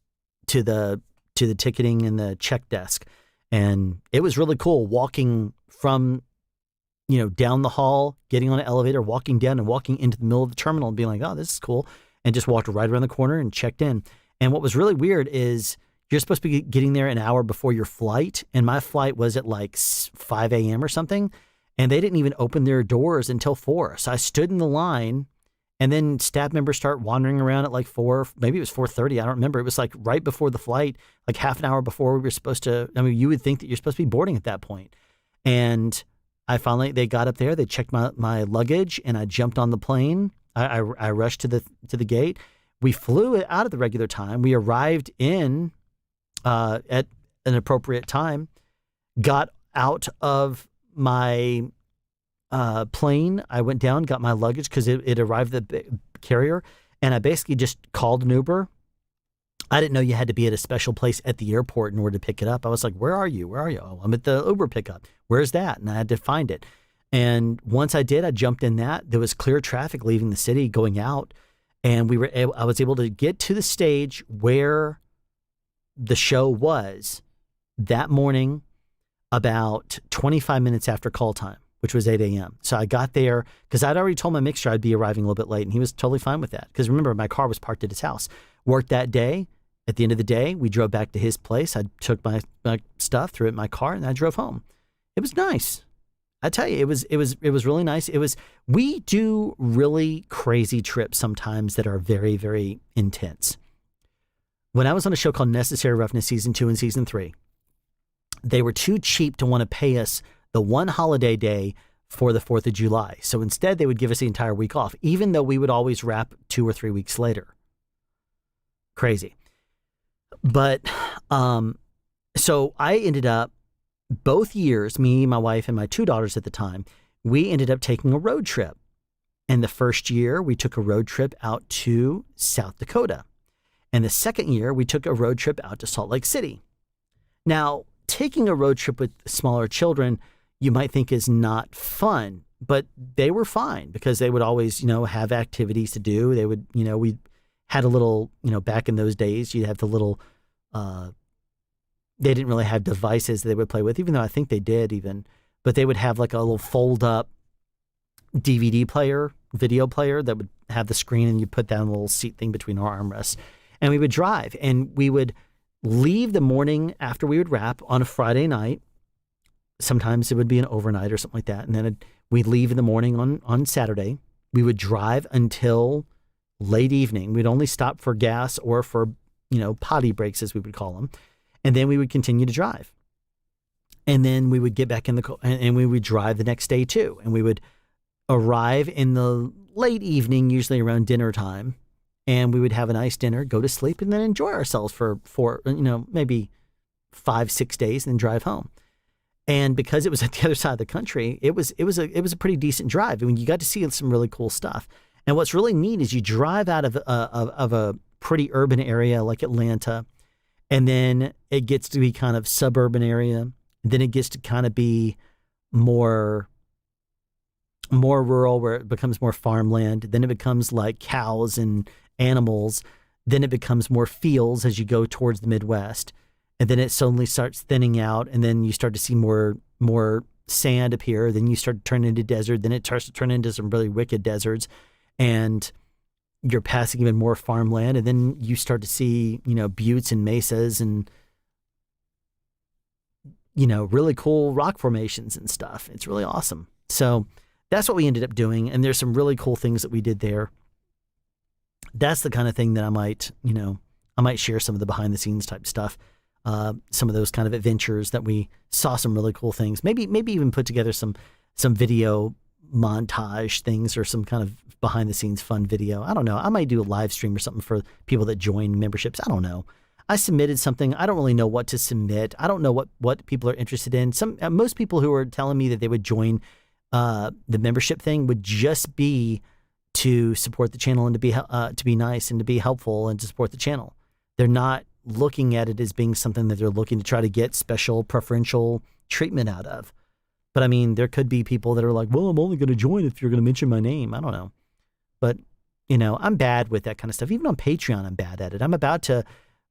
to the ticketing and the check desk. And it was really cool walking from, down the hall, getting on an elevator, walking down and walking into the middle of the terminal and being like, oh, this is cool. And just walked right around the corner and checked in. And what was really weird is you're supposed to be getting there an hour before your flight. And my flight was at like 5 a.m. or something. And they didn't even open their doors until 4. So I stood in the line, and then staff members start wandering around at like 4, maybe it was 4:30. I don't remember. It was like right before the flight, like half an hour before we were supposed to. I mean, you would think that you're supposed to be boarding at that point. And they got up there, they checked my luggage, and I jumped on the plane. I rushed to the gate. We flew out of the regular time. We arrived in at an appropriate time, got out of my plane. I went down, got my luggage because it arrived at the carrier, and I basically just called an Uber. I didn't know you had to be at a special place at the airport in order to pick it up. I was like, where are you? Where are you? Oh, I'm at the Uber pickup. Where's that? And I had to find it. And once I did, I jumped in that. There was clear traffic leaving the city going out, and I was able to get to the stage where the show was that morning about 25 minutes after call time, which was 8 a.m. So I got there because I'd already told my mixer I'd be arriving a little bit late, and he was totally fine with that. Because remember, my car was parked at his house. Worked that day. At the end of the day, we drove back to his place. I took my stuff, threw it in my car, and I drove home. It was nice. I tell you, it was really nice. We do really crazy trips sometimes that are very, very intense. When I was on a show called Necessary Roughness Season 2 and Season 3, they were too cheap to want to pay us the one holiday day for the 4th of July. So instead, they would give us the entire week off, even though we would always wrap 2 or 3 weeks later. Crazy. But so I ended up, both years, me, my wife, and my 2 daughters at the time, we ended up taking a road trip. And the first year, we took a road trip out to South Dakota. And the second year, we took a road trip out to Salt Lake City. Now, taking a road trip with smaller children, you might think is not fun, but they were fine because they would always, have activities to do. They would, we had a little, back in those days, you'd have the little, they didn't really have devices they would play with, even though I think they did even, but they would have like a little fold up DVD player, video player that would have the screen, and you put down a little seat thing between our armrests, and we would drive, and we would leave the morning after we would wrap on a Friday night. Sometimes it would be an overnight or something like that. And then we'd leave in the morning on Saturday. We would drive until late evening. We'd only stop for gas or for, potty breaks, as we would call them. And then we would continue to drive. And then we would get back in the car, and we would drive the next day too. And we would arrive in the late evening, usually around dinner time. And we would have a nice dinner, go to sleep, and then enjoy ourselves for maybe 5-6 days, and then drive home. And because it was at the other side of the country, it was a pretty decent drive. I mean, you got to see some really cool stuff. And what's really neat is you drive out of a pretty urban area like Atlanta, and then it gets to be kind of suburban area. And then it gets to kind of be more more rural where it becomes more farmland. Then it becomes like cows and animals. Then it becomes more fields as you go towards the Midwest. And then it suddenly starts thinning out. And then you start to see more sand appear. Then you start to turn into desert. Then it starts to turn into some really wicked deserts. And you're passing even more farmland. And then you start to see, buttes and mesas and, really cool rock formations and stuff. It's really awesome. So that's what we ended up doing. And there's some really cool things that we did there. That's the kind of thing that I might share some of the behind the scenes type stuff. Some of those kind of adventures that we saw some really cool things. Maybe even put together some video montage things or some kind of behind the scenes fun video. I don't know. I might do a live stream or something for people that join memberships. I don't know. I submitted something. I don't really know what to submit. I don't know what people are interested in. Most people who are telling me that they would join the membership thing would just be to support the channel and to be nice and to be helpful and to support the channel. They're not looking at it as being something that they're looking to try to get special preferential treatment out of. But I mean, there could be people that are like, well, I'm only going to join if you're going to mention my name. I don't know. But, I'm bad with that kind of stuff. Even on Patreon, I'm bad at it. I'm about to,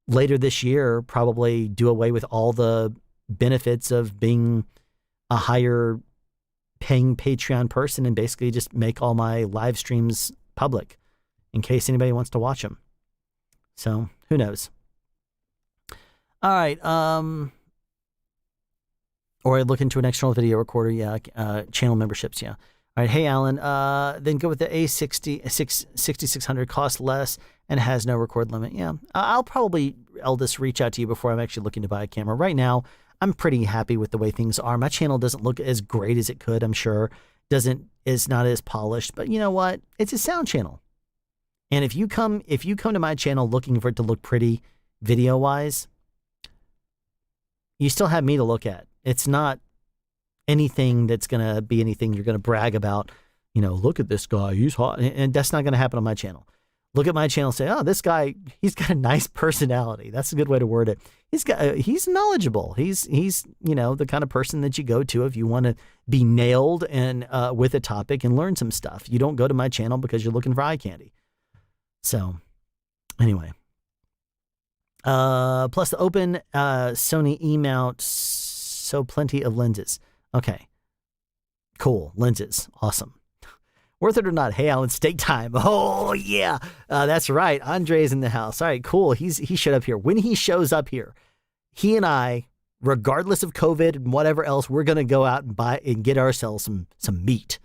later this year, probably do away with all the benefits of being a higher paying Patreon person and basically just make all my live streams public in case anybody wants to watch them. So who knows? All right. Or I look into an external video recorder. Yeah. Channel memberships. Yeah. All right. Hey, Alan, then go with the A6600, costs less and has no record limit. Yeah. I'll probably, Eldest, reach out to you before I'm actually looking to buy a camera. Right now, I'm pretty happy with the way things are. My channel doesn't look as great as it could, I'm sure. Is not as polished, but you know what? It's a sound channel. And if you come to my channel looking for it to look pretty video-wise, you still have me to look at. It's not anything that's going to be anything you're going to brag about. Look at this guy, he's hot. And that's not going to happen on my channel. Look at my channel and say, oh, this guy, he's got a nice personality. That's a good way to word it. He's knowledgeable. He's the kind of person that you go to if you want to be nailed and with a topic and learn some stuff. You don't go to my channel because you're looking for eye candy. So anyway, plus the open Sony E-mount, so plenty of lenses. Okay, cool. Lenses. Awesome. Worth it or not? Hey, Alan, steak time. Oh, yeah. That's right. Andre's in the house. All right, cool. He showed up here. When he shows up here, he and I, regardless of COVID and whatever else, we're going to go out and buy and get ourselves some meat.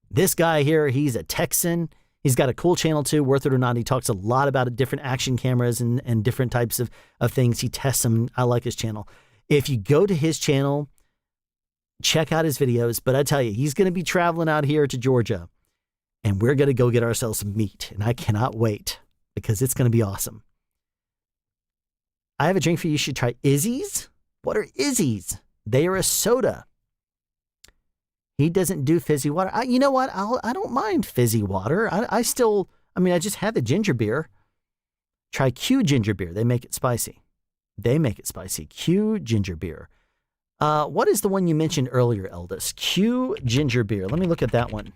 This guy here, he's a Texan. He's got a cool channel too, Worth It or Not. He talks a lot about different action cameras and different types of things. He tests them. I like his channel. If you go to his channel, check out his videos. But I tell you, he's going to be traveling out here to Georgia. And we're going to go get ourselves some meat. And I cannot wait because it's going to be awesome. I have a drink for you. You should try Izzy's. What are Izzy's? They are a soda. He doesn't do fizzy water. You know what? I don't mind fizzy water. I just had the ginger beer. Try Q ginger beer. They make it spicy. Q ginger beer. What is the one you mentioned earlier, Eldest? Q ginger beer. Let me look at that one.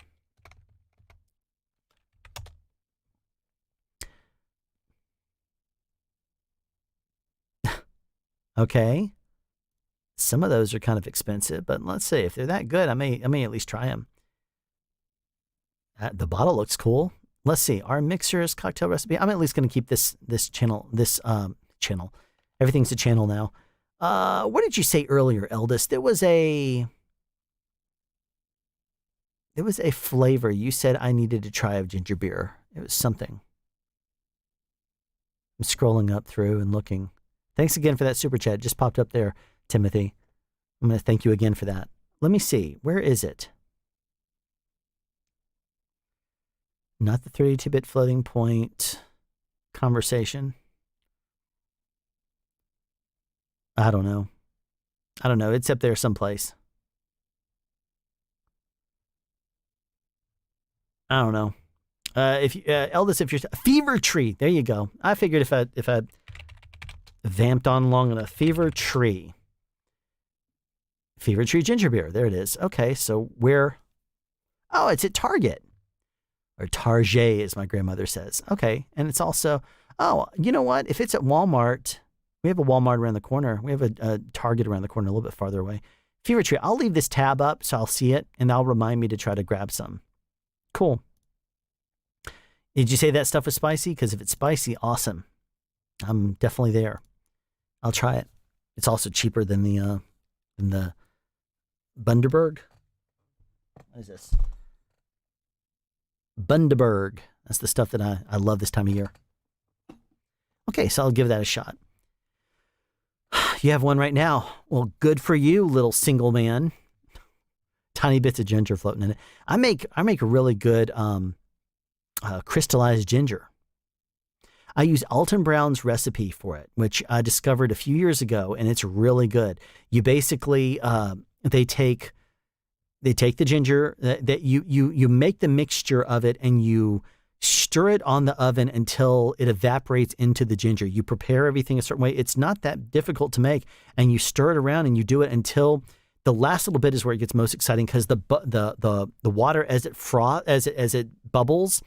Okay. Some of those are kind of expensive, but let's see. If they're that good, I may at least try them. The bottle looks cool. Let's see. Our mixers cocktail recipe. I'm at least going to keep this channel. Everything's a channel now. What did you say earlier, Eldest? There was a flavor you said I needed to try of ginger beer. It was something. I'm scrolling up through and looking. Thanks again for that super chat. It just popped up there, Timothy. I'm going to thank you again for that. Let me see. Where is it? Not the 32-bit floating point conversation. I don't know. It's up there someplace. I don't know. Eldest, if you're Fever Tree, there you go. I figured if I vamped on long enough, Fever Tree ginger beer. There it is. Okay, so Oh, it's at Target. Or Target, as my grandmother says. Okay. And it's also, oh, you know what? If it's at Walmart, we have a Walmart around the corner. We have a Target around the corner, a little bit farther away. Fever Tree, I'll leave this tab up so I'll see it, and that'll remind me to try to grab some. Cool. Did you say that stuff was spicy? Because if it's spicy, awesome. I'm definitely there. I'll try it. It's also cheaper than the Bundaberg. What is this? Bundaberg. That's the stuff that I love this time of year. Okay, so I'll give that a shot. You have one right now. Well, good for you, little single man. Tiny bits of ginger floating in it. I make a really good crystallized ginger. I use Alton Brown's recipe for it, which I discovered a few years ago, and it's really good. You basically they take the ginger that you make the mixture of it, and you stir it on the oven until it evaporates into the ginger. You prepare everything a certain way. It's not that difficult to make, and you stir it around and you do it until the last little bit is where it gets most exciting, because the water as it bubbles,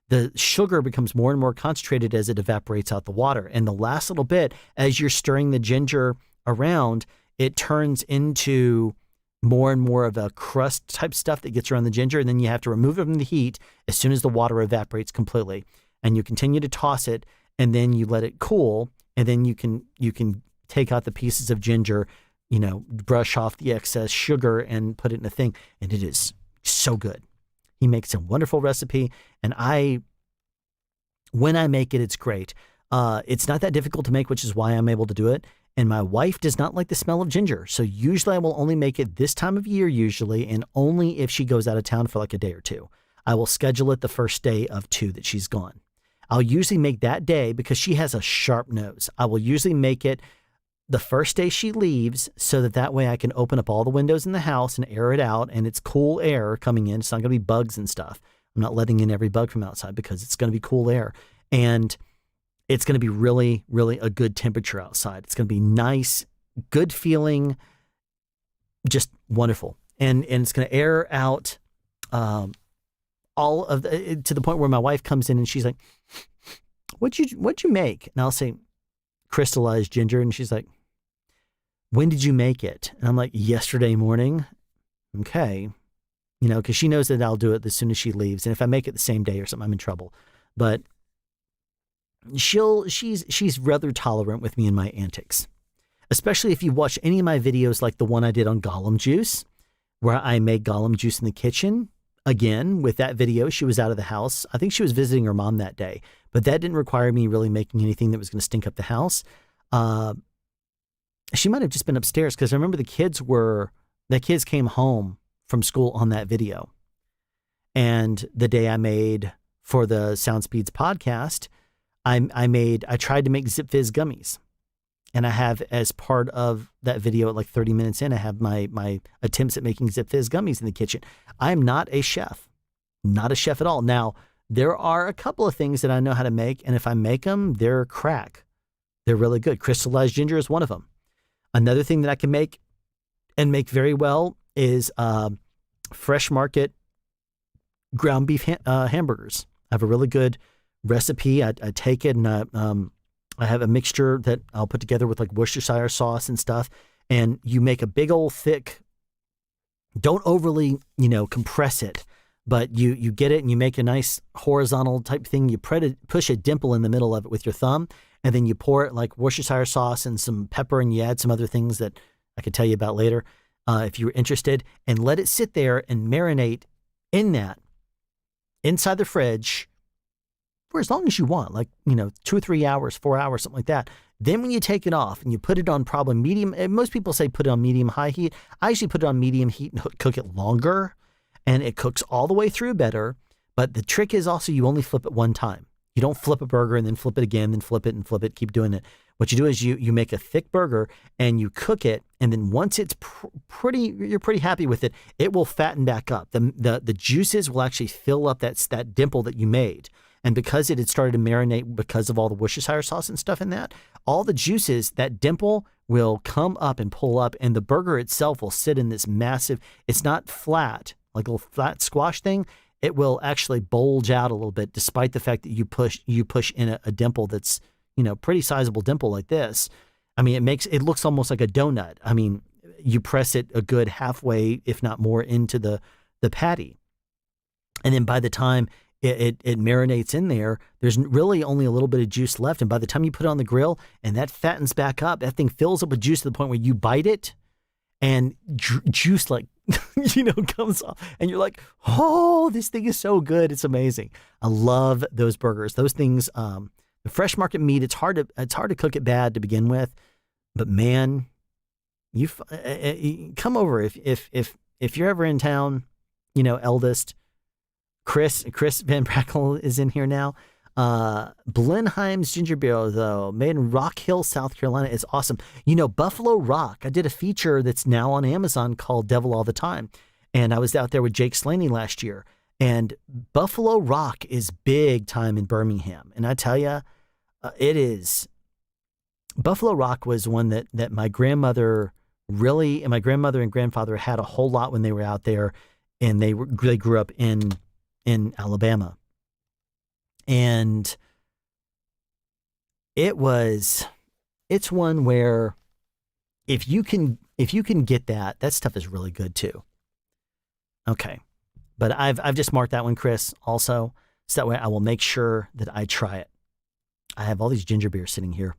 the sugar becomes more and more concentrated as it evaporates out the water. And the last little bit, as you're stirring the ginger around, it turns into more and more of a crust type stuff that gets around the ginger, and then you have to remove it from the heat as soon as the water evaporates completely. And you continue to toss it, and then you let it cool, and then you can take out the pieces of ginger, brush off the excess sugar and put it in a thing, and it is so good. He makes a wonderful recipe, and when I make it, it's great. It's not that difficult to make, which is why I'm able to do it. And my wife does not like the smell of ginger. So usually I will only make it this time of year usually, and only if she goes out of town for like a day or two. I will schedule it the first day of 2 that she's gone. I'll usually make that day because she has a sharp nose. I will usually make it the first day she leaves so that way I can open up all the windows in the house and air it out, and it's cool air coming in. It's not going to be bugs and stuff. I'm not letting in every bug from outside because it's going to be cool air. And it's going to be really, really a good temperature outside. It's going to be nice, good feeling, just wonderful. And it's going to air out all of to the point where my wife comes in and she's like, what'd you make? And I'll say, crystallized ginger. And she's like, when did you make it? And I'm like, yesterday morning. Okay. Because she knows that I'll do it as soon as she leaves. And if I make it the same day or something, I'm in trouble. But she's rather tolerant with me and my antics, especially if you watch any of my videos like the one I did on Gollum juice, where I made Gollum juice in the kitchen. Again, with that video, she was out of the house. I think she was visiting her mom that day, but that didn't require me really making anything that was going to stink up the house. She might have just been upstairs, because I remember the kids came home from school on that video. And the day I made for the Sound Speeds podcast, I tried to make Zip Fizz gummies, and I have, as part of that video, at like 30 minutes in, I have my attempts at making Zip Fizz gummies in the kitchen. I am not a chef at all. Now, there are a couple of things that I know how to make, and if I make them, they're crack. They're really good. Crystallized ginger is one of them. Another thing that I can make and make very well is fresh market ground beef hamburgers. I have a really good recipe. I take it and I have a mixture that I'll put together with like Worcestershire sauce and stuff. And you make a big old thick, don't overly, compress it, but you get it and you make a nice horizontal type thing. You push a dimple in the middle of it with your thumb, and then you pour it like Worcestershire sauce and some pepper, and you add some other things that I could tell you about later if you were interested, and let it sit there and marinate in that inside the fridge for as long as you want, like, 2 or 3 hours, 4 hours, something like that. Then when you take it off and you put it on probably medium, most people say put it on medium high heat. I usually put it on medium heat and cook it longer, and it cooks all the way through better. But the trick is also you only flip it one time. You don't flip a burger and then flip it again, then flip it and flip it, keep doing it. What you do is you make a thick burger and you cook it, and then once it's you're pretty happy with it, it will fatten back up. The juices will actually fill up that dimple that you made. And because it had started to marinate because of all the Worcestershire sauce and stuff in that, all the juices, that dimple will come up and pull up, and the burger itself will sit in this massive, it's not flat like a little flat squash thing, it will actually bulge out a little bit, despite the fact that you push in a dimple that's, pretty sizable dimple like this. I mean, it looks almost like a donut. I mean, you press it a good halfway, if not more, into the patty. And then by the time it marinates in there, there's really only a little bit of juice left. And by the time you put it on the grill and that fattens back up, that thing fills up with juice to the point where you bite it and juice comes off. And you're like, oh, this thing is so good. It's amazing. I love those burgers. Those things, the fresh market meat, it's hard to cook it bad to begin with. But man, you come over if you're ever in town, eldest. Chris Van Brackle is in here now. Blenheim's ginger beer, though, made in Rock Hill, South Carolina, is awesome. Buffalo Rock. I did a feature that's now on Amazon called Devil All the Time. And I was out there with Jake Slaney last year. And Buffalo Rock is big time in Birmingham. And I tell you, it is. Buffalo Rock was one that my grandmother and my grandmother and grandfather had a whole lot when they were out there. And they grew up in Alabama. And it's one where if you can get that stuff is really good too. Okay. But I've just marked that one, Chris, also. So that way I will make sure that I try it. I have all these ginger beers sitting here.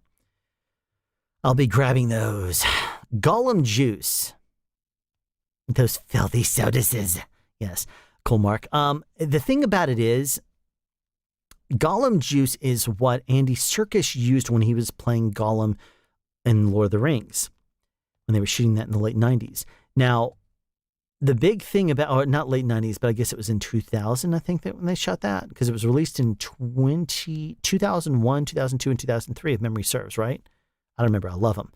I'll be grabbing those. Gollum juice. Those filthy sodas. Yes. Cool, Mark. The thing about it is, Gollum juice is what Andy Serkis used when he was playing Gollum in Lord of the Rings, when they were shooting that in the late 90s. Now, the big thing about, or not late 90s, but I guess it was in 2000, I think, that when they shot that, because it was released in 2001, 2002, and 2003, if memory serves, right? I don't remember. I love them.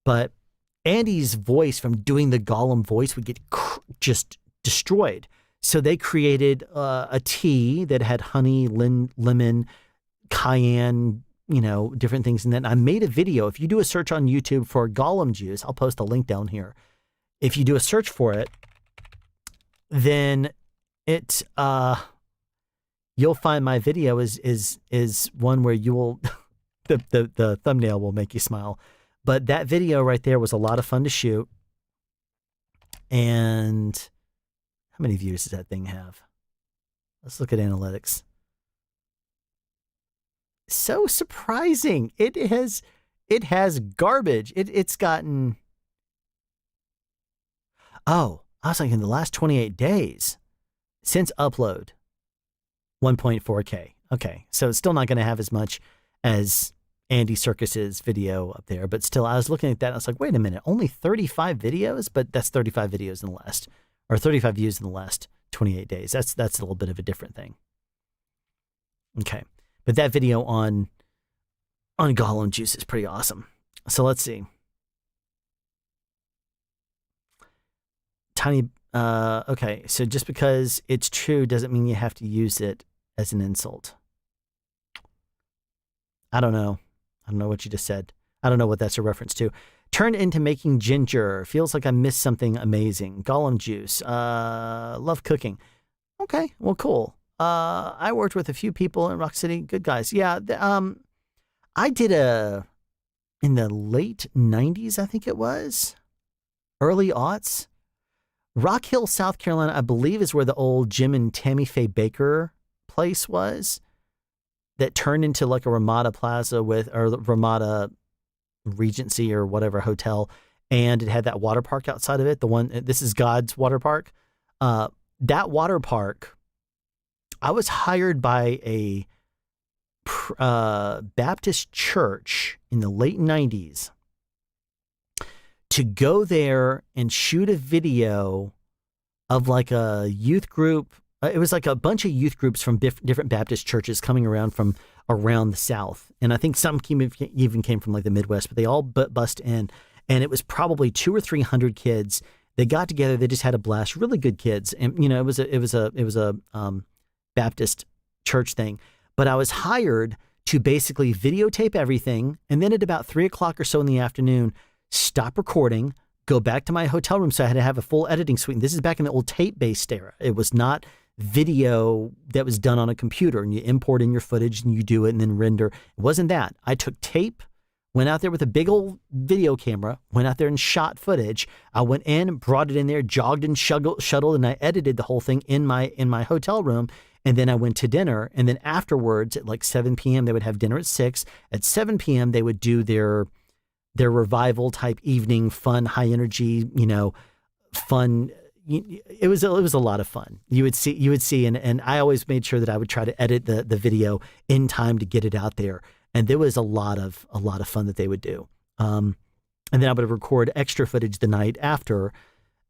But Andy's voice from doing the Gollum voice would get just destroyed. So they created a tea that had honey, lemon, cayenne, different things. And then I made a video. If you do a search on YouTube for Gollum juice, I'll post a link down here. If you do a search for it, then you'll find my video is one where you will the thumbnail will make you smile. But that video right there was a lot of fun to shoot. And how many views does that thing have? Let's look at analytics. So surprising. It has garbage. It's gotten. Oh, I was thinking the last 28 days since upload, 1.4K. Okay, so it's still not going to have as much as Andy Serkis's video up there, but still, I was looking at that and I was like, wait a minute, only 35 videos? But that's 35 videos in the last, or 35 views in the last 28 days. That's a little bit of a different thing. Okay, but that video on Gollum juice is pretty awesome. So let's see. Tiny, okay, so just because it's true doesn't mean you have to use it as an insult. I don't know. I don't know what you just said. I don't know what that's a reference to. Turned into making ginger. Feels like I missed something amazing. Gollum juice. Love cooking. Okay, well, cool. I worked with a few people in Rock City. Good guys. Yeah, I did in the late 90s, I think it was. Early aughts. Rock Hill, South Carolina, I believe, is where the old Jim and Tammy Faye Baker place was. That turned into like a Ramada Plaza or Ramada Regency or whatever hotel. And it had that water park outside of it. This is God's water park. That water park, I was hired by a Baptist church in the late 90s to go there and shoot a video of like a youth group. It was like a bunch of youth groups from different Baptist churches coming around from around the South. And I think some even came from like the Midwest, but they all bust in. And it was probably 200 or 300 kids. They got together. They just had a blast. Really good kids. And, it was a Baptist church thing. But I was hired to basically videotape everything. And then at about 3 o'clock or so in the afternoon, stop recording, go back to my hotel room. So I had to have a full editing suite. And this is back in the old tape-based era. It was not video that was done on a computer and you import in your footage and you do it and then render. It wasn't that. I took tape, went out there with a big old video camera, went out there and shot footage. I went in, brought it in there, jogged and shuttled, and I edited the whole thing in my hotel room. And then I went to dinner. And then afterwards at like 7 p.m., they would have dinner at 6. At 7 p.m., they would do their revival type evening, fun, high energy, fun. It was a lot of fun. You would see, and I always made sure that I would try to edit the video in time to get it out there. And there was a lot of fun that they would do. And then I would record extra footage the night after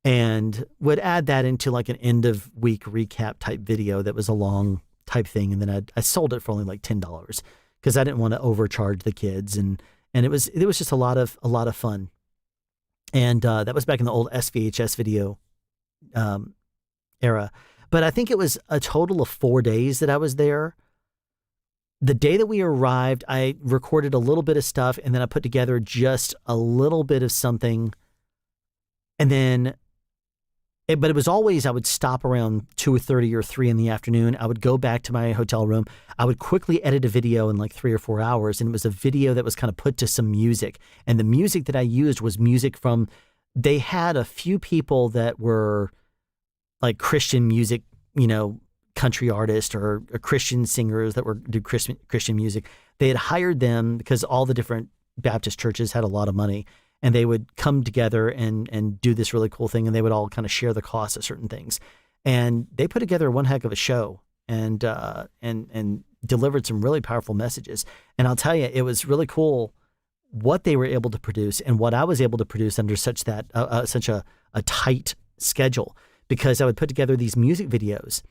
and would add that into like an end of week recap type video that was a long type thing. And then I sold it for only like $10 because I didn't want to overcharge the kids. And it was just a lot of fun. And that was back in the old SVHS video era. But I think it was a total of 4 days that I was there. The day that we arrived, I recorded a little bit of stuff and then I put together just a little bit of something. And then, but it was always, I would stop around 2:30 or 3 in the afternoon. I would go back to my hotel room. I would quickly edit a video in like 3 or 4 hours. And it was a video that was kind of put to some music. And the music that I used was music from, they had a few people that were like Christian music, country artists or Christian singers that do Christian music. They had hired them because all the different Baptist churches had a lot of money, and they would come together and do this really cool thing, and they would all kind of share the cost of certain things. And they put together one heck of a show and delivered some really powerful messages. And I'll tell you, it was really cool what they were able to produce and what I was able to produce under such a tight schedule, because I would put together these music videos.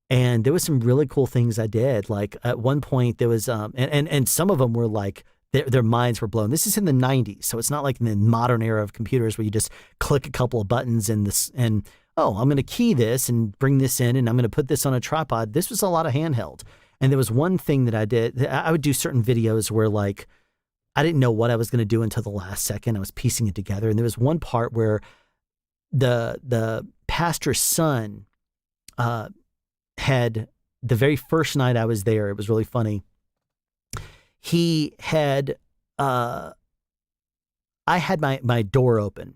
And there was some really cool things I did. Like at one point there was, and some of them were like, their minds were blown. This is in the 90s. So it's not like in the modern era of computers where you just click a couple of buttons I'm going to key this and bring this in and I'm going to put this on a tripod. This was a lot of handheld. And there was one thing that I did. I would do certain videos where like, I didn't know what I was going to do until the last second. I was piecing it together. And there was one part where the pastor's son, had the very first night I was there, it was really funny. He had, I had my door open.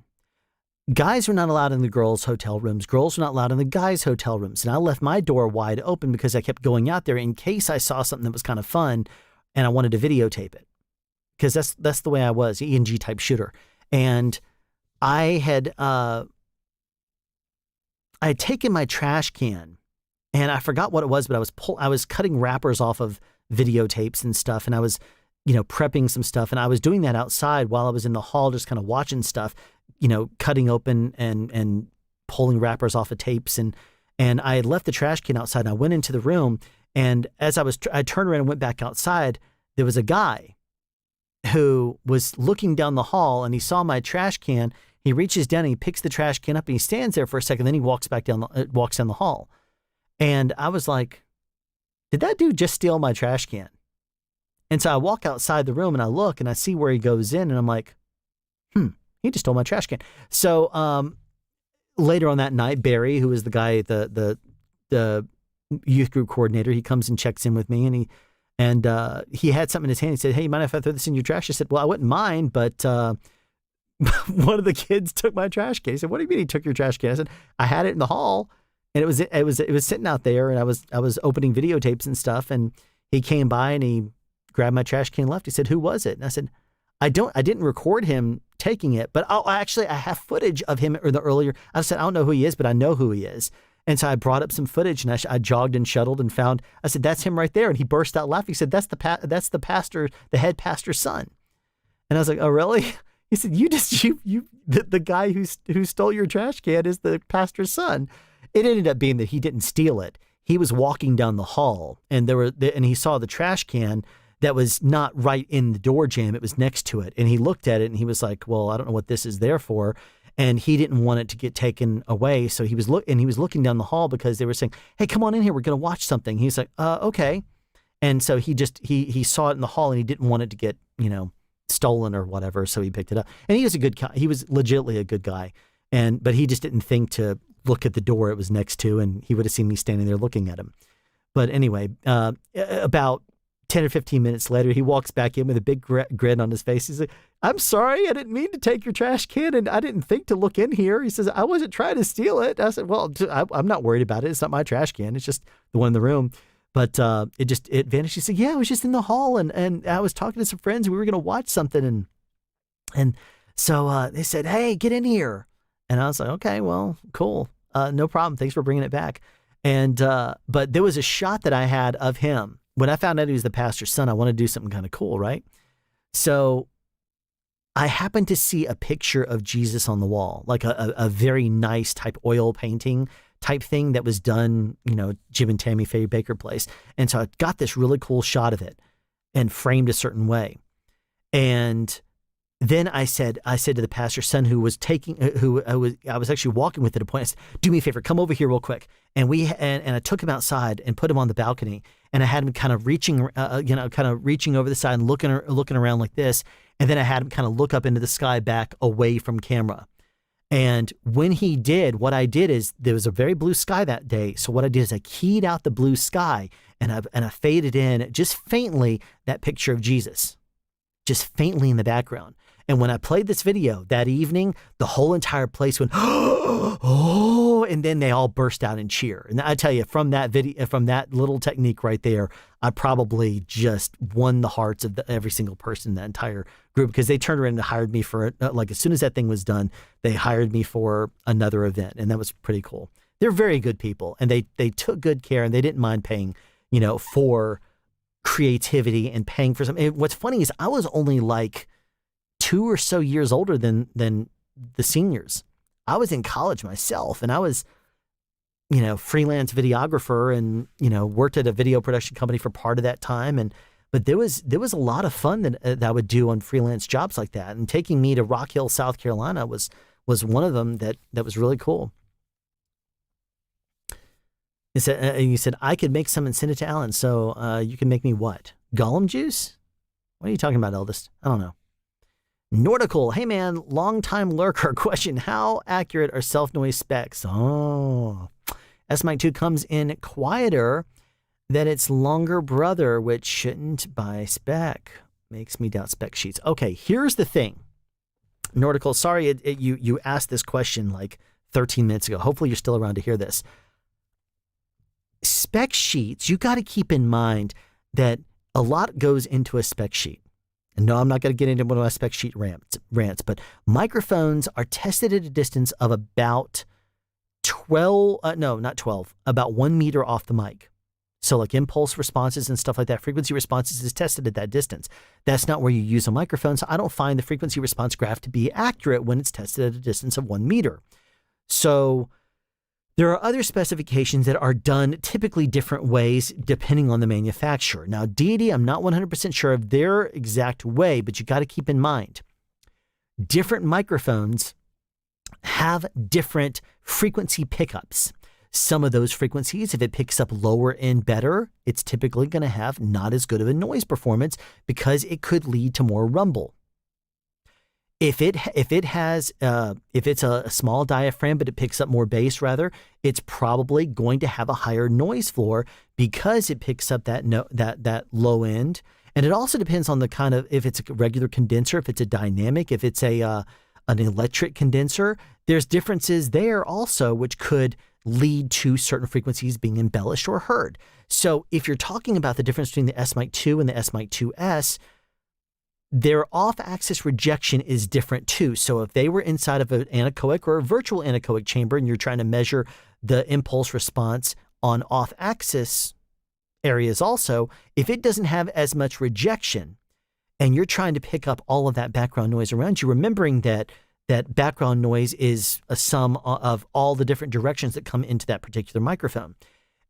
Guys were not allowed in the girls' hotel rooms. Girls were not allowed in the guys' hotel rooms. And I left my door wide open because I kept going out there in case I saw something that was kind of fun and I wanted to videotape it. Because that's the way I was, ENG type shooter. And I had taken my trash can. And I forgot what it was, but I was cutting wrappers off of videotapes and stuff. And I was, prepping some stuff. And I was doing that outside while I was in the hall, just kind of watching stuff, cutting open and pulling wrappers off of tapes. And I had left the trash can outside and I went into the room. And as I turned around and went back outside, there was a guy who was looking down the hall and he saw my trash can. He reaches down and he picks the trash can up and he stands there for a second. Then he walks down the hall. And I was like, did that dude just steal my trash can? And so I walk outside the room and I look and I see where he goes in and I'm like, he just stole my trash can. So later on that night, Barry, who was the guy, the youth group coordinator, he comes and checks in with me and he had something in his hand. He said, hey, you mind if I throw this in your trash? I said, well, I wouldn't mind, but one of the kids took my trash can. He said, what do you mean he took your trash can? I said, I had it in the hall. And it was sitting out there and I was opening videotapes and stuff. And he came by and he grabbed my trash can and left. He said, who was it? And I said, I didn't record him taking it, but I have footage of him earlier. I said, I don't know who he is, but I know who he is. And so I brought up some footage and I jogged and shuttled and found, I said, that's him right there. And he burst out laughing. He said, that's the pastor, the head pastor's son. And I was like, oh, really? He said, the guy who stole your trash can is the pastor's son. It ended up being that he didn't steal it. He was walking down the hall and he saw the trash can that was not right in the door jamb. It was next to it. And he looked at it and he was like, well, I don't know what this is there for. And he didn't want it to get taken away. So he was looking down the hall because they were saying, hey, come on in here. We're going to watch something. He's like, okay. And so he saw it in the hall and he didn't want it to get, stolen or whatever. So he picked it up, and he was a good guy. He was legitimately a good guy. But he just didn't think to look at the door it was next to, and he would have seen me standing there looking at him. But anyway, about 10 or 15 minutes later, he walks back in with a big grin on his face. He's like, "I'm sorry, I didn't mean to take your trash can, and I didn't think to look in here." He says, "I wasn't trying to steal it." I said, "Well, I'm not worried about it. It's not my trash can. It's just the one in the room." But it vanished. He said, "Yeah, I was just in the hall, and I was talking to some friends. We were going to watch something, and so they said, 'Hey, get in here.' And I was like, okay, well, cool. No problem. Thanks for bringing it back." And but there was a shot that I had of him. When I found out he was the pastor's son, I wanted to do something kind of cool, right? So I happened to see a picture of Jesus on the wall, like a very nice type oil painting type thing that was done, Jim and Tammy Faye Baker place. And so I got this really cool shot of it and framed a certain way. And then I said to the pastor's son who was I was actually walking with at a point, I said, "Do me a favor, come over here real quick." And I took him outside and put him on the balcony, and I had him kind of reaching over the side and looking around like this. And then I had him kind of look up into the sky back away from camera. And when he did, what I did is there was a very blue sky that day. So what I did is I keyed out the blue sky and I faded in just faintly that picture of Jesus, just faintly in the background. And when I played this video that evening, the whole entire place went, "Oh," and then they all burst out in cheer. And I tell you, from that video, from that little technique right there, I probably just won the hearts of every single person in that entire group, because they turned around and hired me for, like, as soon as that thing was done, they hired me for another event. And that was pretty cool. They're very good people, and they took good care, and they didn't mind paying, for creativity and paying for something. What's funny is I was only like 2 or so years older than the seniors. I was in college myself, and I was, freelance videographer, and, worked at a video production company for part of that time. But there was a lot of fun that I would do on freelance jobs like that. And taking me to Rock Hill, South Carolina was one of them that was really cool. You said, "I could make some and send it to Alan. So you can make me what? Gollum juice? What are you talking about, eldest? I don't know." Nautical, "Hey man, long time lurker. Question: how accurate are self-noise specs?" Oh, S-Mic 2 comes in quieter than its longer brother, which shouldn't by spec. Makes me doubt spec sheets. Okay, here's the thing. Nautical, sorry you asked this question like 13 minutes ago. Hopefully you're still around to hear this. Spec sheets, you got to keep in mind that a lot goes into a spec sheet. And no, I'm not going to get into one of my spec sheet rants, but microphones are tested at a distance of about about 1 meter off the mic. So like impulse responses and stuff like that, frequency responses is tested at that distance. That's not where you use a microphone. So I don't find the frequency response graph to be accurate when it's tested at a distance of 1 meter. So there are other specifications that are done typically different ways depending on the manufacturer. Now, Deity, I'm not 100% sure of their exact way, but you got to keep in mind, different microphones have different frequency pickups. Some of those frequencies, if it picks up lower end better, it's typically going to have not as good of a noise performance because it could lead to more rumble. If it's a small diaphragm, but it picks up more bass rather, it's probably going to have a higher noise floor because it picks up that low end. And it also depends on the kind of, if it's a regular condenser, if it's a dynamic, if it's an electric condenser, there's differences there also, which could lead to certain frequencies being embellished or heard. So if you're talking about the difference between the S-Mic 2 and the S-Mic 2S, their off-axis rejection is different too. So if they were inside of an anechoic or a virtual anechoic chamber and you're trying to measure the impulse response on off-axis areas also, if it doesn't have as much rejection and you're trying to pick up all of that background noise around you, remembering that background noise is a sum of all the different directions that come into that particular microphone.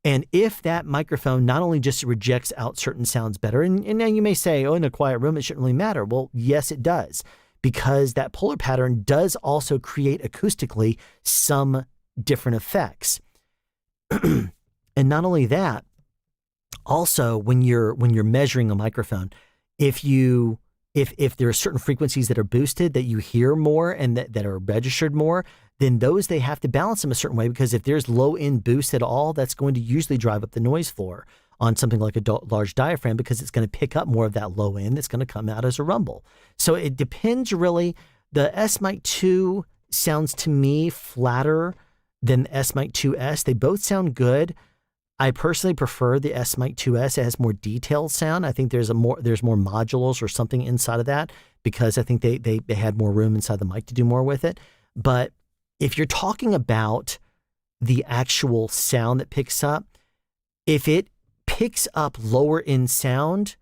And if that microphone not only just rejects out certain sounds better, and then you may say, oh, in a quiet room, it shouldn't really matter. Well, yes, it does, because that polar pattern does also create acoustically some different effects. And not only that, also when you're measuring a microphone, if if there are certain frequencies that are boosted that you hear more and that are registered more, then those they have to balance them a certain way, because if there's low end boost at all, that's going to usually drive up the noise floor on something like a large diaphragm, because it's going to pick up more of that low end that's going to come out as a rumble. So it depends really. The S-Mic 2 sounds to me flatter than the S-Mic 2S. They both sound good. I personally prefer the S-Mic 2S. It has more detailed sound. I think there's more modules or something inside of that, because I think they had more room inside the mic to do more with it. But if you're talking about the actual sound that picks up, if it picks up lower end sound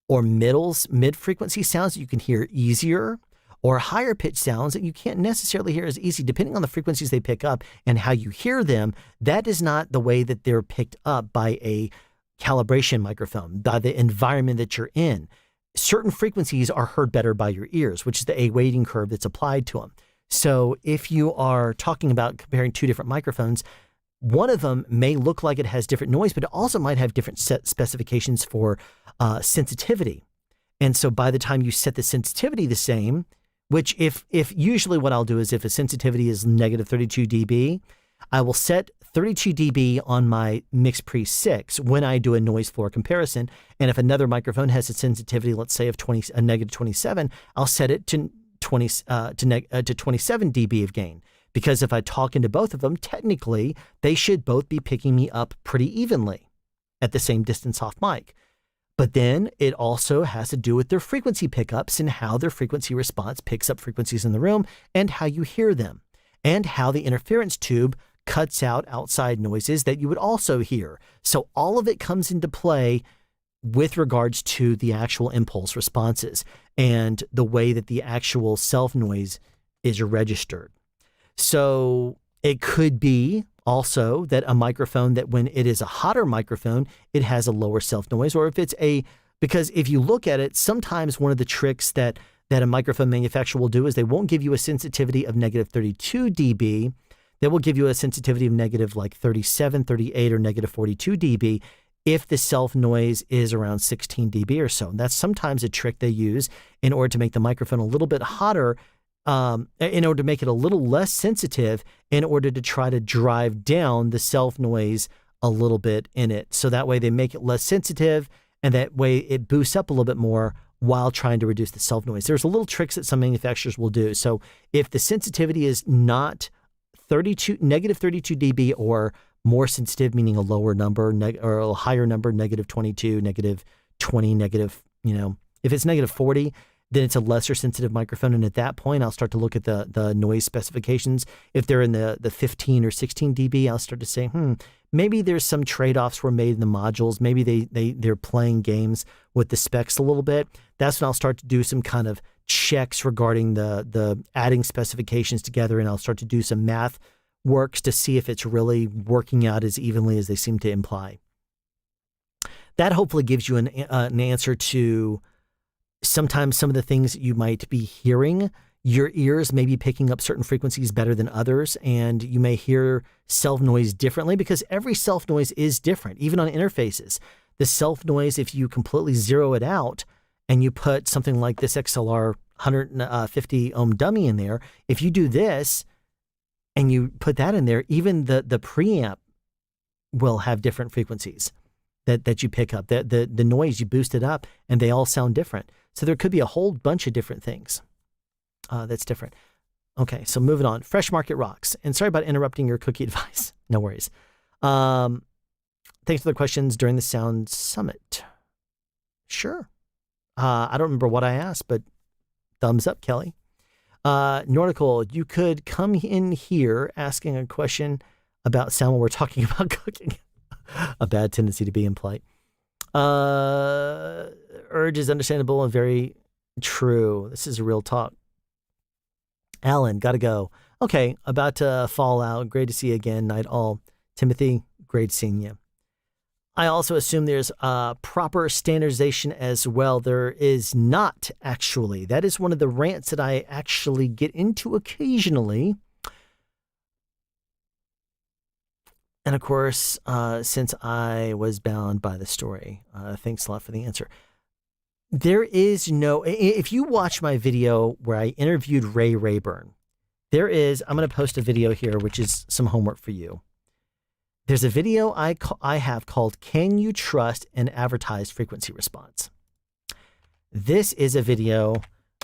or mid frequency sounds that you can hear easier, or higher pitch sounds that you can't necessarily hear as easy, depending on the frequencies they pick up and how you hear them, that is not the way that they're picked up by a calibration microphone, by the environment that you're in. Certain frequencies are heard better by your ears, which is the A weighting curve that's applied to them. So if you are talking about comparing two different microphones, one of them may look like it has different noise, but it also might have different set specifications for sensitivity. And so by the time you set the sensitivity the same, which if usually what I'll do is, if a sensitivity is negative 32 dB, I will set 32 dB on my Mix Pre 6 when I do a noise floor comparison. And if another microphone has a sensitivity, let's say of negative 27, I'll set it to 27 dB of gain. Because if I talk into both of them, technically they should both be picking me up pretty evenly at the same distance off mic. But then it also has to do with their frequency pickups and how their frequency response picks up frequencies in the room and how you hear them, and how the interference tube cuts out outside noises that you would also hear. So all of it comes into play with regards to the actual impulse responses and the way that the actual self noise is registered. So it could be also that a microphone, that when it is a hotter microphone, it has a lower self noise, or if it's because if you look at it, sometimes one of the tricks that a microphone manufacturer will do is they won't give you a sensitivity of negative 32 dB. They will give you a sensitivity of negative like 37, 38, or negative 42 dB if the self noise is around 16 dB or so. And that's sometimes a trick they use in order to make the microphone a little bit hotter, in order to make it a little less sensitive, in order to try to drive down the self noise a little bit in it. So that way they make it less sensitive, and that way it boosts up a little bit more while trying to reduce the self noise. There's a little tricks that some manufacturers will do. So if the sensitivity is not negative 32 dB or more sensitive, meaning a lower number, or a higher number, negative 22, negative 20, negative, if it's negative 40, then it's a lesser sensitive microphone. And at that point, I'll start to look at the noise specifications. If they're in the 15 or 16 dB, I'll start to say, maybe there's some trade-offs were made in the modules. Maybe they're playing games with the specs a little bit. That's when I'll start to do some kind of checks regarding the adding specifications together, and I'll start to do some math works to see if it's really working out as evenly as they seem to imply. That hopefully gives you an answer to sometimes some of the things that you might be hearing. Your ears may be picking up certain frequencies better than others, and you may hear self noise differently because every self noise is different, even on interfaces. The self noise, if you completely zero it out and you put something like this XLR 150 ohm dummy in there, if you do this and you put that in there, even the preamp will have different frequencies that you pick up. The noise, you boost it up and they all sound different. So there could be a whole bunch of different things that's different. Okay, so moving on. Fresh Market rocks. And sorry about interrupting your cookie advice. No worries. Thanks for the questions during the Sound Summit. Sure. I don't remember what I asked, but thumbs up, Kelly. Nordical, you could come in here asking a question about sound while we're talking about cooking. A bad tendency to be impolite. Urge is understandable and very true. This is a real talk. Alan, gotta go. Okay, about to fall out. Great to see you again, night all. Timothy, great seeing you. I also assume there's proper standardization as well. There is not, actually. That is one of the rants that I actually get into occasionally. And of course, since I was bound by the story, thanks a lot for the answer. There is no, if you watch my video where I interviewed Ray Rayburn, I'm going to post a video here, which is some homework for you. There's a video I have called, Can You Trust an Advertised Frequency Response? This is a video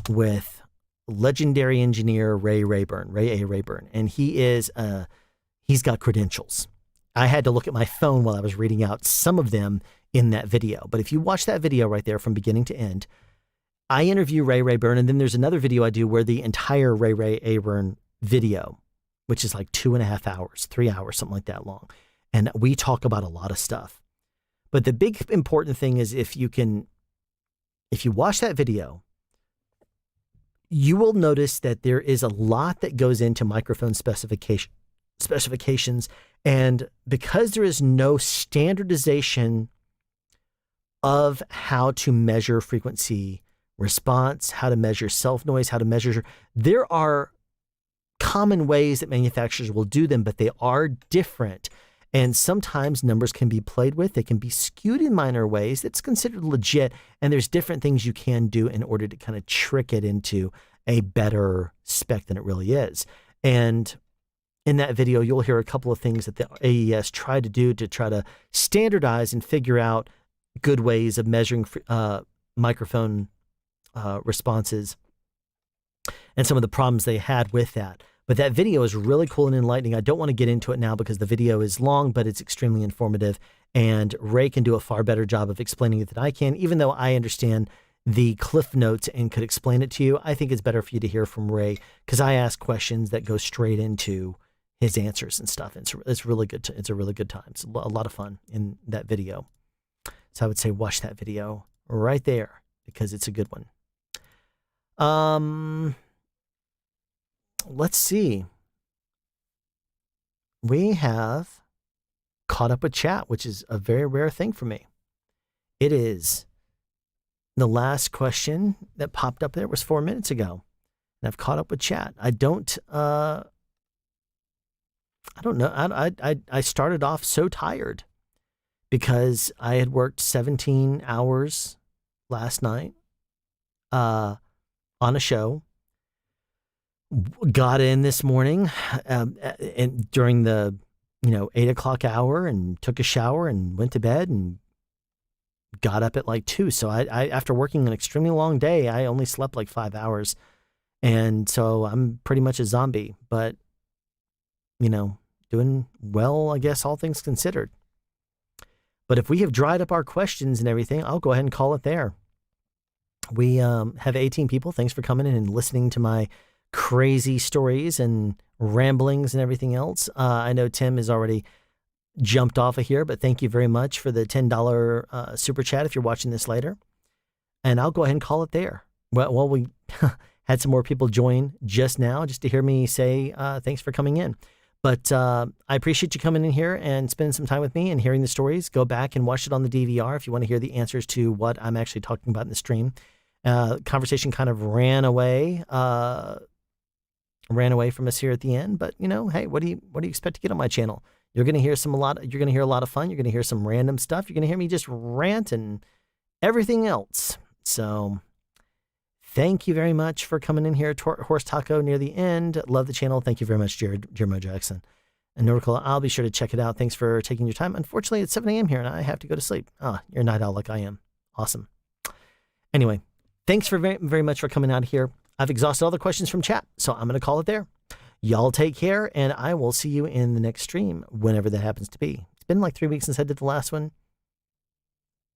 with legendary engineer Ray A. Rayburn, and he's got credentials. I had to look at my phone while I was reading out some of them in that video. But if you watch that video right there from beginning to end, I interview Ray Rayburn, and then there's another video I do where the entire Ray Rayburn video, which is like 2.5 hours, 3 hours, something like that long. And we talk about a lot of stuff. But the big important thing is if you watch that video, you will notice that there is a lot that goes into microphone specifications. And because there is no standardization of how to measure frequency response, how to measure self noise, how to measure, there are common ways that manufacturers will do them, but they are different. And sometimes numbers can be played with. They can be skewed in minor ways. That's considered legit. And there's different things you can do in order to kind of trick it into a better spec than it really is. And in that video, you'll hear a couple of things that the AES tried to do to try to standardize and figure out good ways of measuring microphone responses and some of the problems they had with that. But that video is really cool and enlightening. I don't want to get into it now because the video is long, but it's extremely informative. And Ray can do a far better job of explaining it than I can. Even though I understand the cliff notes and could explain it to you, I think it's better for you to hear from Ray because I ask questions that go straight into his answers and stuff. It's really good. It's a really good time. It's a lot of fun in that video. So I would say watch that video right there because it's a good one. Let's see. We have caught up with chat, which is a very rare thing for me. It is the last question that popped up there was 4 minutes ago. And I've caught up with chat. I don't know. I started off so tired because I had worked 17 hours last night on a show. Got in this morning and during the 8 o'clock hour and took a shower and went to bed and got up at like 2. So I after working an extremely long day, I only slept like 5 hours. And so I'm pretty much a zombie, but doing well, I guess, all things considered. But if we have dried up our questions and everything, I'll go ahead and call it there. We have 18 people. Thanks for coming in and listening to my crazy stories and ramblings and everything else. I know Tim has already jumped off of here, but thank you very much for the $10 super chat if you're watching this later. And I'll go ahead and call it there. Well, we had some more people join just now just to hear me say thanks for coming in. But I appreciate you coming in here and spending some time with me and hearing the stories. Go back and watch it on the DVR if you want to hear the answers to what I'm actually talking about in the stream. Conversation kind of ran away from us here at the end, but hey, what do you expect to get on my channel? You're going to hear a lot of fun. You're going to hear some random stuff. You're going to hear me just rant and everything else. So thank you very much for coming in here. Horse Taco near the end. Love the channel. Thank you very much, Jeremiah Jackson. And Nordical, I'll be sure to check it out. Thanks for taking your time. Unfortunately, it's 7 a.m. here and I have to go to sleep. You're a night owl like I am. Awesome. Anyway, thanks for very, very much for coming out here. I've exhausted all the questions from chat, so I'm going to call it there. Y'all take care, and I will see you in the next stream, whenever that happens to be. It's been like 3 weeks since I did the last one.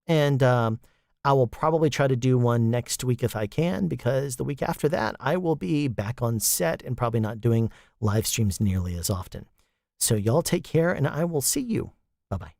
And I will probably try to do one next week if I can, because the week after that, I will be back on set and probably not doing live streams nearly as often. So y'all take care, and I will see you. Bye-bye.